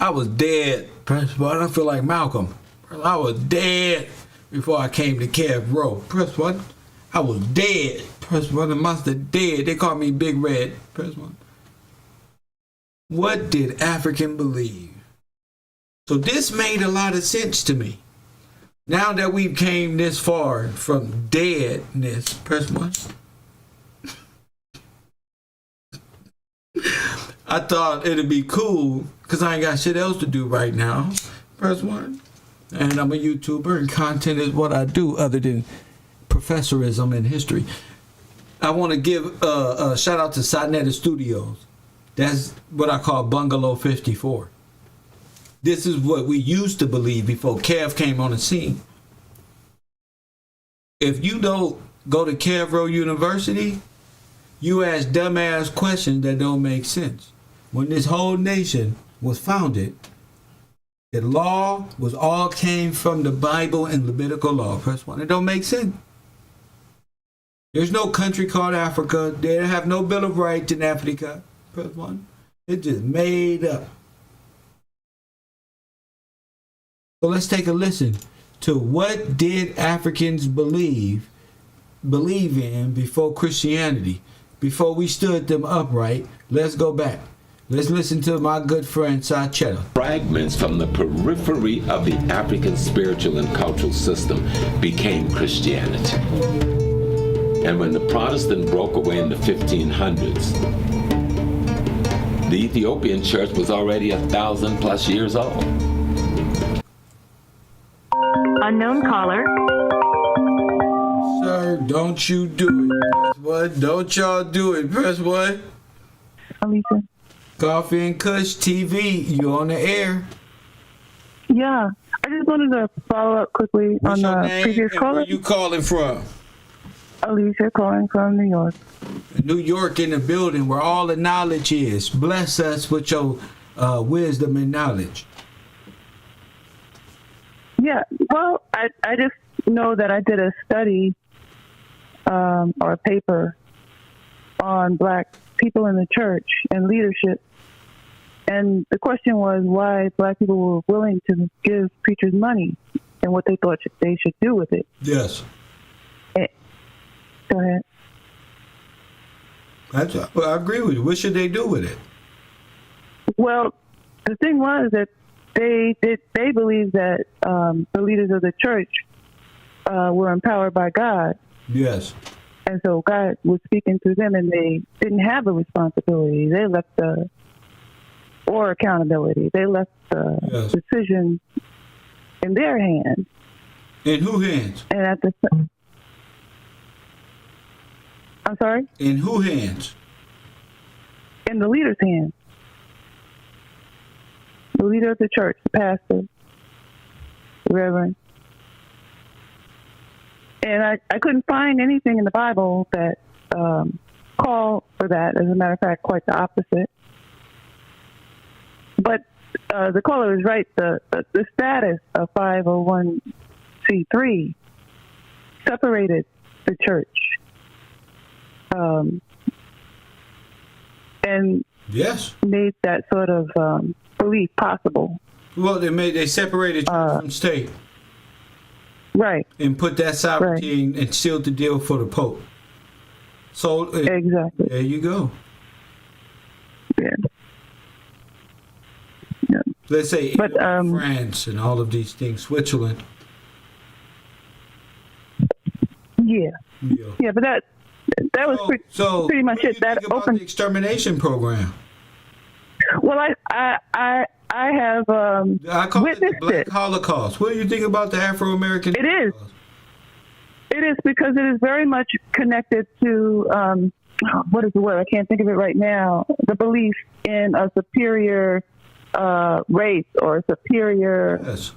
I was dead. Press one. I feel like Malcolm. I was dead before I came to Kev Row. Press one. I was dead. Press one. The monster dead. They call me Big Red. Press one. What did African believe? So this made a lot of sense to me. Now that we've came this far from deadness, press one. I thought it'd be cool because I ain't got shit else to do right now. Press one. And I'm a YouTuber and content is what I do other than professorism in history. I want to give a shout out to Sonetta Studios. That's what I call Bungalow 54. This is what we used to believe before Kev came on the scene. If you don't go to Kev Row University, you ask dumbass questions that don't make sense. When this whole nation was founded, the law was all came from the Bible and Levitical law. Press one. It don't make sense. There's no country called Africa. They have no Bill of Rights in Africa. Press one. It just made up. So let's take a listen to what did Africans believe in before Christianity, before we stood them upright. Let's go back. Let's listen to my good friend Sachetta. Fragments from the periphery of the African spiritual and cultural system became Christianity. And when the Protestant broke away in the 1500s, the Ethiopian church was already 1,000+ years old. Unknown caller. Sir, don't you do it. Press one. Don't y'all do it. Press one. Alicia. Coffee and Kush TV. You on the air. Yeah. I just wanted to follow up quickly What's on your the name previous and caller. where you calling from? Alicia calling from New York. New York in the building where all the knowledge is. Bless us with your wisdom and knowledge. Yeah, well, I just know that I did a study or a paper on Black people in the church and leadership. And the question was why Black people were willing to give preachers money and what they thought they should do with it. Yes. Go ahead. I agree with you. What should they do with it? Well, the thing was that they believed that the leaders of the church were empowered by God. Yes. And so God was speaking through them, and they didn't have a responsibility. They left or accountability. They left the decision in their hands. In whose hands? And at the I'm sorry? In whose hands? In the leader's hands. The leader of the church, the pastor, the reverend. And I couldn't find anything in the Bible that called for that. As a matter of fact, quite the opposite. But the caller is right. The status of 501c3 separated the church. And yes, made that sort of belief possible. Well, they separated church from state, right? And put that sovereignty and sealed the deal for the Pope. So exactly, there you go. Yeah. Let's say but, France and all of these things, Switzerland. Yeah, but that was pretty much it. That opened the extermination program. Well, I I have I call it the witnessed Black it. Holocaust. What do you think about the Afro-American? It is. It is because it is very much connected to, what is the word? I can't think of it right now. The belief in a superior race or a superior, Yes.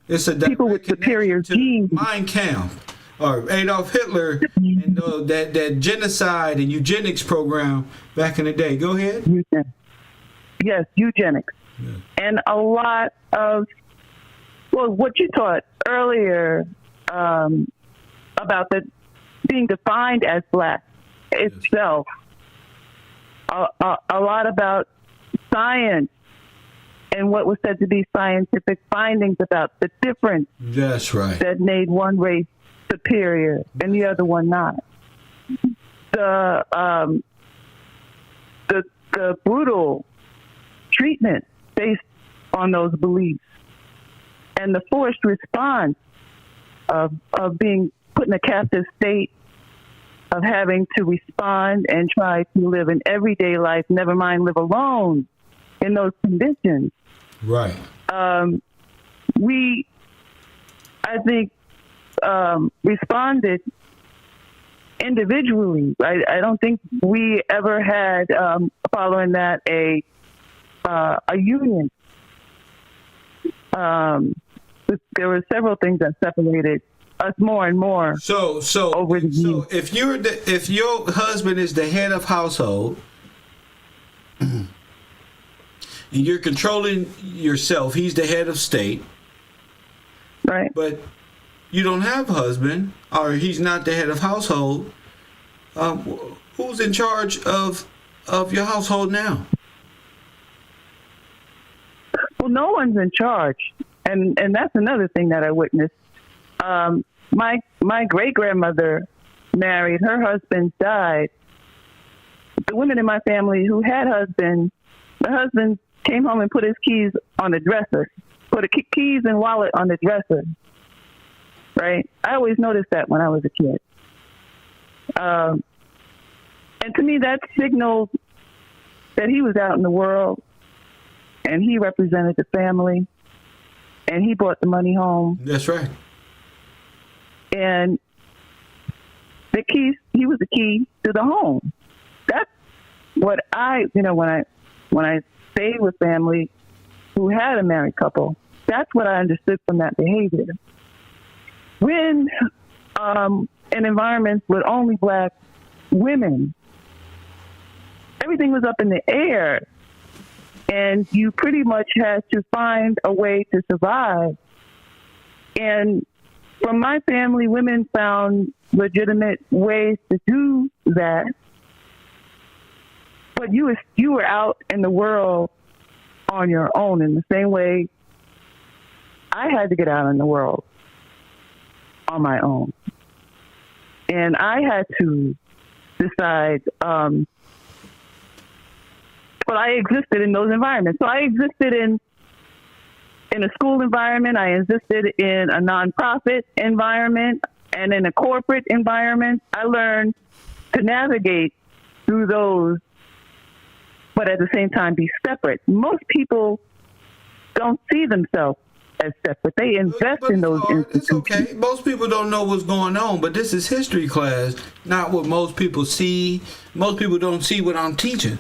It's a people with superior genes. Mein Kampf or Adolf Hitler and that genocide and eugenics program back in the day. Go ahead. Yes, eugenics. Yeah. And a lot of, well, what you taught earlier about the being defined as Black itself, a lot about science and what was said to be scientific findings about the difference. That's right. That made one race superior and the other one not. The brutal treatment based on those beliefs and the forced response of being put in a captive state, of having to respond and try to live an everyday life, never mind live alone in those conditions. Right. We, I think, responded individually. I don't think we ever had, following that, a union. There were several things that separated us more and more. So if your husband is the head of household and you're controlling yourself, he's the head of state, right? But you don't have a husband, or he's not the head of household. Who's in charge of your household now? Well, no one's in charge, and that's another thing that I witnessed. My great grandmother married. Her husband died. The women in my family who had husbands, the husband came home and put his keys on the dresser, put the keys and wallet on the dresser. Right? I always noticed that when I was a kid. And to me, that signaled that he was out in the world and he represented the family and he brought the money home. That's right. And the keys, he was the key to the home. That's what when I stayed with family who had a married couple, that's what I understood from that behavior. When in environments with only Black women, everything was up in the air, and you pretty much had to find a way to survive. And from my family, women found legitimate ways to do that. But you were out in the world on your own in the same way I had to get out in the world on my own. And I had to decide, but I existed in those environments. So I existed in a school environment, I existed in a nonprofit environment, and in a corporate environment. I learned to navigate through those, but at the same time be separate. Most people don't see themselves as separate. They invest in those institutions. It's okay. Most people don't know what's going on, but this is history class, not what most people see. Most people don't see what I'm teaching.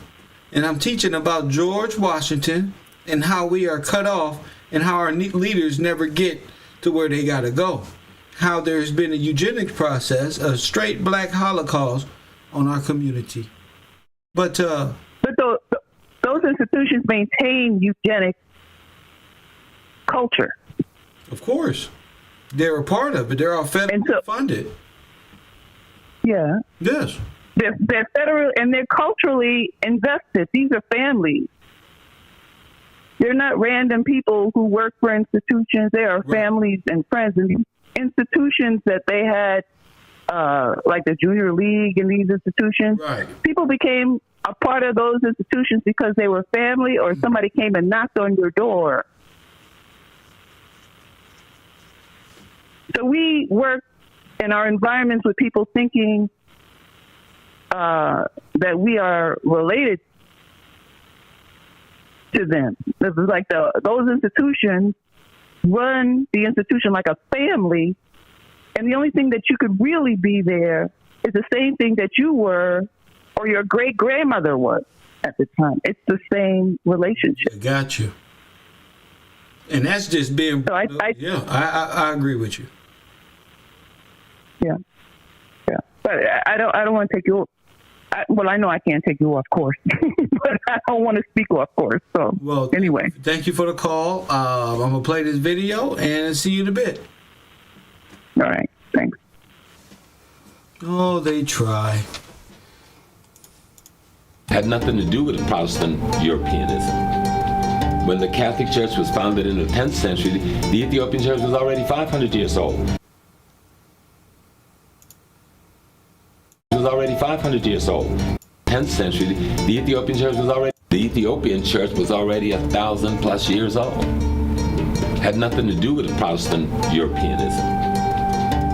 And I'm teaching about George Washington and how we are cut off and how our leaders never get to where they got to go. How there's been a eugenics process, a straight Black Holocaust on our community. But those institutions maintain eugenic culture. Of course. They're a part of it. They're all federally funded. Yeah. Yes. They're federal and they're culturally invested. These are families. They're not random people who work for institutions. They are families and friends. And institutions that they had, like the Junior League and these institutions, people became a part of those institutions because they were family or somebody came and knocked on your door. So we work in our environments with people thinking that we are related to them. It was like those institutions run the institution like a family, and the only thing that you could really be there is the same thing that you were or your great grandmother was at the time. It's the same relationship. I got you. And that's just being. So I agree with you. Yeah. But I don't want to take you. Well, I know I can't take you off course, but I don't want to speak off course. So, well, anyway. Thank you for the call. I'm going to play this video and see you in a bit. All right. Thanks. Oh, they try. Had nothing to do with Protestant Europeanism. When the Catholic Church was founded in the 10th century, the Ethiopian Church was already 500 years old. It was already 500 years old. 10th century, the Ethiopian Church was already 1,000 plus years old. Had nothing to do with Protestant Europeanism.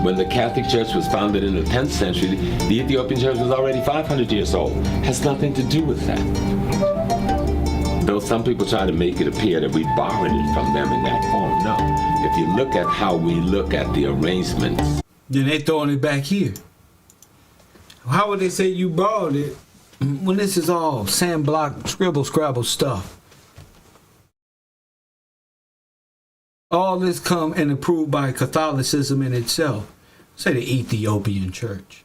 When the Catholic Church was founded in the 10th century, the Ethiopian Church was already 500 years old. Has nothing to do with that. Though some people try to make it appear that we borrowed it from them in that form, no. If you look at how we look at the arrangements, then they throwing it back here. How would they say you borrowed it when this is all sandblock, scribble, scrabble stuff? All this come and approved by Catholicism in itself. Say the Ethiopian Church.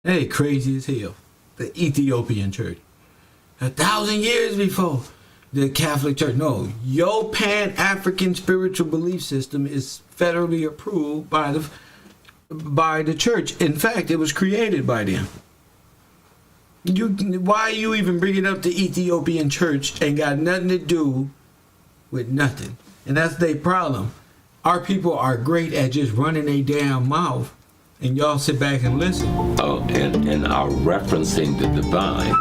Hey, crazy as hell. The Ethiopian Church. 1,000 years before the Catholic Church. No, your Pan-African spiritual belief system is federally approved by the church. In fact, it was created by them. Why you even bringing up the Ethiopian Church ain't got nothing to do with nothing. And that's their problem. Our people are great at just running a damn mouth, and y'all sit back and listen. And are referencing the divine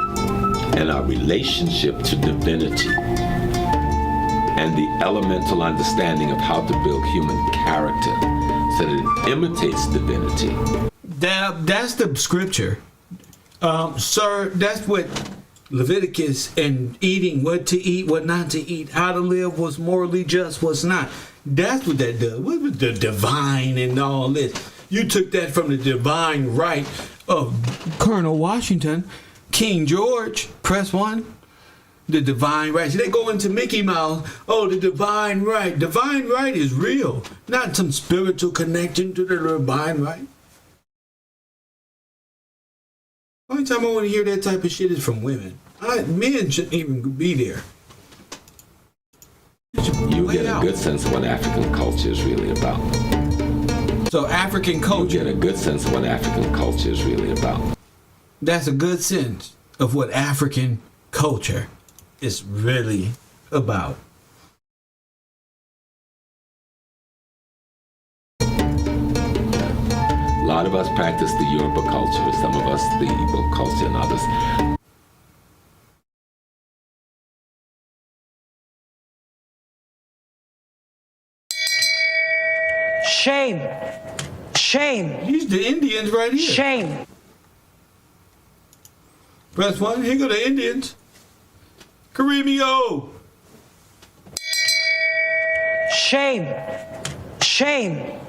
and our relationship to divinity and the elemental understanding of how to build human character so that it imitates divinity. That's the scripture. Sir, that's what Leviticus and eating, what to eat, what not to eat, how to live, what's morally just, what's not. That's what that does. What was the divine and all this? You took that from the divine right of Colonel Washington, King George, press 1. The divine right. So they go into Mickey Mouse. Oh, the divine right. Divine right is real, not some spiritual connection to the divine right. Only time I want to hear that type of shit is from women. Men shouldn't even be there. You get a good sense of what African culture is really about. So African culture. You get a good sense of what African culture is really about. That's a good sense of what African culture is really about. A lot of us practice the Yoruba culture, some of us the Igbo culture, and others. Shame. Shame. These the Indians right here. Shame. Press 1. Here go the Indians. Caribio. Shame. Shame.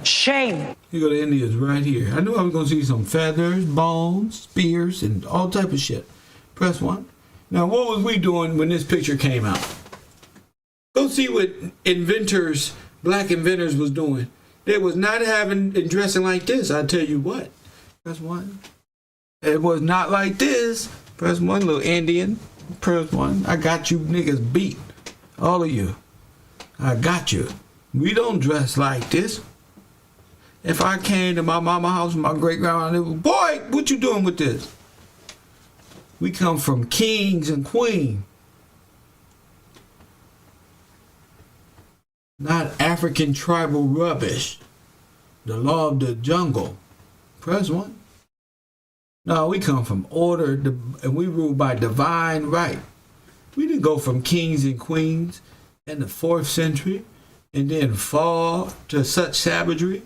Shame. Here go the Indians right here. I knew I was going to see some feathers, bones, spears, and all type of shit. Press 1. Now, what was we doing when this picture came out? Go see what inventors, black inventors was doing. They was not having and dressing like this. I tell you what. Press 1. It was not like this. Press 1, little Indian. Press 1. I got you niggas beat. All of you. I got you. We don't dress like this. If I came to my mama's house, my great grandma, boy, what you doing with this? We come from kings and queens. Not African tribal rubbish. The law of the jungle. Press 1. No, we come from order and we rule by divine right. We didn't go from kings and queens in the 4th century and then fall to such savagery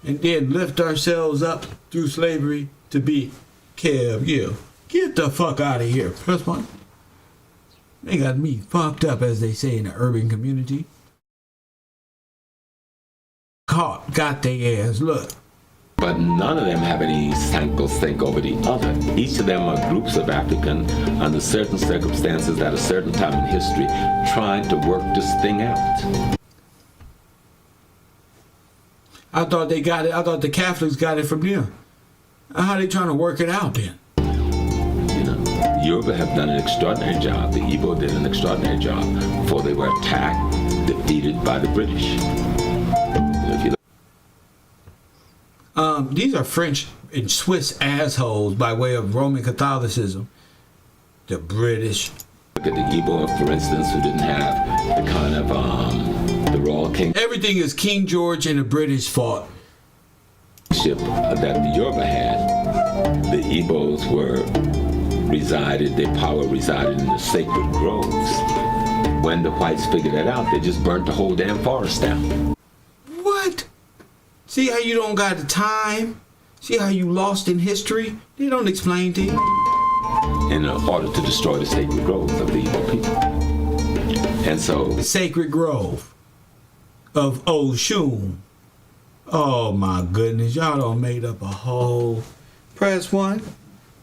and then lift ourselves up through slavery to be Kev. Yeah. Get the fuck out of here. Press 1. They got me fucked up, as they say in the urban community. Caught, got their ass, look. But none of them have any stink over the other. Each of them are groups of African under certain circumstances at a certain time in history trying to work this thing out. I thought they got it. I thought the Catholics got it from them. How are they trying to work it out then? You know, Yoruba have done an extraordinary job. The Igbo did an extraordinary job before they were attacked, defeated by the British. These are French and Swiss assholes by way of Roman Catholicism. The British. Look at the Igbo, for instance, who didn't have the kind of the royal king. Everything is King George and the British fault. That the Yoruba had. The Igbos their power resided in the sacred groves. When the whites figured that out, they just burnt the whole damn forest down. What? See how you don't got the time? See how you lost in history? They don't explain to you. In order to destroy the sacred groves of the Igbo people. And so... The sacred grove of Oshun. Oh my goodness, y'all done made up a whole... Press 1.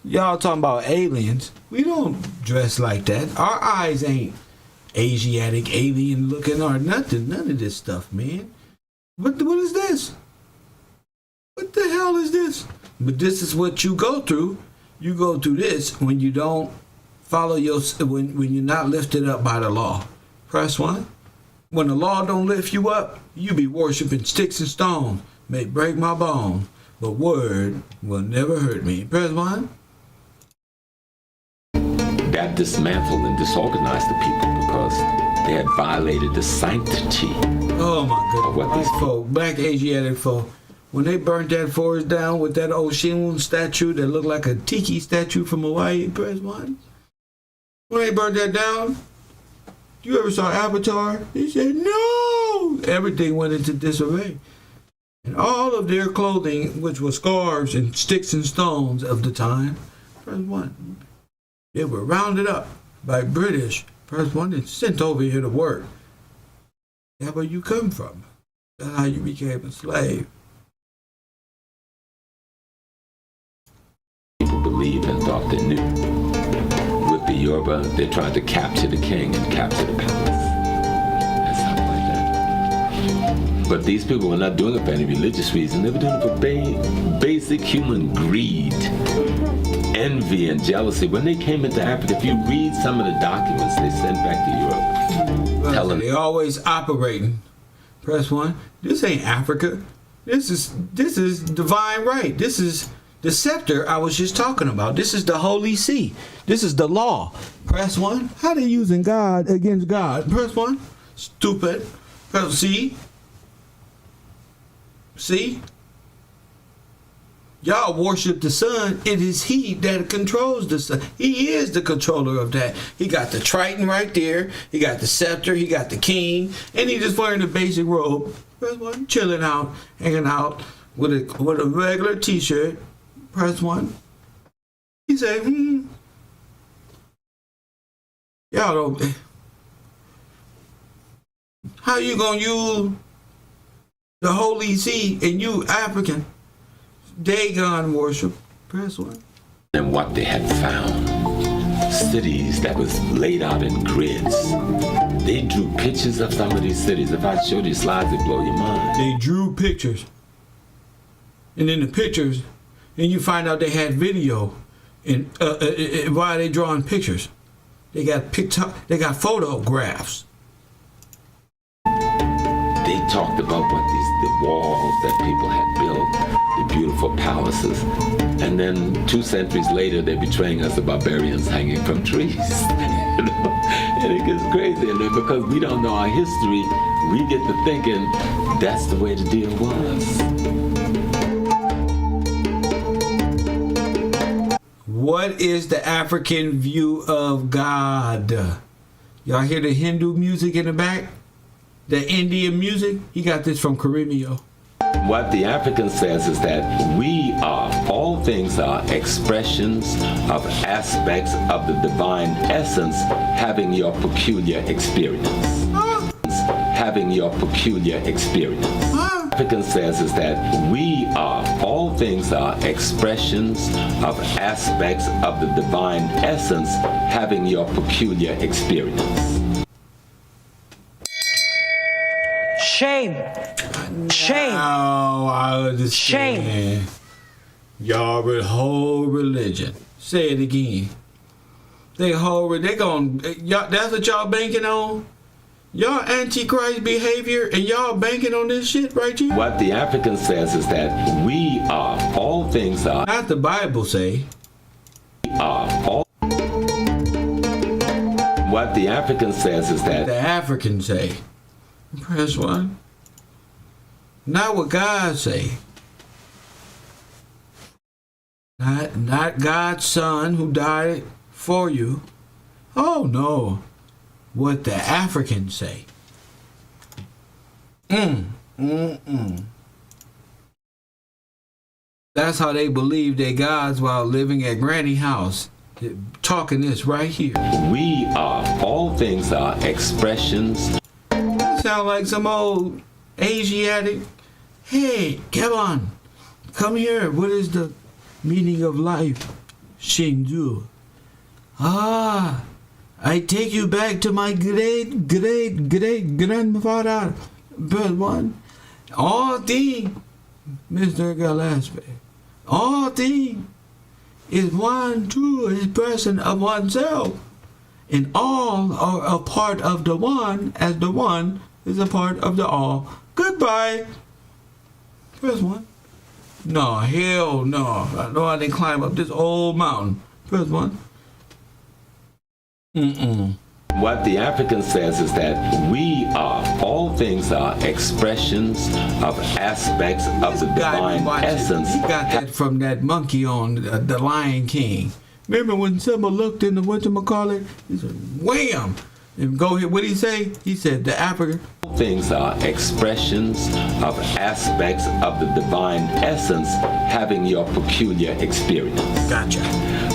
Y'all talking about aliens. We don't dress like that. Our eyes ain't Asiatic, alien looking or nothing. None of this stuff, man. What is this? What the hell is this? But this is what you go through. You go through this when you don't follow when you're not lifted up by the law. Press 1. When the law don't lift you up, you be worshiping sticks and stones. May break my bones, but word will never hurt me. Press 1. That dismantled and disorganized the people because they had violated the sanctity. Oh my goodness. Of what black folk, black Asiatic folk. When they burnt that forest down with that Oshun statue that looked like a tiki statue from Hawaii, press 1. When they burnt that down, you ever saw Avatar? He said, no! Everything went into disarray. And all of their clothing, which was scarves and sticks and stones of the time, press 1. They were rounded up by British, press 1, and sent over here to work. That's where you come from. That's how you became a slave. People believed and thought they knew. With the Yoruba, they tried to capture the king and capture the palace and stuff like that. But these people were not doing it for any religious reason. They were doing it for basic human greed, envy, and jealousy. When they came into Africa, if you read some of the documents they sent back to Europe, telling they always operating. Press 1. This ain't Africa. This is divine right. This is the scepter I was just talking about. This is the Holy See. This is the law. Press 1. How they using God against God? Press 1. Stupid. Press C. See? Y'all worship the sun. It is he that controls the sun. He is the controller of that. He got the Triton right there. He got the scepter. He got the king. And he just wearing a basic robe. Press 1. Chilling out, hanging out with a regular t-shirt. Press 1. He said, y'all don't... How you gonna use the Holy See and you African? Dagon worship. Press 1. And what they had found. Cities that was laid out in grids. They drew pictures of some of these cities. If I showed you slides, it'd blow your mind. They drew pictures. And in the pictures, and you find out they had video. And why are they drawing pictures? They got photographs. They talked about the walls that people had built, the beautiful palaces, and then 2 centuries later they're betraying us, the barbarians hanging from trees. And it gets crazy, and then because we don't know our history, we get to thinking that's the way the deal was. What is the African view of God? Y'all hear the Hindu music in the back? The Indian music? He got this from Caribbean. What the African says is that we are, all things are expressions of aspects of the divine essence having your peculiar experience. Having your peculiar experience. African says is that we are, all things are expressions of aspects of the divine essence having your peculiar experience. Shame. Shame. Oh, I understand. Shame. Y'all whole religion. Say it again. They that's what y'all banking on? Y'all antichrist behavior and y'all banking on this shit right here? What the African says is that we are, all things are. Not the Bible say. We are all. What the African says is that. The African say. Press 1. Not what God say. Not God's son who died for you. Oh no. What the Africans say. That's how they believe they gods while living at Granny house. Talking this right here. We are, all things are expressions. Sound like some old Asiatic. Hey, come on. Come here. What is the meaning of life? Shinju. I take you back to my great grandfather. But one, all thing, Mr. Gillespie, all thing is one true expression of oneself. And all are a part of the one, as the one is a part of the all. Goodbye. Press 1. No, hell no. I know I didn't climb up this old mountain. Press 1. What the African says is that we are, all things are expressions of aspects of the divine essence. He got that from that monkey on the Lion King. Remember when Simba looked in the whatchamacallit? He said, wham! And go here, what'd he say? He said, the African. All things are expressions of aspects of the divine essence having your peculiar experience. Gotcha.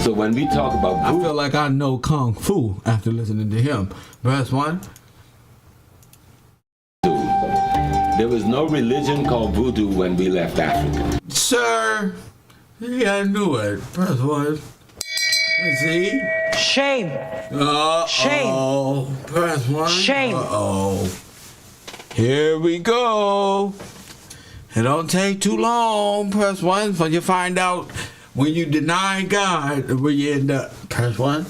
So when we talk about I feel like I know Kung Fu after listening to him. Verse 1. There was no religion called voodoo when we left Africa. Sir, yeah, I knew it. Verse 1. Let's see. Shame. Shame. Press 1. Shame. Here we go. It don't take too long. Press 1 for you find out when you deny God where you end up. Press 1.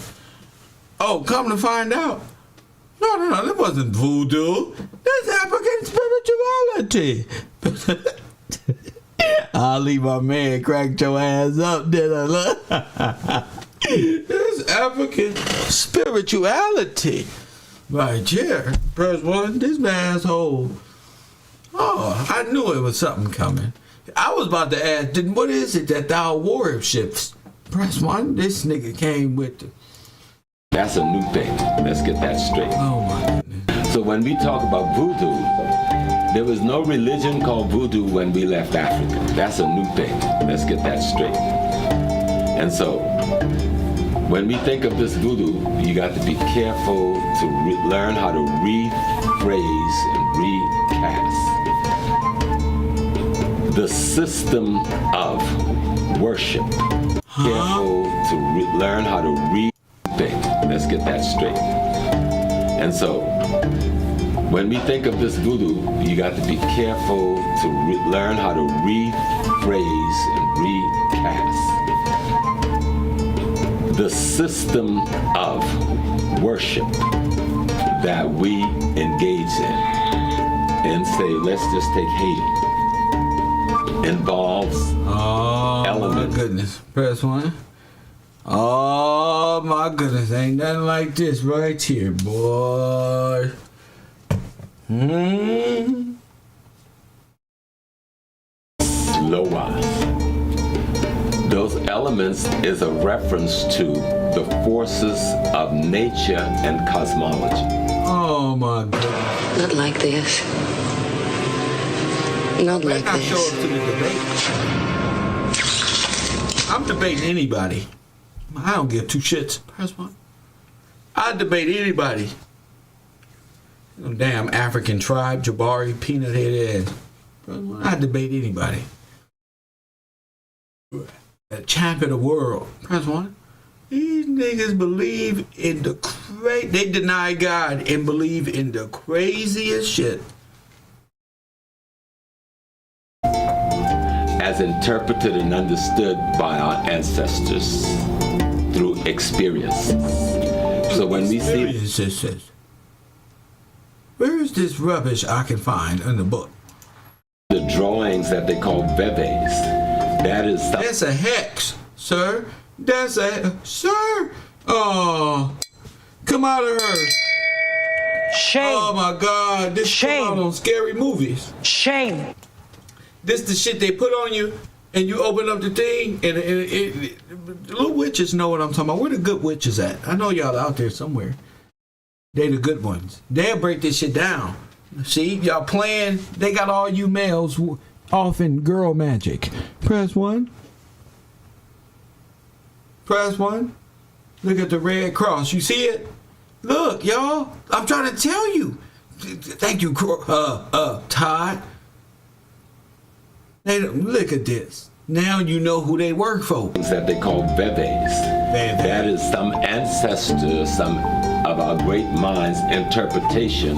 Oh, come to find out. No, that wasn't voodoo. That's African spirituality. I'll leave my man crack your ass up, did I look? That's African spirituality. Right here. Press 1. This asshole. Oh, I knew it was something coming. I was about to ask, what is it that thou worships? Press 1. This nigga came with the... That's a new thing. Let's get that straight. Oh my goodness. So when we talk about voodoo, there was no religion called voodoo when we left Africa. That's a new thing. Let's get that straight. And so when we think of this voodoo, you got to be careful to learn how to rephrase and recast the system of worship. Careful to learn how to Let's get that straight. And so when we think of this voodoo, you got to be careful to learn how to rephrase and recast the system of worship that we engage in. And say, let's just take Haiti. Involves elements. My goodness. Press 1. Oh my goodness, ain't nothing like this right here, boy. Loa. Those elements is a reference to the forces of nature and cosmology. Oh my goodness. Not like this. Not Better like not show this. up to the debate. I'm debating anybody. I don't give two shits. Press one. I debate anybody. Them damn African tribe, Jabari, peanut head ass. I debate anybody. A champion of the world. Press one. These niggas believe in the they deny God and believe in the craziest shit. As interpreted and understood by our ancestors through experience. So when we see Experiences. Where is this rubbish I can find in the book? the drawings that they call veves, that is something. That's a hex, sir. That's a sir. Oh, come out of her. Shame. Oh my God, this Shame. come out on scary movies. Shame. This the shit they put on you, and you open up the thing, and the little witches know what I'm talking about. Where the good witches at? I know y'all out there somewhere. They the good ones. They'll break this shit down. See, y'all playing. They got all you males off in girl magic. Press one. Press one. Look at the red cross. You see it? Look, y'all. I'm trying to tell you. Thank you, Todd. They look at this. Now you know who they work for. That they call veves. That is some ancestor, some of our great minds' interpretation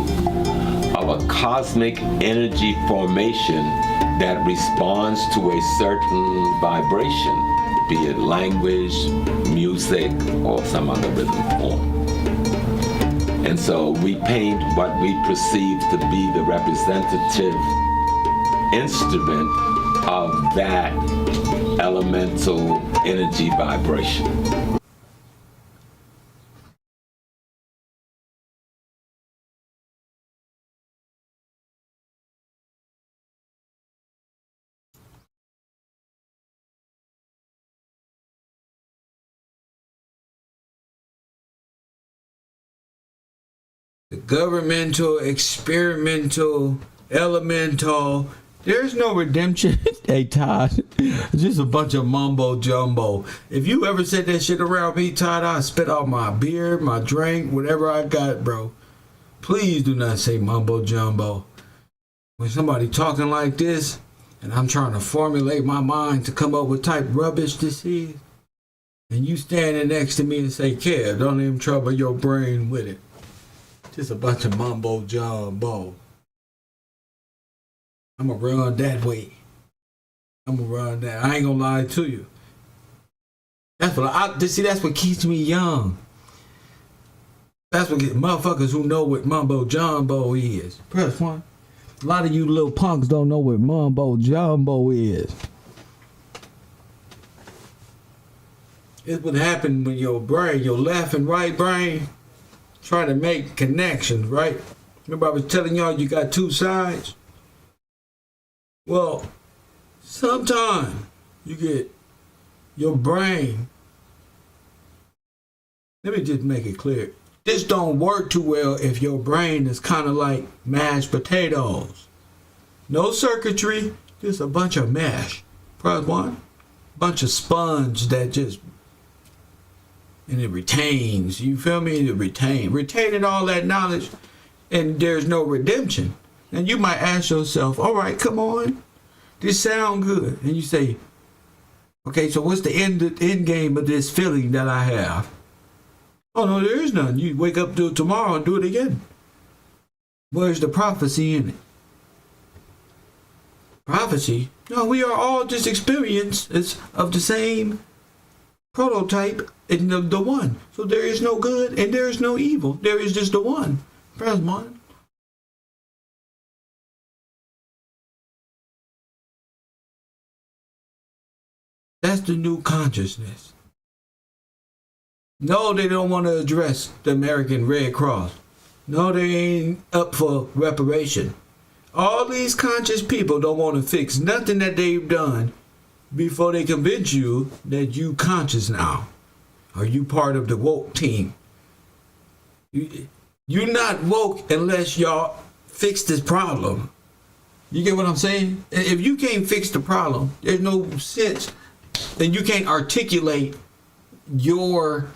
of a cosmic energy formation that responds to a certain vibration, be it language, music, or some other rhythm form. And so we paint what we perceive to be the representative instrument of that elemental energy vibration. The governmental, experimental, elemental. There's no redemption. Hey, Todd, just a bunch of mumbo jumbo. If you ever said that shit around me, Todd, I'll spit out my beer, my drink, whatever I got, bro. Please do not say mumbo jumbo. When somebody talking like this, and I'm trying to formulate my mind to come up with type rubbish this is, and you standing next to me and say, Kev, don't even trouble your brain with it. Just a bunch of mumbo jumbo. I'm gonna run that way. I'm gonna run that. I ain't gonna lie to you. That's what that's what keeps me young. That's what motherfuckers who know what mumbo jumbo is. Press one. A lot of you little punks don't know what mumbo jumbo is. It's what happened when your brain, your left and right brain, trying to make connections, right? Remember I was telling y'all you got two sides? Well, sometimes you get your brain. Let me just make it clear. This don't work too well if your brain is kind of like mashed potatoes. No circuitry, just a bunch of mash. Press one. Bunch of sponge that just, and it retains. You feel me? It retaining all that knowledge, and there's no redemption. And you might ask yourself, all right, come on, this sound good. And you say, okay, so what's the end game of this feeling that I have? Oh, no, there is none. You wake up, do it tomorrow, and do it again. Where's the prophecy in it? Prophecy? No, we are all just experiences of the same prototype in the one. So there is no good and there is no evil. There is just the one. Press one. That's the new consciousness. No, they don't want to address the American Red Cross. No, they ain't up for reparation. All these conscious people don't want to fix nothing that they've done before they convince you that you conscious now. Are you part of the woke team? You're not woke unless y'all fix this problem. You get what I'm saying? If you can't fix the problem, there's no sense. Then you can't articulate your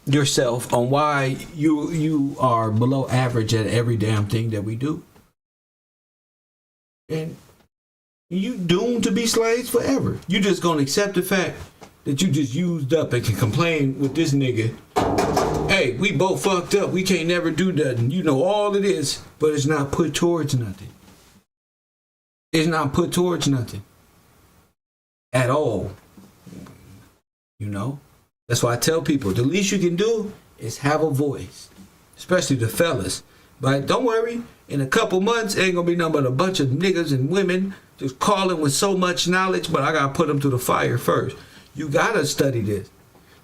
yourself on why you are below average at every damn thing that we do. And you doomed to be slaves forever. You just gonna accept the fact that you just used up and can complain with this nigga. Hey, we both fucked up. We can't never do nothing. You know all of this, but it's not put towards nothing. It's not put towards nothing at all. You know? That's why I tell people, the least you can do is have a voice, especially the fellas. But don't worry, in a couple months, ain't gonna be nothing but a bunch of niggas and women just calling with so much knowledge, but I gotta put them through the fire first. You gotta study this.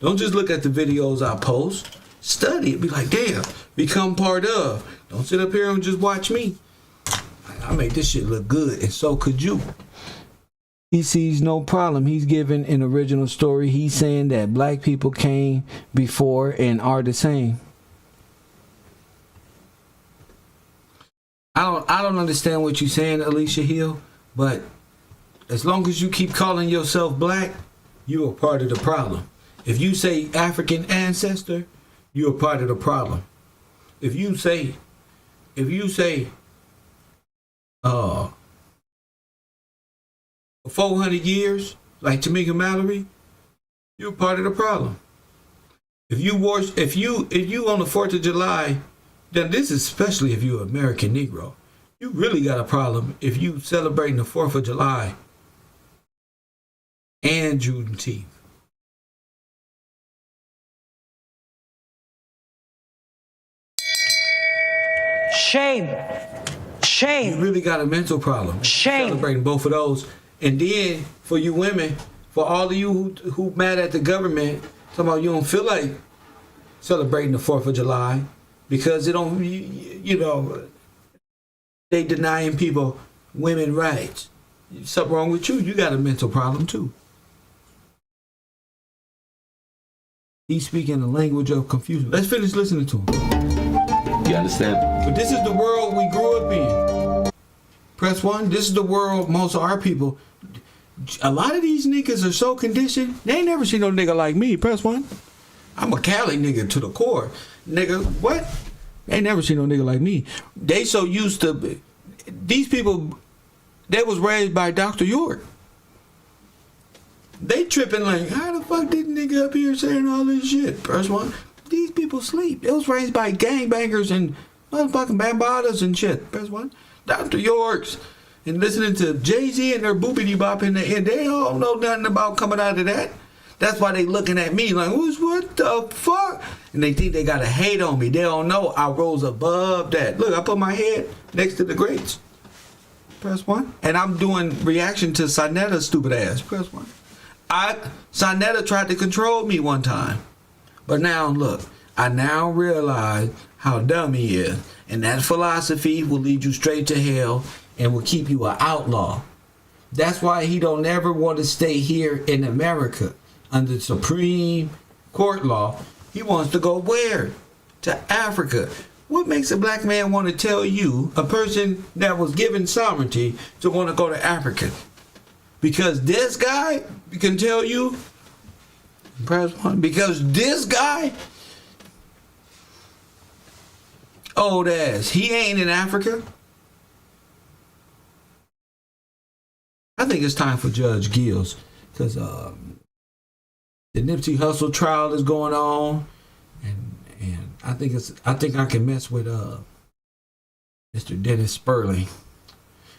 Don't just look at the videos I post. Study it. Be like, damn, become part of. Don't sit up here and just watch me. I made this shit look good, and so could you. He sees no problem. He's giving an original story. He's saying that black people came before and are the same. I don't understand what you're saying, Alicia Hill, but as long as you keep calling yourself black, you are part of the problem. If you say African ancestor, you're part of the problem. If you say 400 years, like Tamika Mallory, you're part of the problem. If you on the 4th of July, then this is especially if you're an American Negro, you really got a problem if you celebrating the 4th of July and Juneteenth. Shame. Shame. You really got a mental problem. Shame. Celebrating both of those. And then for you women, for all of you who mad at the government, talking about you don't feel like celebrating the 4th of July because it don't, you know, they denying people women rights. Something wrong with you. You got a mental problem too. He's speaking the language of confusion. Let's finish listening to him. You understand? But this is the world we grew up in. Press 1. This is the world most of our people. A lot of these niggas are so conditioned. They ain't never seen no nigga like me. Press 1. I'm a Cali nigga to the core. Nigga, what? They ain't never seen no nigga like me. They so used to... These people, they was raised by Dr. York. They tripping like, how the fuck did nigga up here saying all this shit? Press 1. These people sleep. They was raised by gangbangers and motherfucking bambadas and shit. Press 1. Dr. Yorks and listening to Jay-Z and their boopity bop in the end. They don't know nothing about coming out of that. That's why they looking at me like, what the fuck? And they think they got to hate on me. They don't know I rose above that. Look, I put my head next to the greats. Press 1. And I'm doing reaction to Sanetta's stupid ass. Press 1. Sanetta tried to control me one time. But now, look, I now realize how dumb he is. And that philosophy will lead you straight to hell and will keep you an outlaw. That's why he don't ever want to stay here in America under Supreme Court law. He wants to go where? To Africa. What makes a black man want to tell you, a person that was given sovereignty, to want to go to Africa? Because this guy can tell you, press 1, because this guy, old ass, he ain't in Africa. I think it's time for Judge Gills, because the Nipsey Hussle trial is going on, and I think I can mess with Mr. Dennis Sperling.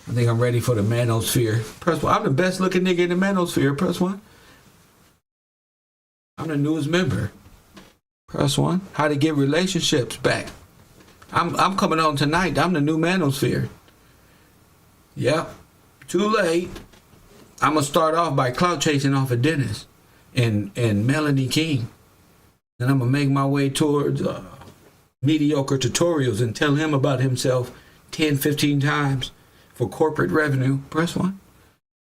I think I'm ready for the manosphere. Press 1. I'm the best looking nigga in the manosphere. Press 1. I'm the newest member. Press 1. How to get relationships back. I'm coming on tonight. I'm the new manosphere. Yep. Too late. I'm gonna start off by clout chasing off of Dennis and Melanie King. Then I'm gonna make my way towards mediocre tutorials and tell him about himself 10, 15 times for corporate revenue. Press 1.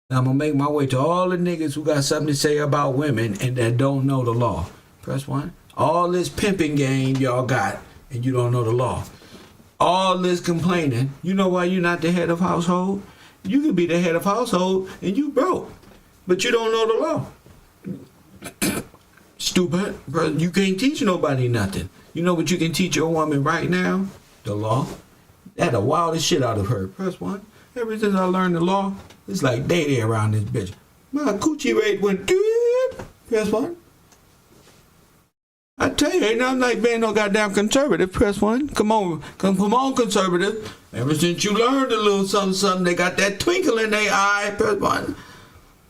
Now I'm gonna make my way to all the niggas who got something to say about women and that don't know the law. Press 1. All this pimping game y'all got and you don't know the law. all this complaining. You know why you're not the head of household? You could be the head of household and you broke, but you don't know the law. Stupid, bro. You can't teach nobody nothing. You know what you can teach your woman right now? The law. That the wildest shit out of her. Press 1. Ever since I learned the law, it's like day around this bitch. My coochie rate went doop. Press 1. I tell you, ain't nothing like being no goddamn conservative. Press 1. Come on, come on, conservative. Ever since you learned a little something, they got that twinkle in their eye. Press 1.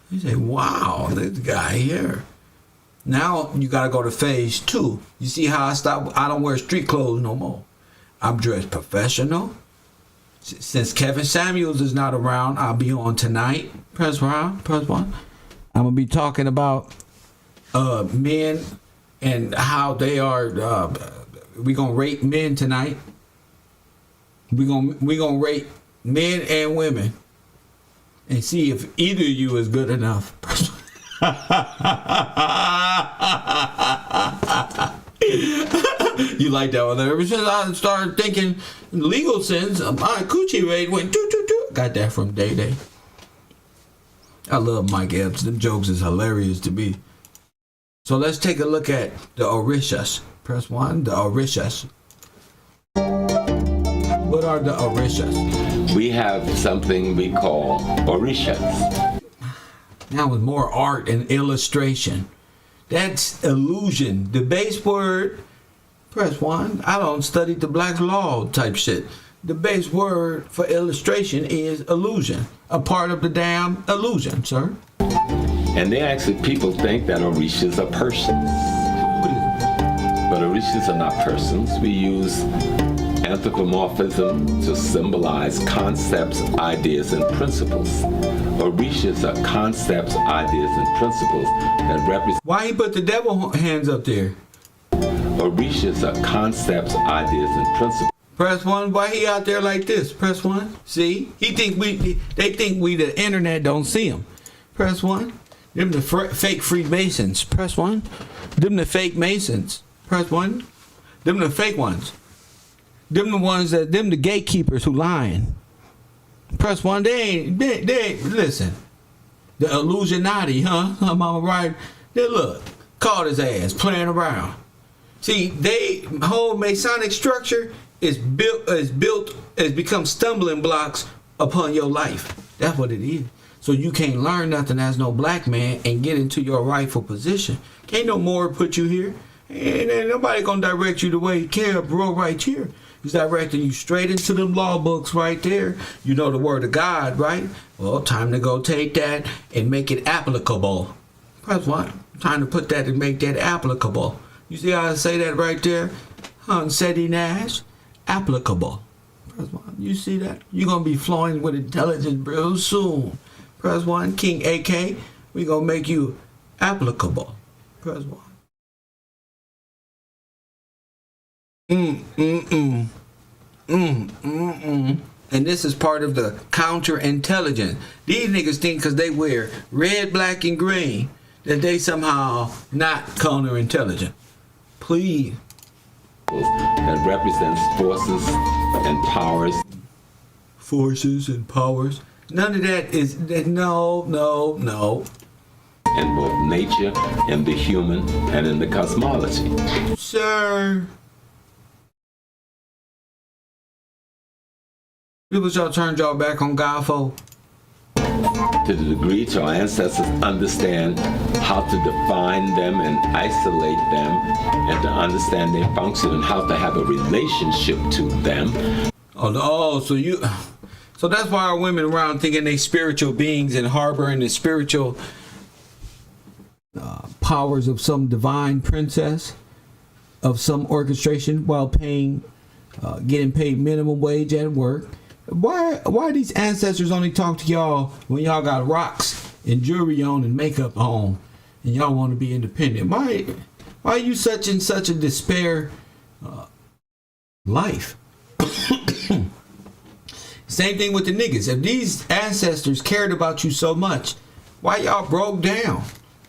You say, wow, this guy here. Now you gotta go to phase 2. You see how I don't wear street clothes no more. I'm dressed professional. Since Kevin Samuels is not around, I'll be on tonight. Press 1. Press 1. I'm gonna be talking about men and how they are. We gonna rate men tonight. We gonna rate men and women, and see if either of you is good enough. You like that one? Ever since I started thinking legal sense, my coochie rate went doo. Got that from Day Day. I love Mike Epps. Them jokes is hilarious to me. So let's take a look at the Orishas. Press 1. The Orishas. What are the Orishas? We have something we call Orishas. Now with more art and illustration. That's illusion. The base word, press 1. I don't study the Black's Law type shit. The base word for illustration is illusion. A part of the damn illusion, sir. And people think that Orishas are persons. But Orishas are not persons. We use anthropomorphism to symbolize concepts, ideas, and principles. Orishas are concepts, ideas, and principles that represent... Why he put the devil hands up there? Orishas are concepts, ideas, and principles. Press 1. Why he out there like this? Press 1. See? They think we the internet don't see him. Press 1. Them the fake Freemasons. Press 1. Them the fake Masons. Press 1. Them the fake ones. Them the gatekeepers who lying. Press 1. They ain't listen. The Illuminati, huh? I'm all right. They look, caught his ass playing around. See, whole Masonic structure is become stumbling blocks upon your life. That's what it is. So you can't learn nothing as no black man and get into your rightful position. Can't no more put you here. And nobody gonna direct you the way you care, bro, right here. He's directing you straight into them law books right there. You know the word of God, right? Well, time to go take that and make it applicable. Press 1. Time to put that and make that applicable. You see how I say that right there? Seti Nash. Applicable. Press 1. You see that? You're going to be flowing with intelligence real soon. Press 1. King AK. We're going to make you applicable. Press 1. And this is part of the counterintelligence. These niggas think because they wear red, black, and green that they somehow not counterintelligent. Please. That represents forces and powers. Forces and powers. None of that is no. In both nature, in the human, and in the cosmology. Sir. People y'all turned y'all back on God for? To the degree to our ancestors understand how to define them and isolate them and to understand their function and how to have a relationship to them. So that's why our women around thinking they spiritual beings and harboring the spiritual powers of some divine princess of some orchestration while getting paid minimum wage at work. Why these ancestors only talk to y'all when y'all got rocks and jewelry on and makeup on and y'all want to be independent? Why are you such in such a despair life? Same thing with the niggas. If these ancestors cared about you so much, why y'all broke down?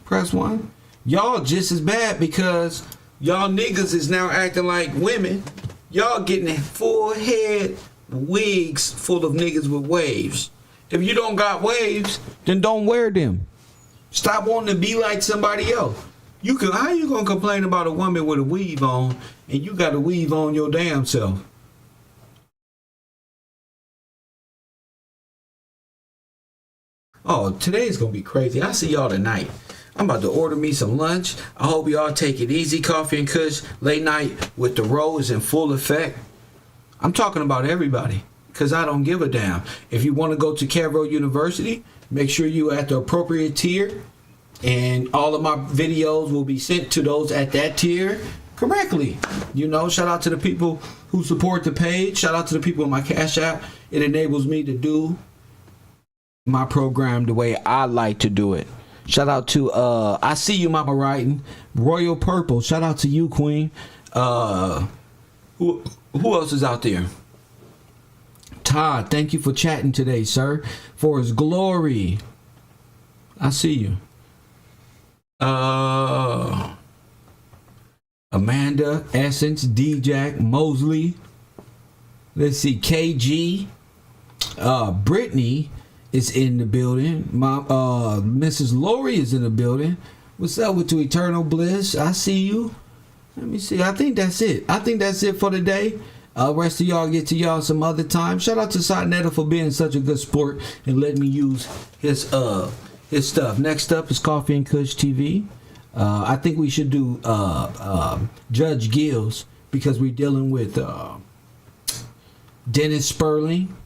Press 1. Y'all just as bad because y'all niggas is now acting like women Y'all getting full head wigs full of niggas with waves. If you don't got waves, then don't wear them. Stop wanting to be like somebody else. How you gonna complain about a woman with a weave on and you got a weave on your damn self? Oh, today's gonna be crazy. I'll see y'all tonight. I'm about to order me some lunch. I hope y'all take it easy. Coffee and Kush late night with the rose in full effect. I'm talking about everybody because I don't give a damn. If you want to go to Cavro University, make sure you at the appropriate tier, and all of my videos will be sent to those at that tier correctly. You know, shout out to the people who support the page. Shout out to the people in my Cash App. It enables me to do my program the way I like to do it. Shout out to I see you, Mama Writing. Royal Purple. Shout out to you, Queen. Who else is out there? Todd, thank you for chatting today, sir. For his glory. I see you. Amanda, Essence, D-Jack, Mosley. Let's see, KG. Brittany is in the building. My Mrs. Lori is in the building. What's up with you, Eternal Bliss? I see you. Let me see. I think that's it. I think that's it for today. Rest of y'all get to y'all some other time. Shout out to Sinetta for being such a good sport and letting me use his stuff. Next up is Coffee and Kush TV. I think we should do Judge Gills because we're dealing with Dennis Sperling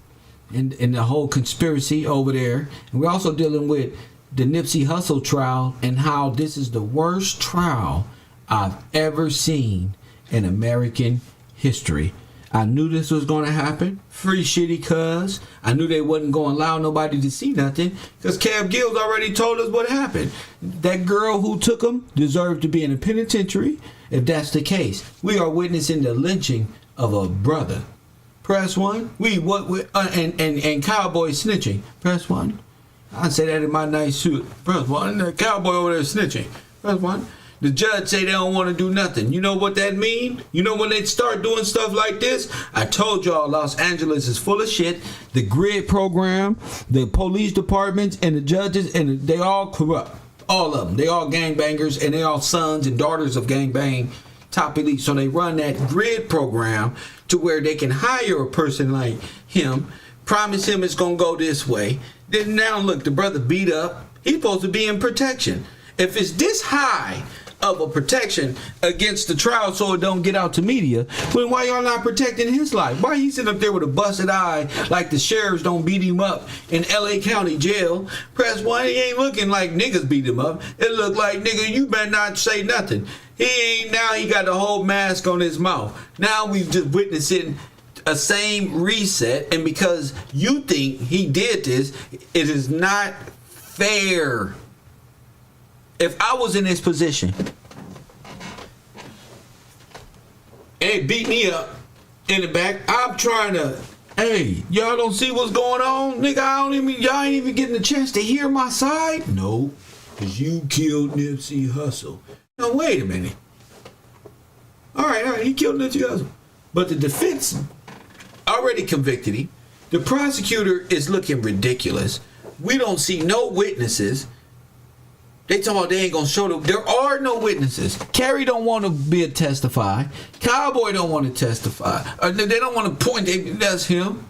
and the whole conspiracy over there. And we're also dealing with the Nipsey Hussle trial and how this is the worst trial I've ever seen in American history. I knew this was going to happen. Free shitty cuz. I knew they wasn't going to allow nobody to see nothing because Cab Gills already told us what happened. That girl who took him deserved to be in a penitentiary if that's the case. We are witnessing the lynching of a brother. Press one. And cowboy snitching. Press one. I say that in my nice suit. Press one. The cowboy over there snitching. Press one. The judge say they don't want to do nothing. You know what that mean? You know when they start doing stuff like this? I told y'all Los Angeles is full of shit. The grid program, the police departments, and the judges, and they all corrupt. All of them. They all gangbangers, and they all sons and daughters of gangbang top elite. So they run that grid program to where they can hire a person like him, promise him it's going to go this way. Then now look, the brother beat up. He's supposed to be in protection. If it's this high of a protection against the trial so it don't get out to media, then why y'all not protecting his life? Why he sitting up there with a busted eye like the sheriffs don't beat him up in LA County jail? Press one, he ain't looking like niggas beat him up. It look like, nigga, you better not say nothing. He got the whole mask on his mouth. Now we just witnessing a same reset, and because you think he did this, it is not fair. If I was in this position, hey, beat me up in the back. I'm trying to, hey, y'all don't see what's going on? Nigga, y'all ain't even getting a chance to hear my side? No, because you killed Nipsey Hussle. Now, wait a minute. All right, he killed Nipsey Hussle. But the defense already convicted him. The prosecutor is looking ridiculous. We don't see no witnesses. They told they ain't gonna show them. There are no witnesses. Carrie don't want to testify. Cowboy don't want to testify. They don't want to point. That's him.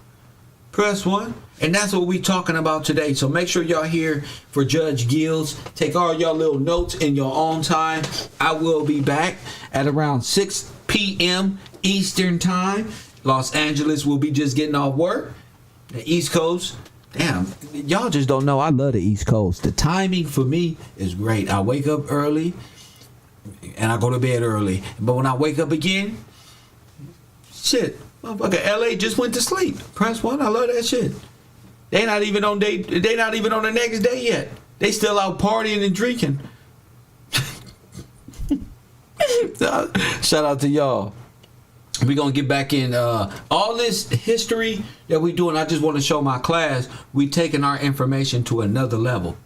Press one. And that's what we talking about today. So make sure y'all here for Judge Gills. Take all y'all little notes in your own time. I will be back at around 6 p.m. Eastern time. Los Angeles will be just getting off work. The East Coast. Damn, y'all just don't know. I love the East Coast. The timing for me is great. I wake up early and I go to bed early. But when I wake up again, shit, motherfucker, LA just went to sleep. Press one, I love that shit. They not even on the next day yet. They still out partying and drinking. Shout out to y'all. We're going to get back in all this history that we doing. I just want to show my class we taking our information to another level.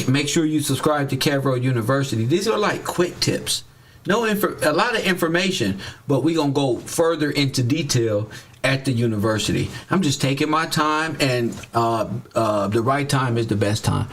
Make sure you subscribe to Cavro University. These are like quick tips. A lot of information, but we're going to go further into detail at the university. I'm just taking my time, and the right time is the best time.